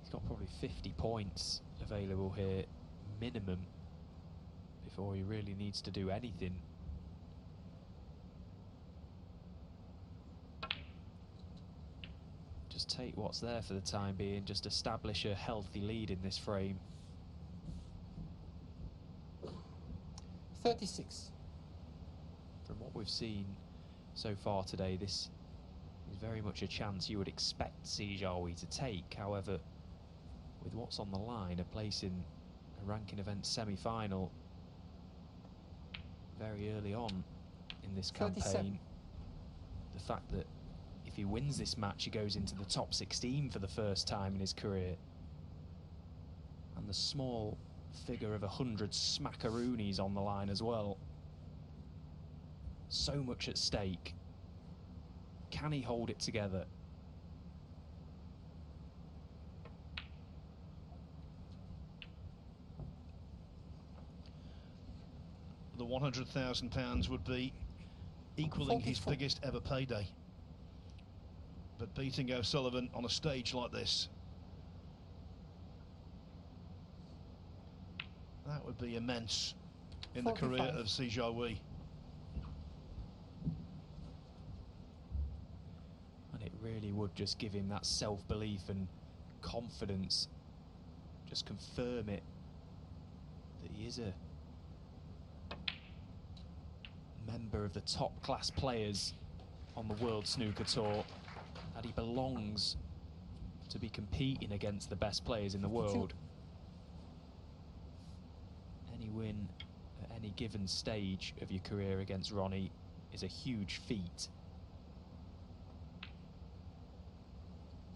He's got probably 50 points available here, minimum, before he really needs to do anything. Just take what's there for the time being, just establish a healthy lead in this frame. 36. From what we've seen so far today, this is very much a chance you would expect Si Jiahui to take. However, with what's on the line, a place in a ranking event semi-final very early on in this 37. campaign, the fact that if he wins this match, he goes into the top 16 for the first time in his career, and the small figure of 100 smackaroonies on the line as well. So much at stake. Can he hold it together? The £100,000 would be equaling his 44. biggest ever payday. But beating O'Sullivan on a stage like this, that would be immense in the 45. career of Si Jiahui. And it really would just give him that self-belief and confidence, just confirm it that he is a member of the top class players on the World Snooker Tour, that he belongs to be competing against the best players in the 52. world. Any win at any given stage of your career against Ronnie is a huge feat.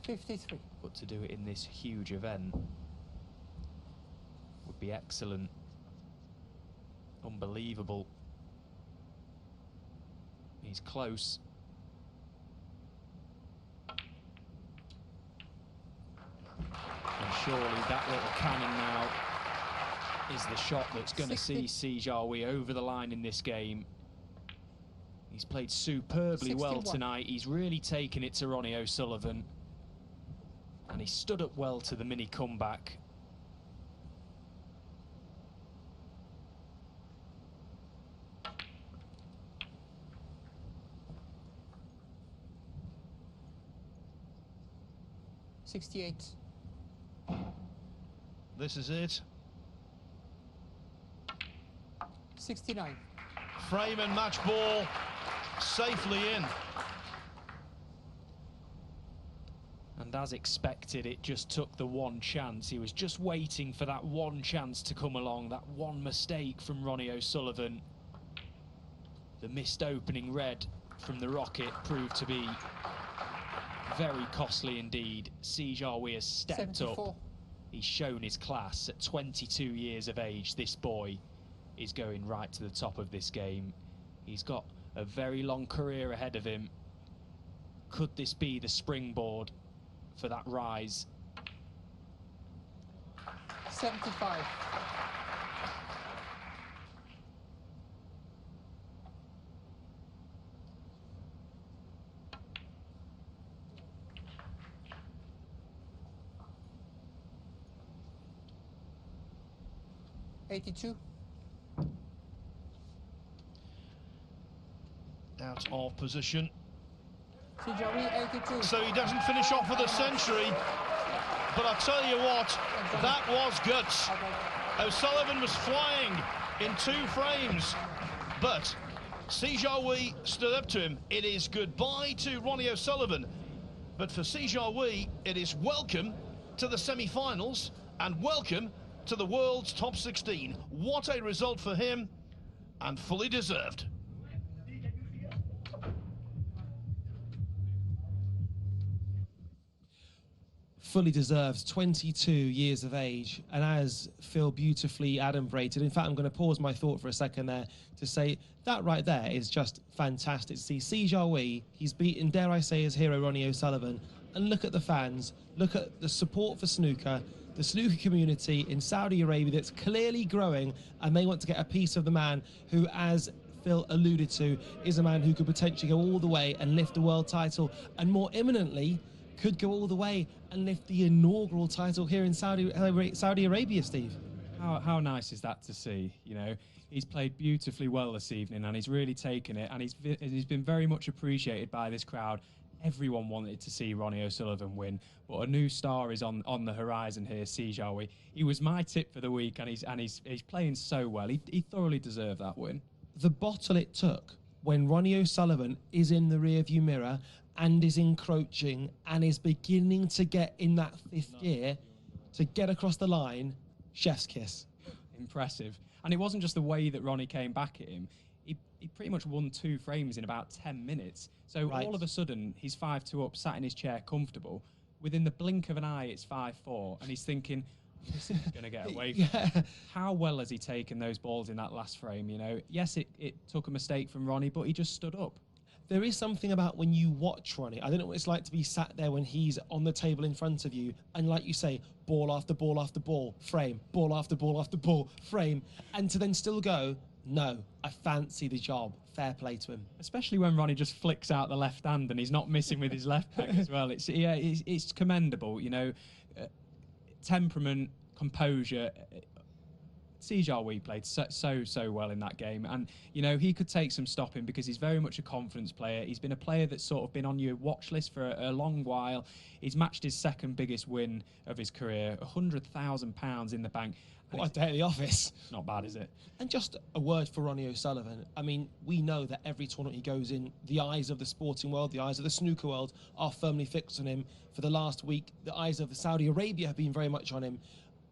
53. But to do it in this huge event would be excellent, unbelievable. He's close. And surely that little cannon now is the shot that's going to see Si Jiahui over the line in this game. He's played superbly well 61. tonight. He's really taken it to Ronnie O'Sullivan. And he stood up well to the mini comeback. $68. This is it. 69. Frame and match ball safely in. And as expected, it just took the one chance. He was just waiting for that one chance to come along, that one mistake from Ronnie O'Sullivan. The missed opening red from the rocket proved to be very costly indeed. Si Jiahui has stepped 74. up. He's shown his class. At 22 years of age, this boy is going right to the top of this game. He's got a very long career ahead of him. Could this be the springboard for that rise? 75. $82. Out of position. Si Jiahui, 82. So he doesn't finish off with a century. But I'll tell you what, that was guts. O'Sullivan was flying. in 2 frames. But Si Jiahui stood up to him. It is goodbye to Ronnie O'Sullivan. But for Si Jiahui, it is welcome to the semi-finals and welcome to the world's top 16. What a result for him, and fully deserved. Fully deserved, 22 years of age, and as Phil beautifully adumbrated, in fact, I'm going to pause my thought for a second there to say that right there is just fantastic to see. Si Jiahui, he's beaten, dare I say, his hero Ronnie O'Sullivan, and look at the fans, look at the support for snooker, the snooker community in Saudi Arabia that's clearly growing, and they want to get a piece of the man who, as Phil alluded to, is a man who could potentially go all the way and lift the world title, and more imminently, could go all the way and lift the inaugural title here in Saudi Arabia, Steve. How nice is that to see? You know, he's played beautifully well this evening, and he's really taken it, and he's been very much appreciated by this crowd. Everyone wanted to see Ronnie O'Sullivan win, but a new star is on the horizon here, Si Jiahui. He was my tip for the week, and he's playing so well. He thoroughly deserved that win. The bottle it took when Ronnie O'Sullivan is in the rearview mirror and is encroaching and is beginning to get in that 5th gear to get across the line, chef's kiss. Impressive. And it wasn't just the way that Ronnie came back at him. He pretty much won 2 frames in about 10 minutes. So all of a sudden, he's 5-2 up, sat in his chair comfortable. Within the blink of an eye, it's 5-4. And he's thinking, this is going to get away from me. How well has he taken those balls in that last frame, you know? Yes, it took a mistake from Ronnie, but he just stood up. There is something about when you watch Ronnie, I don't know what it's like to be sat there when he's on the table in front of you, and like you say, ball after ball after ball, frame, ball after ball after ball, frame, and to then still go, no, I fancy the job. Fair play to him. Especially when Ronnie just flicks out the left hand and he's not missing with his left peg as well. It's commendable, you know. Temperament, composure. Si Jiahui played so well in that game, and you know he could take some stopping because he's very much a confidence player. He's been a player that's sort of been on your watch list for a long while. He's matched his 2nd biggest win of his career, £100,000 in the bank. What a day at the office. Not bad, is it? And just a word for Ronnie O'Sullivan. I mean, we know that every tournament he goes in, the eyes of the sporting world, the eyes of the snooker world are firmly fixed on him. For the last week, the eyes of Saudi Arabia have been very much on him.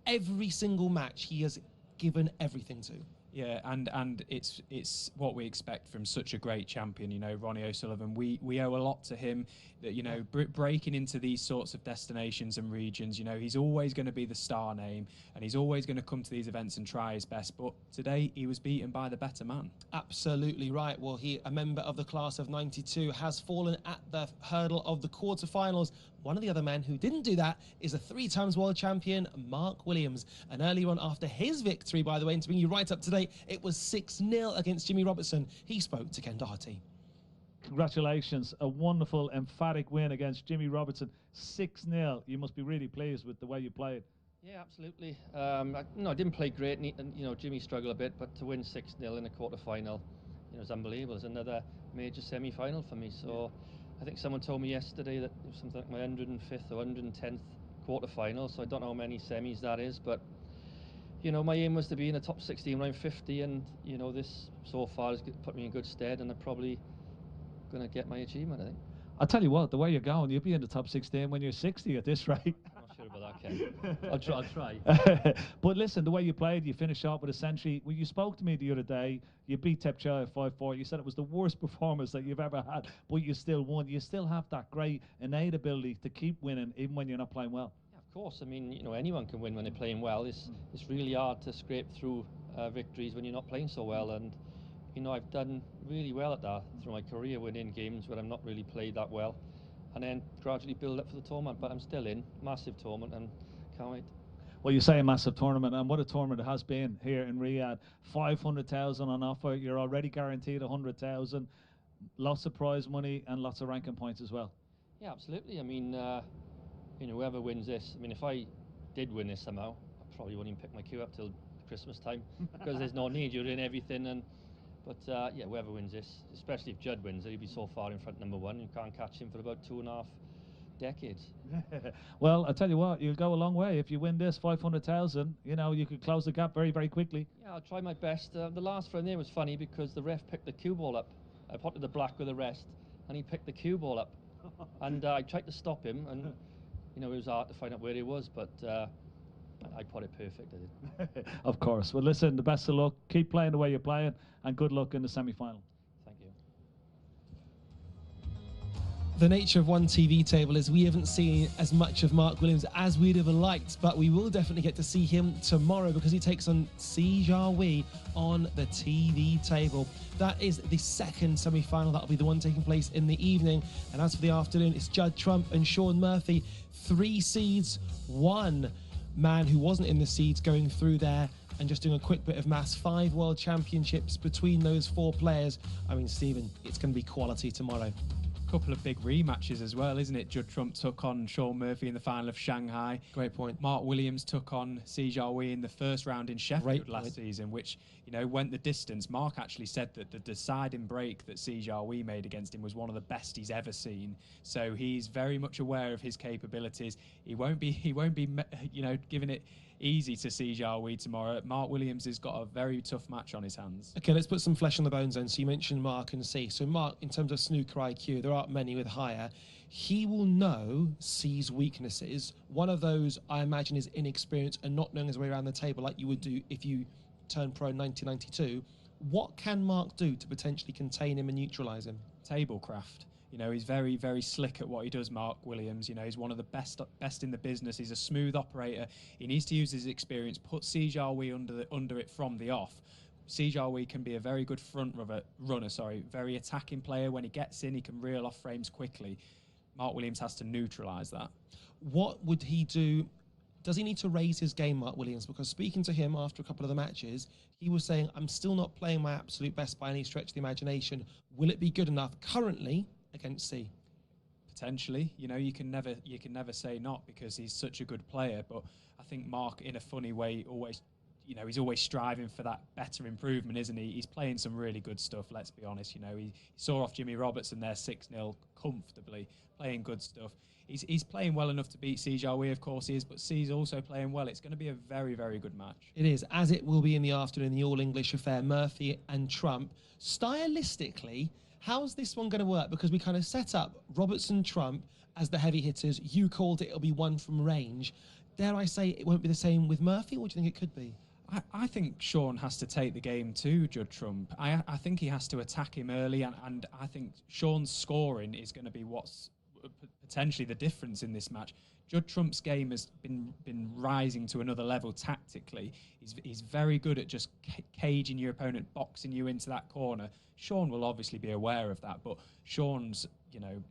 Every single match he has given everything to. Yeah, and it's what we expect from such a great champion, you know, Ronnie O'Sullivan. We owe a lot to him, that, you know, breaking into these sorts of destinations and regions. You know, he's always going to be the star name, and he's always going to come to these events and try his best. But today he was beaten by the better man. Absolutely right. Well, he, a member of the class of '92, has fallen at the hurdle of the quarterfinals. One of the other men who didn't do that is a 3-time world champion, Mark Williams. And earlier on, after his victory, by the way, and to bring you right up to date, it was 6-0 against Jimmy Robertson. He spoke to Ken Doherty. Congratulations, a wonderful, emphatic win against Jimmy Robertson, 6-0. You must be really pleased with the way you played. Yeah, absolutely. I didn't play great, and you know, Jimmy struggled a bit, but to win 6-0 in a quarter-final, you know, it's unbelievable. It's another major semi-final for me. So I think someone told me yesterday that it was something like my 105th or 110th quarter-final, so I don't know how many semis that is, but you know, my aim was to be in the top 16 when I'm 50, and you know, this so far has put me in good stead, and I'm probably going to get my achievement, I think. I'll tell you what, the way you're going, you'll be in the top 16 when you're 60 at this rate. I'm not sure about that, Ken. I'll try. But listen, the way you played, you finished off with a century. When you spoke to me the other day, you beat Tepchai 5-4. You said it was the worst performance that you've ever had, but you still won. You still have that great innate ability to keep winning even when you're not playing well. Yeah, of course. I mean, you know, anyone can win when they're playing well. It's really hard to scrape through victories when you're not playing so well, and you know, I've done really well at that through my career, winning games where I'm not really played that well, and then gradually build up for the tournament. But I'm still in massive tournament and can't wait. Well, you say a massive tournament, and what a tournament it has been here in Riyadh. 500,000 on offer. You're already guaranteed 100,000. Lots of prize money and lots of ranking points as well. Yeah, absolutely. I mean, you know, whoever wins this. I mean, if I did win this somehow, I probably wouldn't even pick my queue up till Christmas time because there's no need. You're in everything. But yeah, whoever wins this, especially if Judd wins it, he'll be so far in front, number one. You can't catch him for about decades. Well, I tell you what, you'll go a long way. If you win this 500,000, you know, you could close the gap very, very quickly. Yeah, I'll try my best. The last frame there was funny because the ref picked the cue ball up. I potted the black with the rest, and he picked the cue ball up. And I tried to stop him, and, you know, it was hard to find out where he was, but I put it perfect, I did. Of course. Well, listen, the best of luck. Keep playing the way you're playing, and good luck in the semi-final. Thank you. The nature of one TV table is we haven't seen as much of Mark Williams as we'd have liked, but we will definitely get to see him tomorrow because he takes on Si Jiahui on the TV table. That is the second semi-final. That'll be the one taking place in the evening. And as for the afternoon, it's Judd Trump and Shaun Murphy. 3 seeds, 1 man who wasn't in the seeds going through there. And just doing a quick bit of maths, 5 world championships between those 4 players. I mean, Stephen, it's going to be quality tomorrow. Couple of big rematches as well, isn't it? Judd Trump took on Shaun Murphy in the final of Shanghai. Great point. Mark Williams took on Si Jiahui in the first round in Sheffield last season, which, you know, went the distance. Mark actually said that the deciding break that Si Jiahui made against him was one of the best he's ever seen. So he's very much aware of his capabilities. He won't be, you know, giving it easy to Si Jiahui tomorrow. Mark Williams has got a very tough match on his hands. Okay, let's put some flesh on the bones then. So you mentioned Mark and Si. So Mark, in terms of snooker IQ, there aren't many with higher. He will know Si's weaknesses. One of those, I imagine, is inexperience and not knowing his way around the table like you would do if you turned pro in 1992. What can Mark do to potentially contain him and neutralise him? Tablecraft. You know, he's very, very slick at what he does, Mark Williams. You know, he's one of the best in the business. He's a smooth operator. He needs to use his experience, put Si Jiahui under it from the off. Si Jiahui can be a very good runner, very attacking player. When he gets in, he can reel off frames quickly. Mark Williams has to neutralise that. What would he do? Does he need to raise his game, Mark Williams? Because speaking to him after a couple of the matches, he was saying, I'm still not playing my absolute best by any stretch of the imagination. Will it be good enough currently against Si? Potentially, you know, you can never say not because he's such a good player. But I think Mark, in a funny way, always, you know, he's always striving for that better improvement, isn't he? He's playing some really good stuff. Let's be honest. You know, he saw off Jimmy Robertson there 6-0 comfortably, playing good stuff. He's playing well enough to beat Si Jiahui, of course he is, but Si's also playing well. It's going to be a very, very good match. It is, as it will be in the afternoon, the all-English affair, Murphy and Trump. Stylistically, how's this one going to work? Because we kind of set up Robertson, Trump as the heavy hitters. You called it, it'll be one from range. Dare I say it won't be the same with Murphy? What do you think it could be? I think Shaun has to take the game to Judd Trump. I think he has to attack him early, and I think Shaun's scoring is going to be what's potentially the difference in this match. Judd Trump's game has been rising to another level tactically. He's very good at just caging your opponent, boxing you into that corner. Shaun will obviously be aware of that, but Shaun's, you know,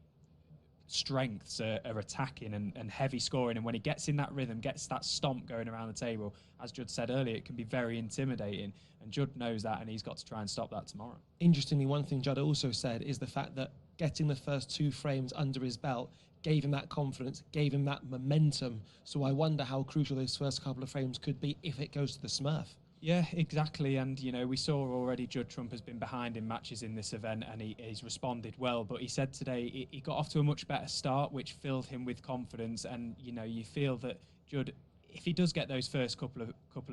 strengths are attacking and heavy scoring, and when he gets in that rhythm, gets that stomp going around the table, as Judd said earlier, it can be very intimidating, and Judd knows that, and he's got to try and stop that tomorrow. Interestingly, one thing Judd also said is the fact that getting the first 2 frames under his belt gave him that confidence, gave him that momentum. So I wonder how crucial those first couple of frames could be if it goes to the Smurf. Yeah, exactly. And, you know, we saw already Judd Trump has been behind in matches in this event, and he's responded well. But he said today he got off to a much better start, which filled him with confidence. And, you know, you feel that Judd, if he does get those first couple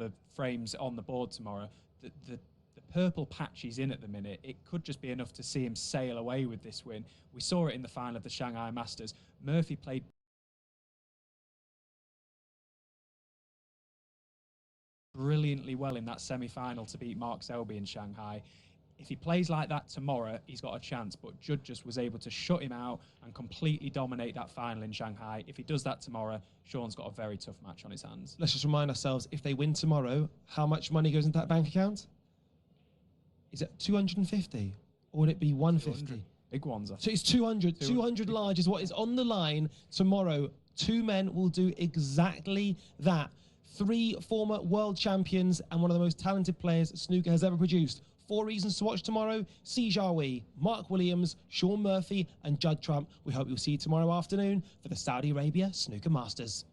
of frames on the board tomorrow, the purple patch he's in at the minute, it could just be enough to see him sail away with this win. We saw it in the final of the Shanghai Masters. Murphy played brilliantly well in that semi-final to beat Mark Selby in Shanghai. If he plays like that tomorrow, he's got a chance, but Judd just was able to shut him out and completely dominate that final in Shanghai. If he does that tomorrow, Shaun's got a very tough match on his hands. Let's just remind ourselves, if they win tomorrow, how much money goes into that bank account? Is it 250 or would it be 150? Big ones. So it's 200. 200 large is what is on the line tomorrow. 2 men will do exactly that. 3 former world champions and one of the most talented players snooker has ever produced. 4 reasons to watch tomorrow: Si Jiahui, Mark Williams, Shaun Murphy and Judd Trump. We hope you'll see you tomorrow afternoon for the Saudi Arabia Snooker Masters.